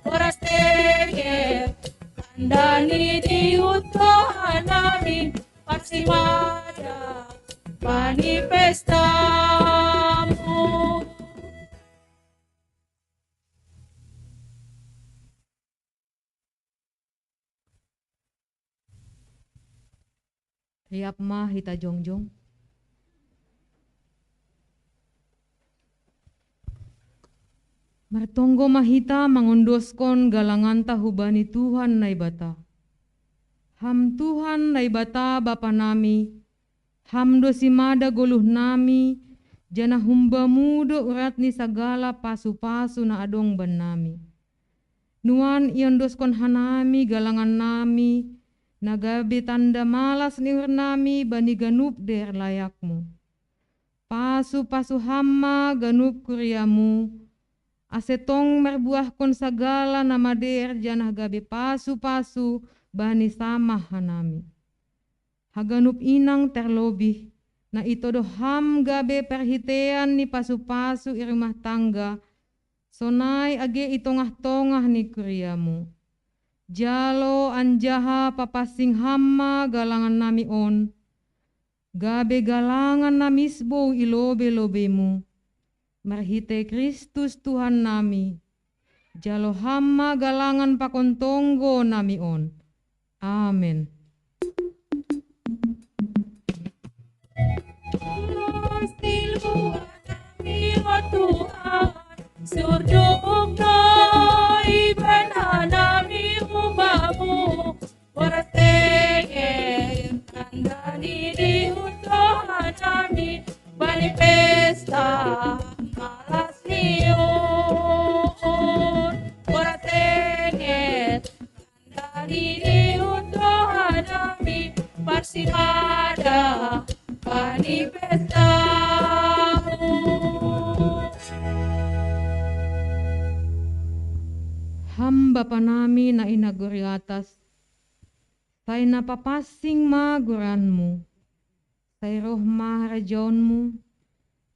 oras teger kandani di hudo namin pasimada manifestamu. Riap mah hita jongjong. Martonggo mahita mangondoskon galangan tahubani Tuhan nai bata. Ham Tuhan nai bata Bapa nami, ham dosimada goluh nami, jana humba mudo urat ni sagala pasu-pasu na adong ban nami. Nuan iondoskon hanami galangan nami, nagabe tanda malas ni nami bani ganup der layakmu. Pasu-pasu hamma ganup kuriamu, asetong merbuahkon sagala nama der janah gabe pasu-pasu bani sama hanami. Haganup inang terlobih, na itodo ham gabe perhitean ni pasu-pasu irumah tangga, sonai age itongah-tongah ni kuriamu. Jalo anjaha papasing hamma galangan nami on, gabe galangan namisbo ilobe-lobemu, marhite Kristus Tuhan nami, jalo hamma galangan pakontonggo nami on. Amen. Tuhan, surdugdo iban nami umamu, oras teger si hada bani pestamu. Hamba panami na inaguri atas, say napapasing maguranmu, say roh maharajonmu,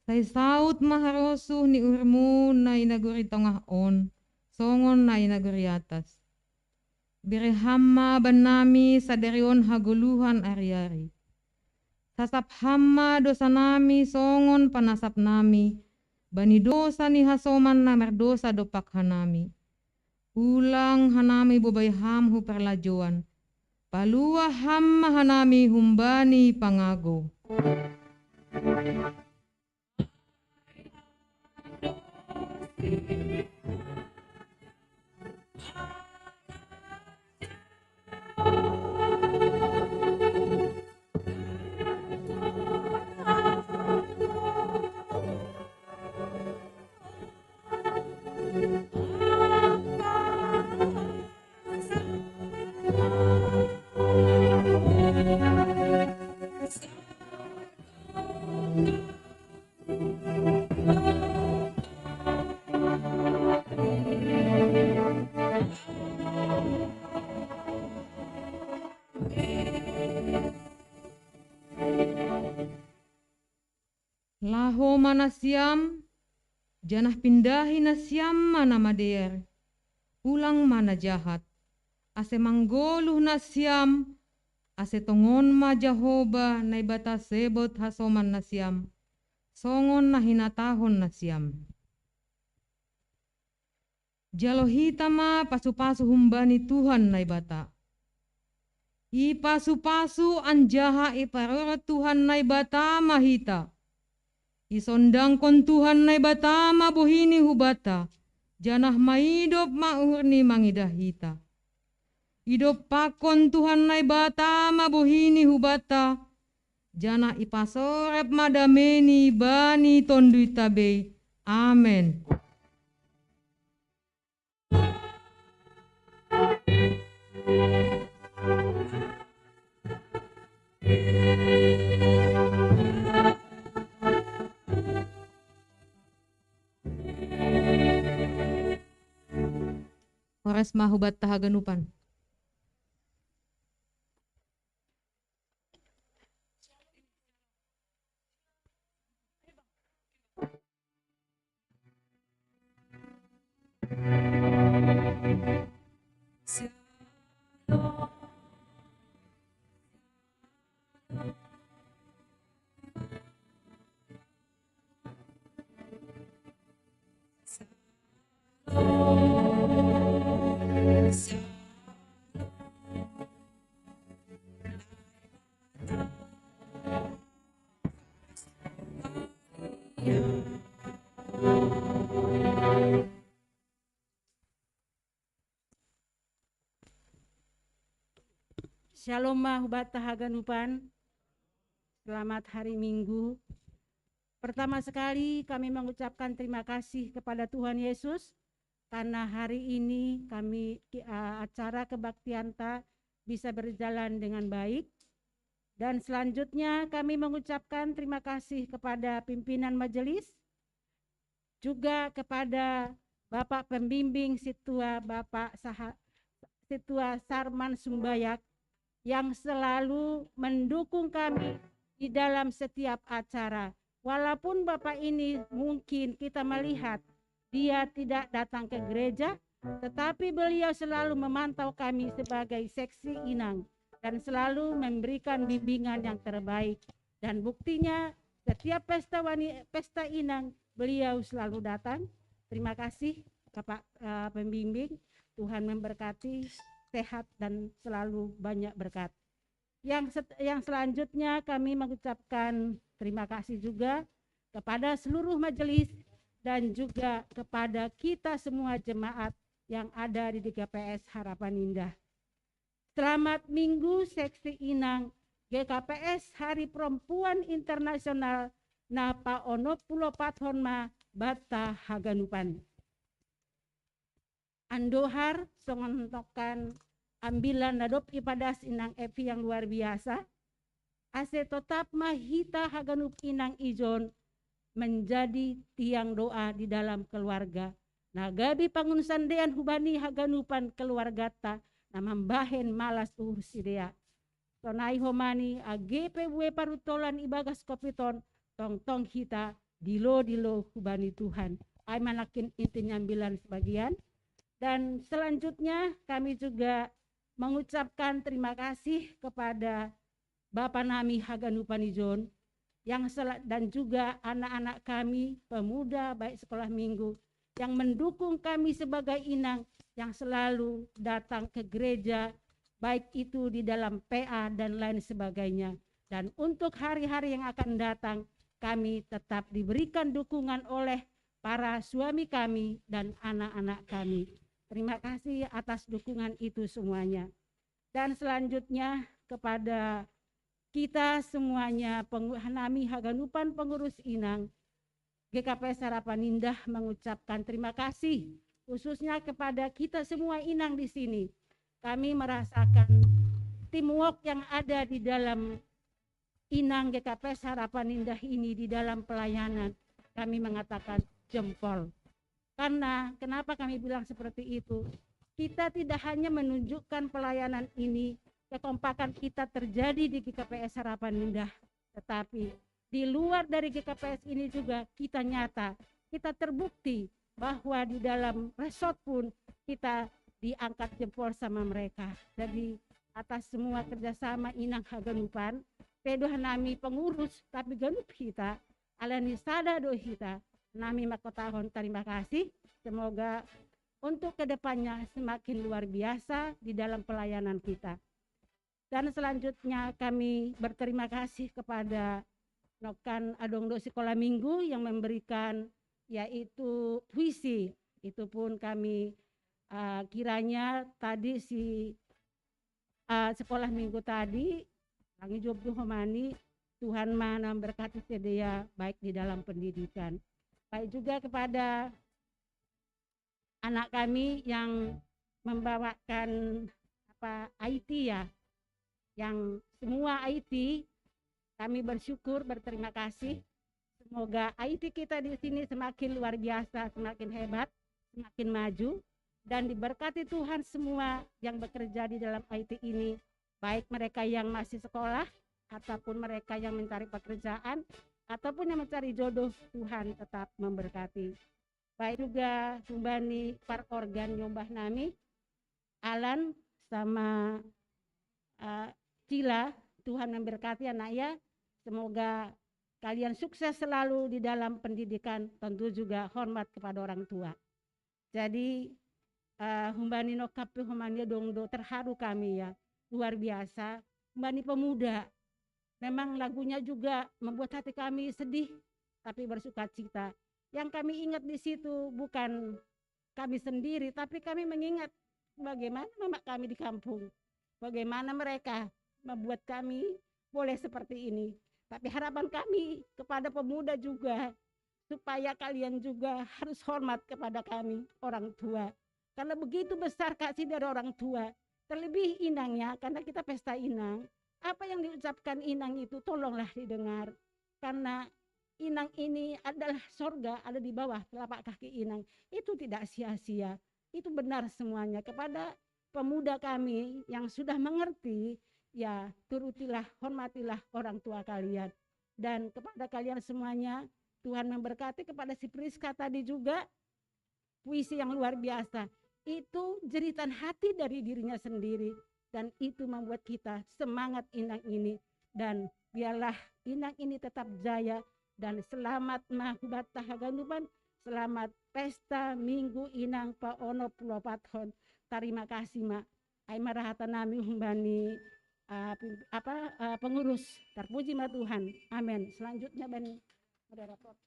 say saut maharosuh ni urmu na inaguri tongahon, songon na inaguri atas. Bire hamma banami sa derion haguluhan ari-ari. Sasap hamma dosa nami songon panasap nami, bani dosa ni hasoman na merdosa dopak hanami. Ulang hanami bubay ham hu perlajuan, palua hamma hanami humbani pangago. Laho mana siam, janah pindahi na siam mana mader, ulang mana jahat, ase manggoluh na siam, ase tongon ma Jahoba na ibata sebot hasoman na siam, songon na hinatahon na siam. Jalohita ma pasu-pasu humbani Tuhan na ibata. Ipasu-pasu anjaha iparora Tuhan na ibata mahita. Isondang kon Tuhan na ibata mabuhini hubata, janah maidop mauhurni mangidahita. Idop pakon Tuhan na ibata mabuhini hubata, janah ipasorep madameni bani tondui tabe. Amen. Ores mahubat tahaganupan. Shalom mahubat tahaganupan. Selamat hari Minggu. Pertama sekali kami mengucapkan terima kasih kepada Tuhan Yesus karena hari ini kami acara kebaktian bisa berjalan dengan baik. Dan selanjutnya kami mengucapkan terima kasih kepada pimpinan majelis, juga kepada Bapak Pembimbing Situa Bapak Situa Sarman Sumbayak yang selalu mendukung kami di dalam setiap acara. Walaupun Bapak ini mungkin kita melihat dia tidak datang ke gereja, tetapi beliau selalu memantau kami sebagai seksi inang dan selalu memberikan bimbingan yang terbaik. Dan buktinya setiap pesta inang beliau selalu datang. Terima kasih Bapak Pembimbing, Tuhan memberkati, sehat dan selalu banyak berkat. Yang selanjutnya kami mengucapkan terima kasih juga kepada seluruh majelis dan juga kepada kita semua jemaat yang ada di GKPS Harapan Indah. Selamat Minggu Seksi Inang GKPS Hari Perempuan Internasional Napa Ono Pulo Pathonma Bata Haganupan. Andohar songontokan ambilan nadop ipadas inang Evi yang luar biasa. ase tetap mahita haganup inang ijon menjadi tiang doa di dalam keluarga. Nagabi pangunsandean hubani haganupan keluarga ta namambahen malas uhur sidea. Tonai homani agepe bue parutolan ibagas kopiton tong hita dilo hubani Tuhan. Ay manakin inti nyambilan sebagian. Dan selanjutnya kami juga mengucapkan terima kasih kepada Bapak Nami Haganupan Ijon dan juga anak-anak kami pemuda baik sekolah minggu yang mendukung kami sebagai inang yang selalu datang ke gereja baik itu di dalam PA dan lain sebagainya. Dan untuk hari-hari yang akan datang kami tetap diberikan dukungan oleh para suami kami dan anak-anak kami. Terima kasih atas dukungan itu semuanya. Dan selanjutnya kepada kita semuanya Nami Haganupan pengurus inang GKPS Harapan Indah mengucapkan terima kasih khususnya kepada kita semua inang di sini. Kami merasakan teamwork yang ada di dalam inang GKPS Harapan Indah ini di dalam pelayanan. Kami mengatakan jempol. Karena kenapa kami bilang seperti itu? Kita tidak hanya menunjukkan pelayanan ini, kekompakan kita terjadi di GKPS Harapan Indah, tetapi di luar dari GKPS ini juga kita nyata, kita terbukti bahwa di dalam resort pun kita diangkat jempol sama mereka. Jadi atas semua kerjasama inang haganupan, pedoh nami pengurus tapi ganup kita, alani sada do kita, nami makotahon terima kasih. Semoga untuk kedepannya semakin luar biasa di dalam pelayanan kita. Dan selanjutnya kami berterima kasih kepada Nokan Adongdo Sekolah Minggu yang memberikan yaitu puisi. Itu pun kami kiranya tadi sekolah minggu tadi kami job homani Tuhan mana berkati sedia baik di dalam pendidikan. Baik juga kepada anak kami yang membawakan IT ya, yang semua IT kami bersyukur berterima kasih. Semoga IT kita di sini semakin luar biasa, semakin hebat, semakin maju dan diberkati Tuhan semua yang bekerja di dalam IT ini, baik mereka yang masih sekolah ataupun mereka yang mencari pekerjaan ataupun yang mencari jodoh, Tuhan tetap memberkati. Baik juga Sumbani par organ nyombah nami Alan sama Cila, Tuhan memberkati anaknya. Semoga kalian sukses selalu di dalam pendidikan, tentu juga hormat kepada orang tua. Jadi Humbani Nokapi Humania Dongdo terharu kami ya, luar biasa. Humbani pemuda, memang lagunya juga membuat hati kami sedih tapi bersukacita. Yang kami ingat di situ bukan kami sendiri, tapi kami mengingat bagaimana mama kami di kampung, bagaimana mereka membuat kami boleh seperti ini. Tapi harapan kami kepada pemuda juga, supaya kalian juga harus hormat kepada kami orang tua. Karena begitu besar kasih dari orang tua, terlebih inangnya, karena kita pesta inang, apa yang diucapkan inang itu tolonglah didengar. Karena inang ini adalah sorga, ada di bawah telapak kaki inang. Itu tidak sia-sia, itu benar semuanya. Kepada pemuda kami yang sudah mengerti, ya turutilah, hormatilah orang tua kalian. Dan kepada kalian semuanya, Tuhan memberkati. Kepada si Priska tadi juga, puisi yang luar biasa. Itu jeritan hati dari dirinya sendiri. Dan itu membuat kita semangat inang ini. Dan biarlah inang ini tetap jaya. Dan selamat Mahubata Haganupan, selamat pesta Minggu Inang Paono Pulau Pathon. Terima kasih Mak. Aima rahata nami humbani pengurus. Terpuji ma Tuhan. Amin. Selanjutnya Ben moderator.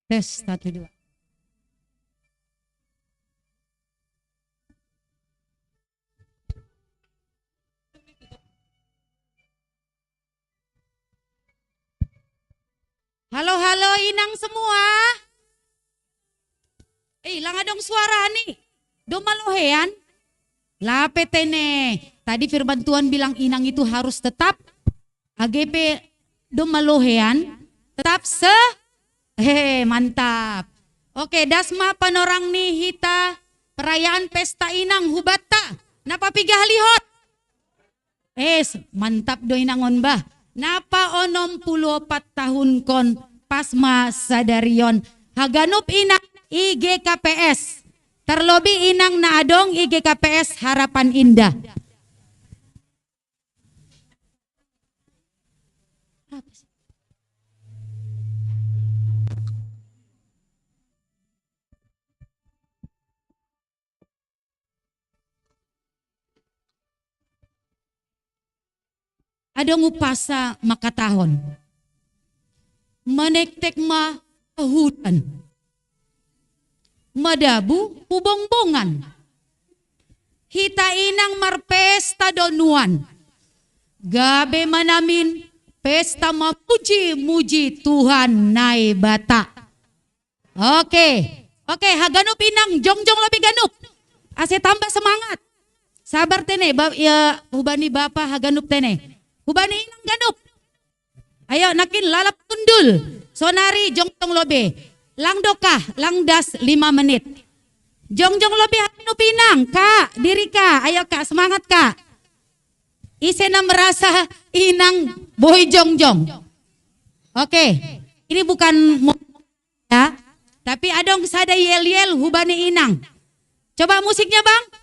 Tes 1 2. Halo inang semua. Lang adong suara nih. Do malohean. Lape tene. Tadi firman Tuhan bilang inang itu harus tetap AGP do malohean. Tetap mantap. Oke, dasma panorang nih hita perayaan pesta inang hubata. Napa pigah lihot? Mantap do inangon bah. Napa 64 tahun kon pasma sadarion. Haganup inang IGKPS. Terlobi inang na adong IGKPS Harapan Indah. Adong upasa makatahon. Manektek ma hutan. Madabu hubong-bongan. Hita inang marpesta donuan. Gabe manamin pesta mapuji-muji Tuhan nai bata. Oke, haganup inang jongjong lebih ganup. Ase tambah semangat. Sabar tene, ya hubani bapa haganup tene. Hubani inang ganup. Ayo nakin lalap tundul. Sonari jongjong lobe. Lang dokah, lang das 5 menit. Jongjong lobe haganup inang. Kak, diri kak. Ayo kak, semangat kak. Isena merasa inang boy jongjong. Oke, ini bukan ya. Tapi adong sada yel-yel hubani inang. Coba musiknya bang.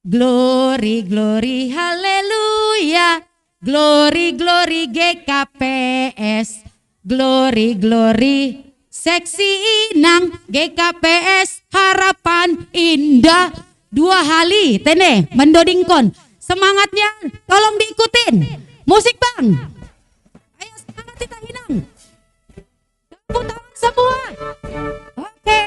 Glory, glory, haleluya. Glory, glory GKPS. Glory, glory, seksi inang GKPS Harapan Indah. 2 hali, tene, mendodingkon. Semangatnya, tolong diikutin. Musik bang. Ayo semangat kita inang. Tepuk tangan semua. Oke.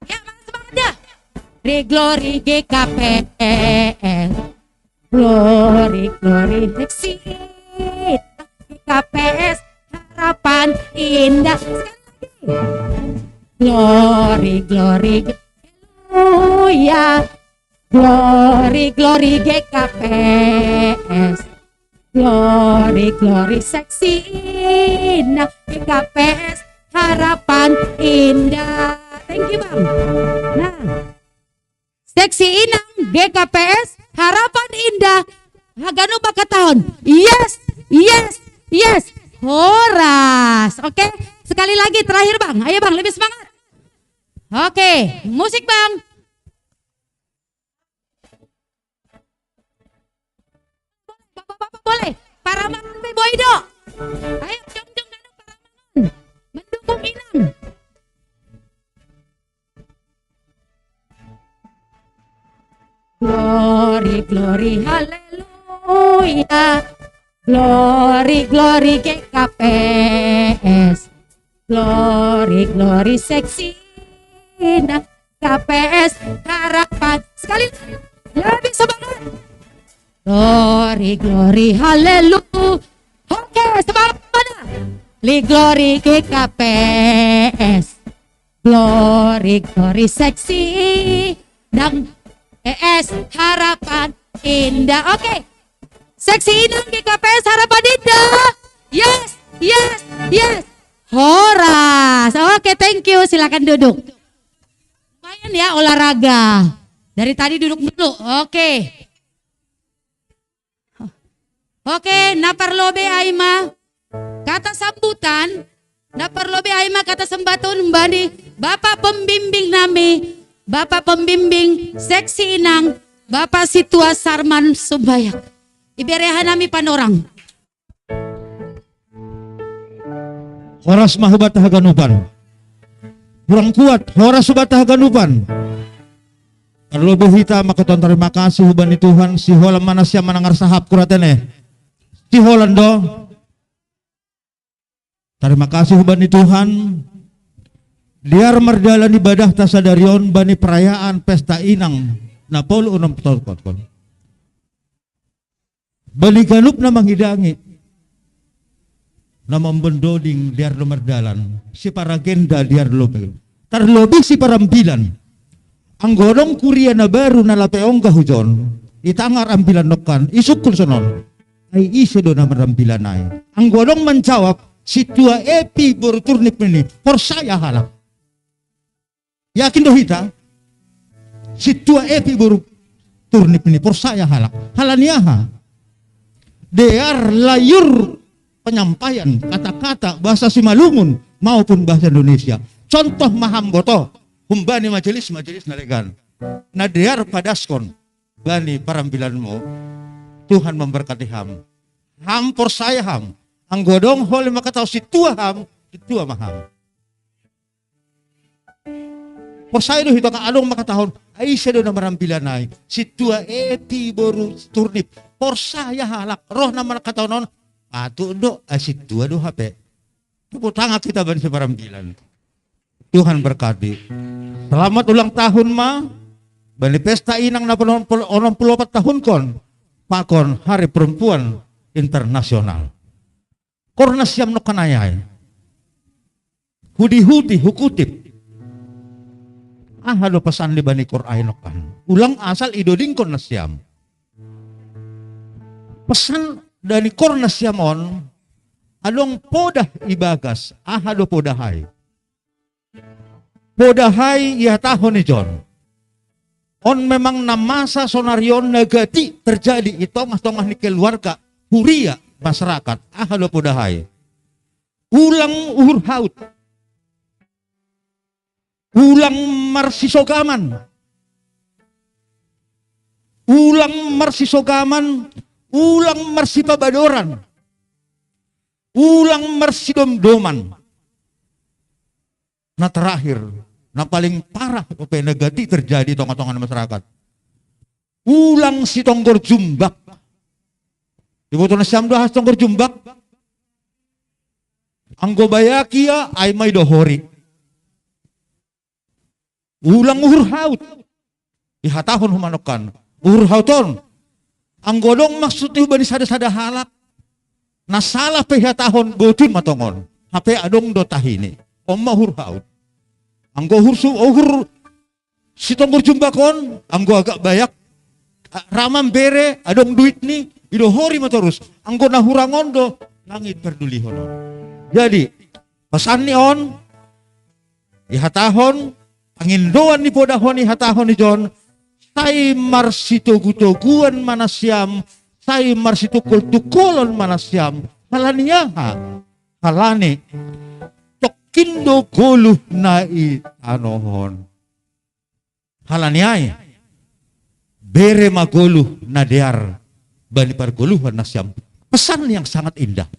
Ya, mana semangatnya? Glory GKPS. Glory, glory, seksi GKPS Harapan Indah. Sekali lagi. Glory, glory, haleluya. Glory, glory GKPS. Glory, glory, seksi indah GKPS Harapan Indah. Thank you bang. Nah, seksi inang GKPS Harapan Indah. Haganu bakatahon. Yes, yes, yes. Horas. Oke, sekali lagi terakhir bang. Ayo bang, lebih semangat. Oke, musik bang. Bapak-bapak boleh. Paramangan be boido. Ayo jong-jong danuk paramangan. Mendukung inang. Glory, glory, haleluya. Glory, glory GKPS. Glory, glory seksi indah KPS Harapan. Sekali lebih semangat. Glory, glory, haleluya. Oke, semangat mana? Glory GKPS. Glory, glory seksi dan ES Harapan Indah. Oke. Seksi inang GKPS Harapan Indah. Yes, yes, yes. Horas. Oke, thank you. Silakan duduk. Lumayan ya olahraga. Dari tadi duduk dulu. Oke. Oke, naparlobe aima. Kata sambutan. Naparlobe aima kata sembatun mbani. Bapak pembimbing nami. Bapak pembimbing seksi inang. Bapak Situa Sarman Sumbayak. Iberehan nami panorang. Horas mahubata haganupan. Kurang kuat, horas subata haganupan. Terlebih hita makaton terima kasih hubani Tuhan. Si holan mana siya manangar sahap kuratene. Si holan do. Terima kasih hubani Tuhan. Liar merdalan ibadah tasadarion bani perayaan pesta inang. Napol unam tolkot. Baligalup na manghidangi na membendoding diar lumerdalan si paragenda diar lobe tarlobi si parambilan ang godong kuria na baru na lapeong kahujon itangar ambilan nokan isukul sonon ay iso do na marambilan ay ang godong menjawab si tua epi baru turnip ini por saya halak yakin do hita si tua epi baru turnip ini por saya halak halaniaha dear layur penyampaian kata-kata bahasa Simalungun maupun bahasa Indonesia. Contoh maham goto humbani majelis nalegan. Nadear padaskon bani parambilanmu. Tuhan memberkati ham. Ham por saya ham. Anggodong hole makatau si tua ham, si tua maham. Por saya do hito ka along makatahon ay siya do na marambilanay. Si tua eti boru turnip. Por saya halak roh na makatahon non atu do asit dua do HP. Tepuk tangan kita bani separambilan. Tuhan berkati. Selamat ulang tahun ma. Bani pesta inang na 84 tahun kon. Pakon Hari Perempuan Internasional. Korna siam no kanayay. Hudi-hudi hukutip. Halo pesan di bani Qur'ay nokan. Ulang asal idoding kon na siam. Pesan dari korna siamon along podah ibagas ahado podahay ya tahun ni John on memang namasa sonarion negati terjadi itong ni keluarga huria masyarakat ahado podahay ulang uhur haut ulang marsisogaman ulang marsipabadoran, ulang marsidomdoman. Nah terakhir, nah paling parah apa negati terjadi tongan-tongan masyarakat. Ulang si tonggor jumbak. Ibu tunas siam dohas tonggor jumbak. Anggo bayakia ay may dohori. Ulang uhur haut. Ihatahon humanokan. Uhur hauton. Ang godong maksudnya bani sada-sada halak. Nasalah tahun godin matongon. Hape adong do tahini. Omma hur haut. Ang gohur si tonggor jumbakon. Ang go agak bayak. Ramam bere adong duit ni. Ido hori matorus. Ang go nahurangon do. Langit perduli honon. Jadi. Pesan ni on. Ihatahon. Pangindoan ni podahon ihatahon ni John. Say marsitugutuguan manasyam, say marsitukul-tukulon manasyam, halaniya ha, halani, tokindo guluh na itanohon. Halaniyay, bere maguluh na dear, bani parguluhan nasyam. Pesan yang sangat indah.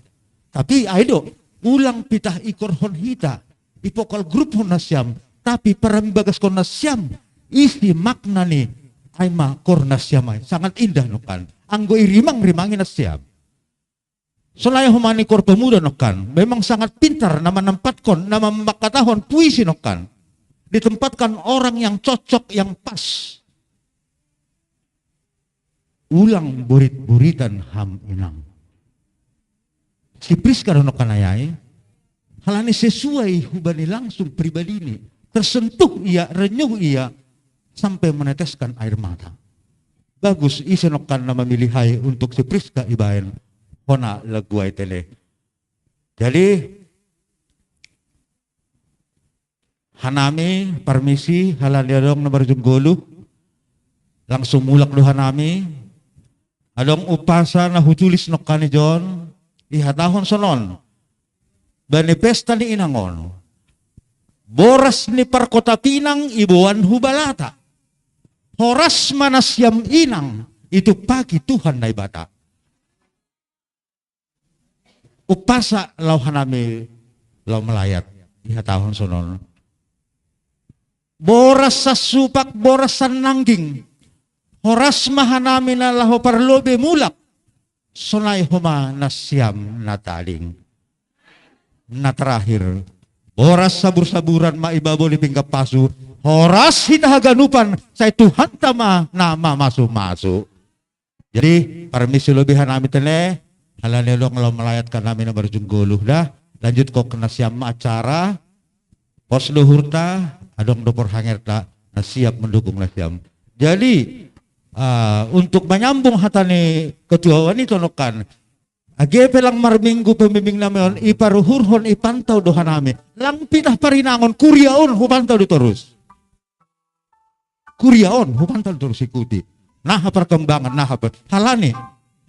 Tapi aido, ulang pitah ikorhon hita, ipokal grup hon nasyam, tapi parambagas kon nasyam, isi makna ni, ay korna siyamay. Sangat indah nokan. Anggo irimang-rimangin na siyam. Solaya humani kor pemuda nokan. Memang sangat pintar na menempatkan, na memakatahon puisi nokan. Ditempatkan orang yang cocok, yang pas. Ulang burit-buritan ham inang. Si Priska nokan ayay. Halani sesuai hubani langsung pribadi ini. Tersentuh ia, renyuh ia. Sampai meneteskan air mata. Bagus isenokan na memilihai untuk si Priska ibayan hona laguay tele. Jadi hanami permisi halaliadong na marjunggolo langsung mulak do hanami adong upasa na hujulis nokan ni John ihatahon sonon bani pesta ni inangon boras ni Parkota Pinang ibuan hubalata. Horas manasyam inang, itu pagi Tuhan na ibata. Upasa law hanami, law melayat, ihatahon sonon. Boras sa supak, boras sa nangging. Horas mahanami na laho parlobe mulak. Sonay huma nasyam na taling. Na terakhir, boras sabur-saburan maibaboli pinggap pasu. Horas hitahaganupan sa Tuhan tama nama masuk-masuk. Jadi permisi lebihan kami tene halanelo kalau melayatkan kami na berjungguluh dah. Lanjut kok kena siam acara pos luhurta adong dopor hangerta na siap mendukung siam. Jadi untuk menyambung hatane ketua wanita nokan age pelang marminggu pembimbing namin iparuhurhon ipantau dohan nami lang pitah parinangon kuryaon hupantau terus kuryaon hupantau terus ikuti nah perkembangan nah halane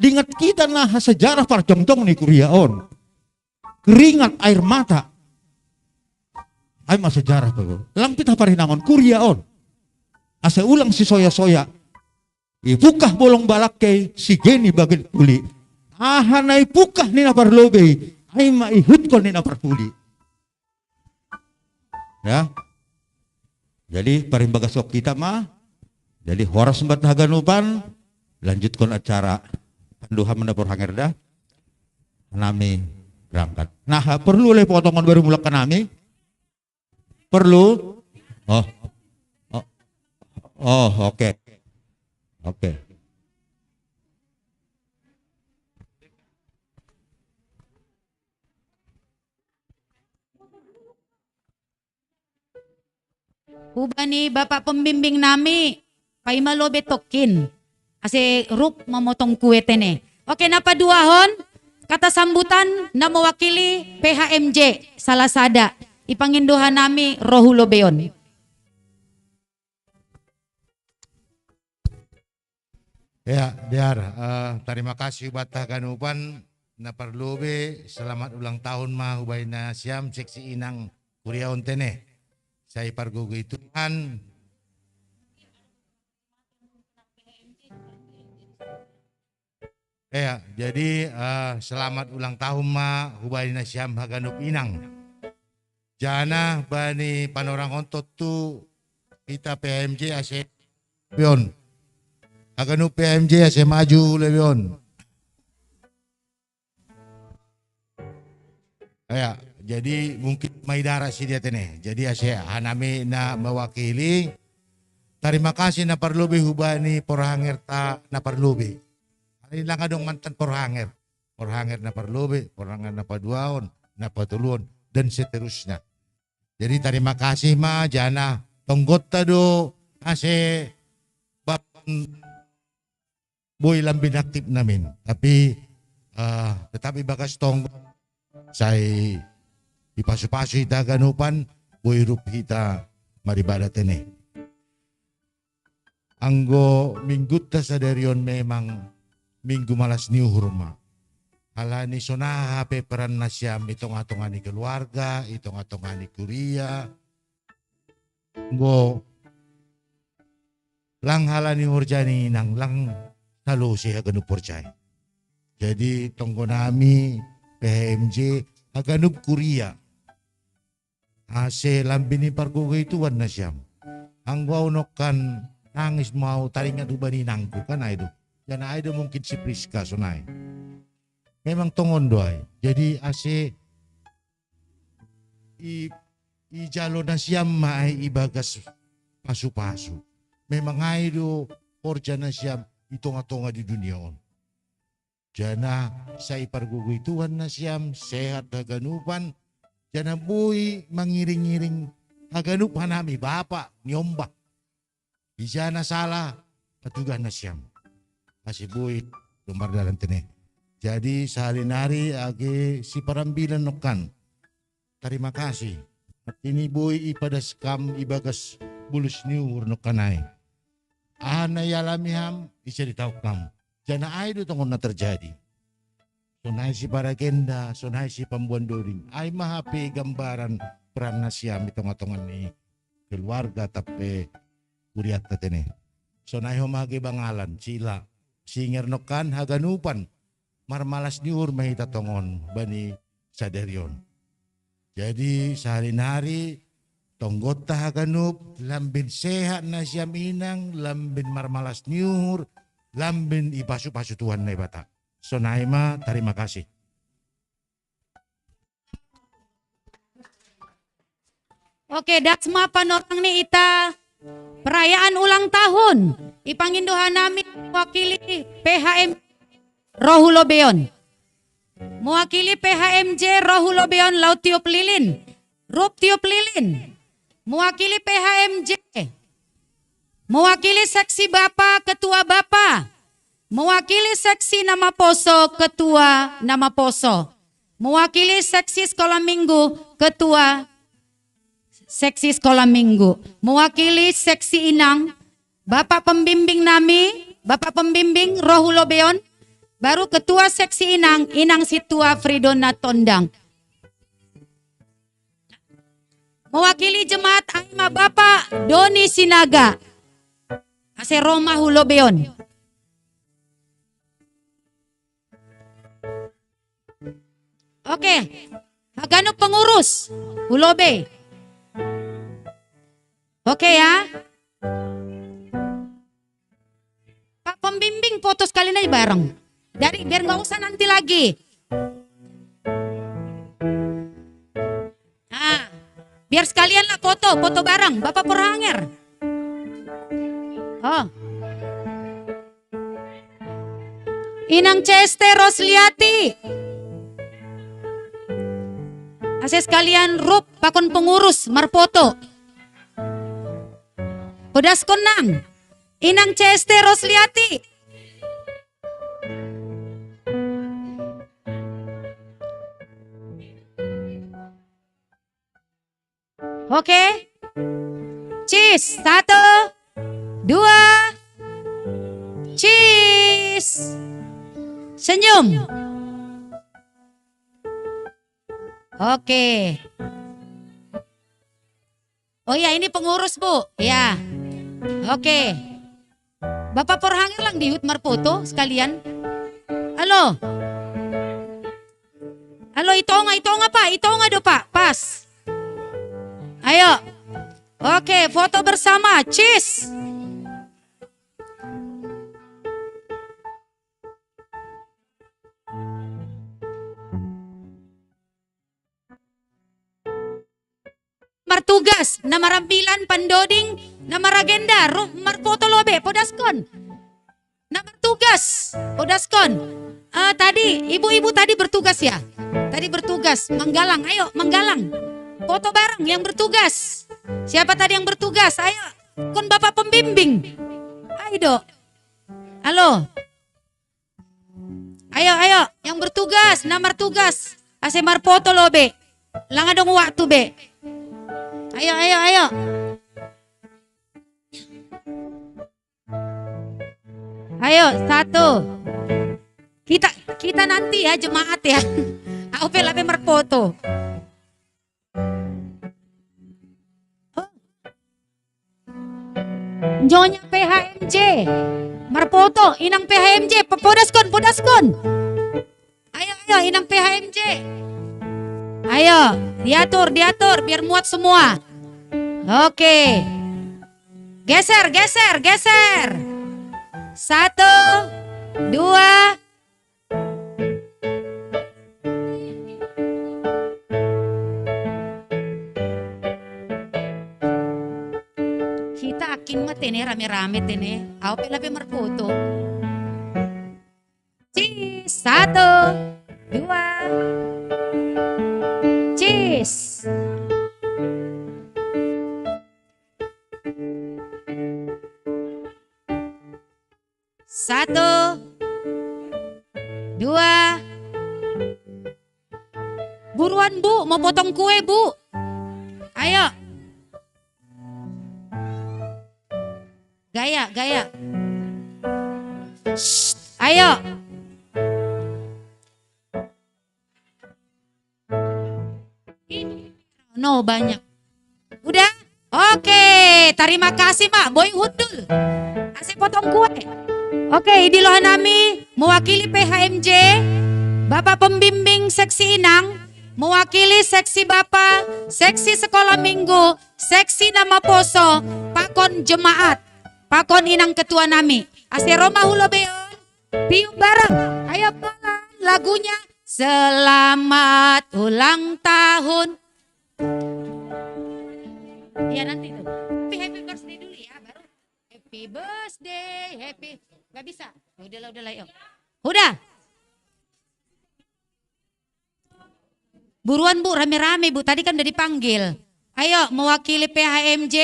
diingat kita nah sejarah parjongtong ni kuryaon keringat air mata ay mas sejarah tuh lang pitah parinangon kuryaon asa ulang si soya-soya ipukah bolong balak kay si geni bagin uli ahanay pukah ni naparlobe ay maihut ko ni naparpuli ya jadi parimbagasok kita jadi horas sembat haganupan lanjut kon acara panduhan mendapur hangerda nami berangkat nah perlu oleh potongan baru mulak ke nami perlu oke. Hubani bapak pembimbing nami pay malobe tokin. Ase ruk mamotong kue tene. Oke napaduahon kata sambutan na mewakili PHMJ Salasada. Ipanginduhan nami Rohulo Beon. Ya, Diar, terima kasih batah ganupan na parlobe selamat ulang tahun ma hubay na siam seksi inang Kuryaon tene. Saya pargugoy Tuhan. Ya, jadi selamat ulang tahun ma hubay na siam haganup inang. Jana bani panorang ontot tu kita PMJ ase pion. Haganup PMJ ase maju lebion. Ya, jadi mungkin maidara si dia tene. Jadi ase hanami na mewakili. Terima kasih na parlubi hubani porhanger ta na parlubi. Ini lang adong mantan porhanger. Porhanger na parlubi, porhanger na paduaon, na patulun dan seterusnya. Jadi terima kasih ma jana tonggot tado ase bapan boy lambin aktif namin. Tapi tetapi bagas tonggot say ipasu-pasu ita ganupan boy rup hita maribada tene. Anggo minggut ta sa derion memang minggu malas ni hurma. Halani sona hape peran nasyam itong-atongan ni keluarga, itong-atongan ni kuria. Nggo lang halani hurjani nang lang talo siya ganup porcay. Jadi tonggo nami PHMJ aganup kuria. Ase lambini pargugo ituan nasyam. Ang waunokan nangis mau taringat ubani nangku kan aido. Yan aido mungkin si Priska sonay. Memang tongon doay. Jadi ase i jalo na siyam maay ibagas pasu-pasu. Memang aido porja na siyam itonga-tonga di dunia on. Jana sa ipargugoy Tuhan na siyam sehat haganupan. Jana buhay mangiring-iring haganupan nami bapa niyomba. Ijana salah patugan na siyam. Kasi buhay lumbar dalam tene. Jadi sehari-hari age si parambilan nokan. Terima kasih. At ini boy ipadas kam ibagas bulus niur nokanay. Ahana yalamiham bisa ditau kam. Jana ay do tongon na terjadi. Sunay si paragenda, sunay si pambuan doring. Ay mahapi gambaran peran na siyam itong-atongan ni keluarga tapi kuriat na tene. Sunay humagi bangalan sila. Singer nokan haganupan. Marmalas niur mahita tongon bani saderion. Jadi sehari-hari tonggot tahaganup lambin sehat na siyam inang lambin marmalas niur lambin ipasu-pasu Tuhan na ibata. So naima terima kasih. Oke, datsma panorang ni ita perayaan ulang tahun ipangindohan nami mewakili PHM Rohulobeon. Mewakili PHMJ Rohulobeon Laut Tiup Lilin, Rup Tiup Lilin. Mewakili PHMJ, mewakili seksi Bapak, Ketua Bapak. Mewakili seksi nama Poso, Ketua nama Poso. Mewakili seksi sekolah minggu, Ketua seksi sekolah minggu. Mewakili seksi Inang, Bapak pembimbing nami, Bapak pembimbing Rohulobeon, baru Ketua seksi Inang, Inang Situa Fridona Tondang. Mewakili jemaat Aima Bapak Doni Sinaga, Ase Roma Hulobeon. Oke, Haganuk pengurus Hulobe. Oke ya. Pak pembimbing foto sekali aja bareng. Dari biar nggak usah nanti lagi. Nah, biar sekalian lah foto bareng. Bapak Purhanger. Oh. Inang CST Rosliati. Ase sekalian Rup pakon pengurus marfoto. Podas konang. Inang CST Rosliati. Oke. Cheese. 1, 2. Cheese. Senyum. Oke. Oh ya, ini pengurus Bu. Ya. Oke. Bapak Purhanger lang di Hutmar foto sekalian. Halo. Halo, ito nga Pak. Ito nga do Pak. Pas. Ayo. Oke, foto bersama. Cheese. Martugas, namarampilan, pandoding, namaragenda, marfoto lobe, podaskon. Namartugas, podaskon. Tadi, ibu-ibu tadi bertugas ya? Tadi bertugas, Manggalang, ayo Manggalang. Foto bareng yang bertugas. Siapa tadi yang bertugas? Ayo, kon Bapak pembimbing. Ayo dok. Halo. Ayo, yang bertugas, namar tugas. Asemar foto lobe. Lang adong waktu be. Ayo. Ayo, 1. Kita nanti ya jemaat ya. Aku pelape merfoto. Nyonya PHMJ. Marfoto, inang PHMJ, podaskon. Ayo, inang PHMJ. Ayo, diatur biar muat semua. Oke. Geser. 1, 2. Kita akin mati nih rame-rame tene. Aku pelape merfoto. 1, 2. Cheese. Satu, 2. Buruan Bu, mau potong kue Bu. Ayo. Gaya. Shh, ayo. No, banyak. Udah? Oke, terima kasih Mak. Boy Hundul. Asik potong kue. Oke, idilohan nami mewakili PHMJ, Bapak Pembimbing Seksi Inang, mewakili Seksi Bapak, Seksi Sekolah Minggu, Seksi Nama Poso, Pakon Jemaat, Pakon Inang Ketua nami. Ase Roma Hulobeon, piung bareng. Ayo pelan lagunya. Selamat ulang tahun. Ya nanti tuh. Happy birthday dulu. Happy birthday, happy. Gak bisa. Udahlah, yuk. Udah. Buruan Bu, rame-rame Bu. Tadi kan udah dipanggil. Ayo, mewakili PHMJ.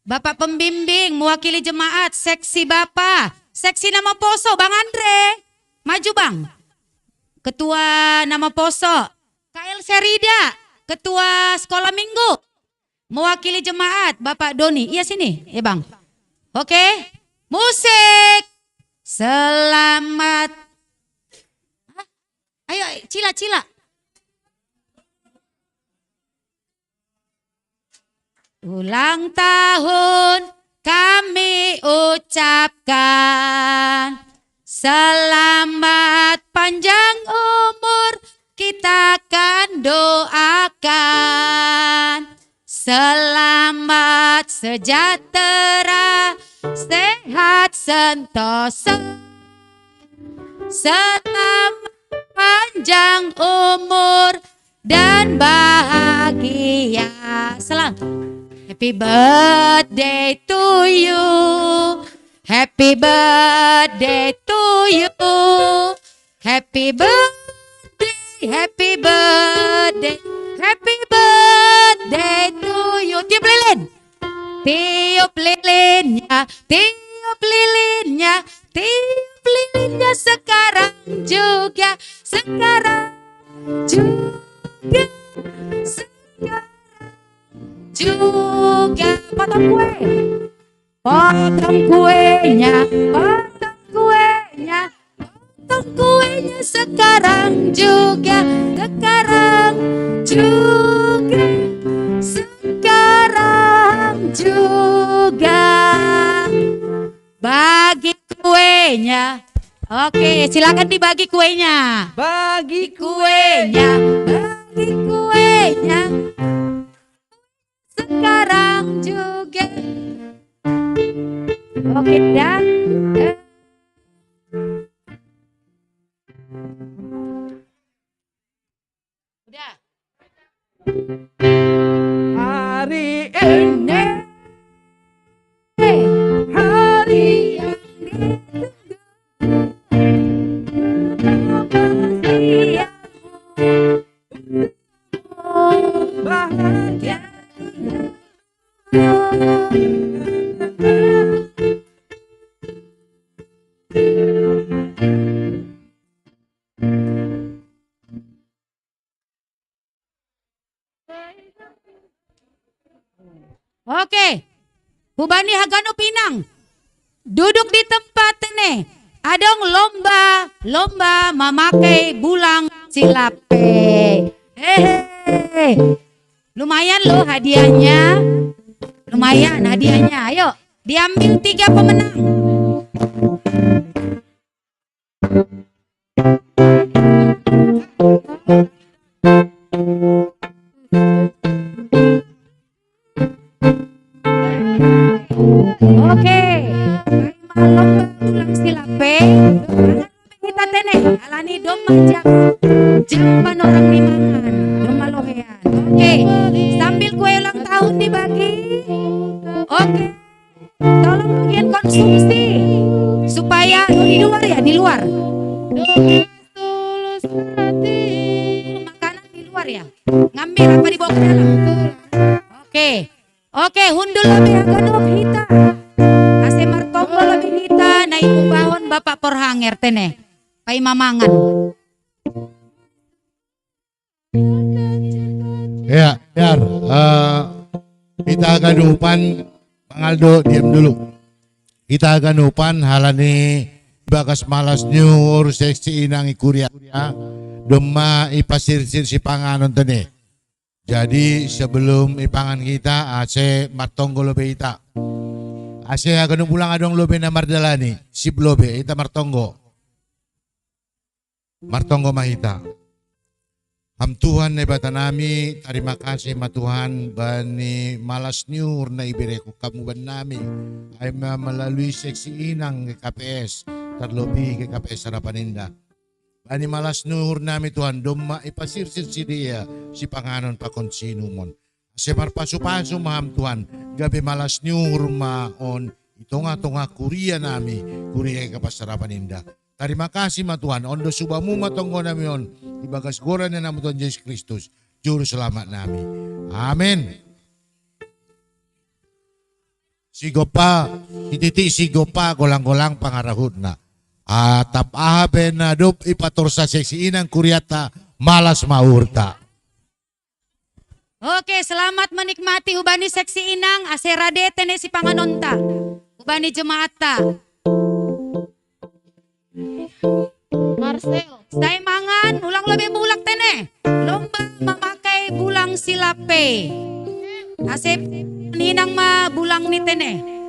Bapak pembimbing, mewakili jemaat, seksi Bapak. Seksi nama Poso, Bang Andre. Maju Bang. Ketua nama Poso. KL Serida, Ketua Sekolah Minggu. Mewakili jemaat, Bapak Doni. Iya sini, ya Bang. Oke, musik. Selamat. Hah? Ayo, Cila. Ulang tahun kami ucapkan. Selamat panjang umur kita akan doakan. Selamat sejahtera, sehat sentosa. Selamat panjang umur dan bahagia. Happy birthday to you. Happy birthday to you. Happy birthday, happy birthday, happy birthday to you. Tiup lilin. Tiup lilinnya, tiup lilinnya, tiup lilinnya sekarang juga, sekarang juga, sekarang juga. Potong kue. Potong kuenya, potong kuenya, potong kuenya sekarang juga, sekarang juga, sekarang juga. Bagi kuenya. Oke, silakan dibagi kuenya. Bagi kuenya, bagi kuenya. Sekarang juga. Oke, dan udah. Hari ini hari yang ditunggu, bahagia. Oke, Hubani Hagano Pinang, duduk di tempat ini. Adong lomba memakai bulang silape. Hehehe, lumayan loh hadiahnya. Lumayan hadiahnya. Ayo, diambil 3 pemenang. Oke, lomba bulang silape. Kita tene alani domba jamban orang limangan, domba lohean. Oke, sambil kue ulang tahun dibagi. Oke, tolong bagian konsumsi supaya di luar ya, di luar. Makanan di luar ya, ngambil apa dibawa ke dalam. Oke, hundul lebih aganop hita. Ase martombo lebih hita, na ibu bahon bapak porhanger tene. Pai mamangan. Ya, kita gadupan Bang Aldo, diam dulu. Kita gadupan halani bagas malas nyur seksi inang ikuria doma ipasir-sir si panganon tene. Jadi sebelum ipangan kita ase martonggo lobe ita. Ase agano pulang adong lobe na mardalani, sip lobe ita martonggo. Martonggo mahita. Ham Tuhan na batanami, terima kasih ma Tuhan bani malas nyur na ibireko kamu ban nami ay melalui seksi inang ke KPS terlebih ke KPS Harapan Indah. Bani malas nyur nami Tuhan doma ipasirsir si dia si panganon pakon sinumon. Semar pasu-pasu maham Tuhan gabi malas nyur maon Itonga-tonga kuria nami, kuria kapasarapan indah. Terima kasih ma Tuhan, ondo subamu matonggo nami on, ibagas goran na nama Tuhan Yesus Kristus, Juru Selamat nami. Amin. Sigopa, ititi sigopa golang-golang pangarahut na. Atap ahaben na dup ipatorsa seksi inang kuriata malas maurta. Oke, selamat menikmati hubani seksi inang aserade tene si panganonta. Hubani jemaata. Marcel. Stay mangan, ulang lebih bulak tene. Lomba memakai bulang silape. Asep ninang ma bulang ni tene.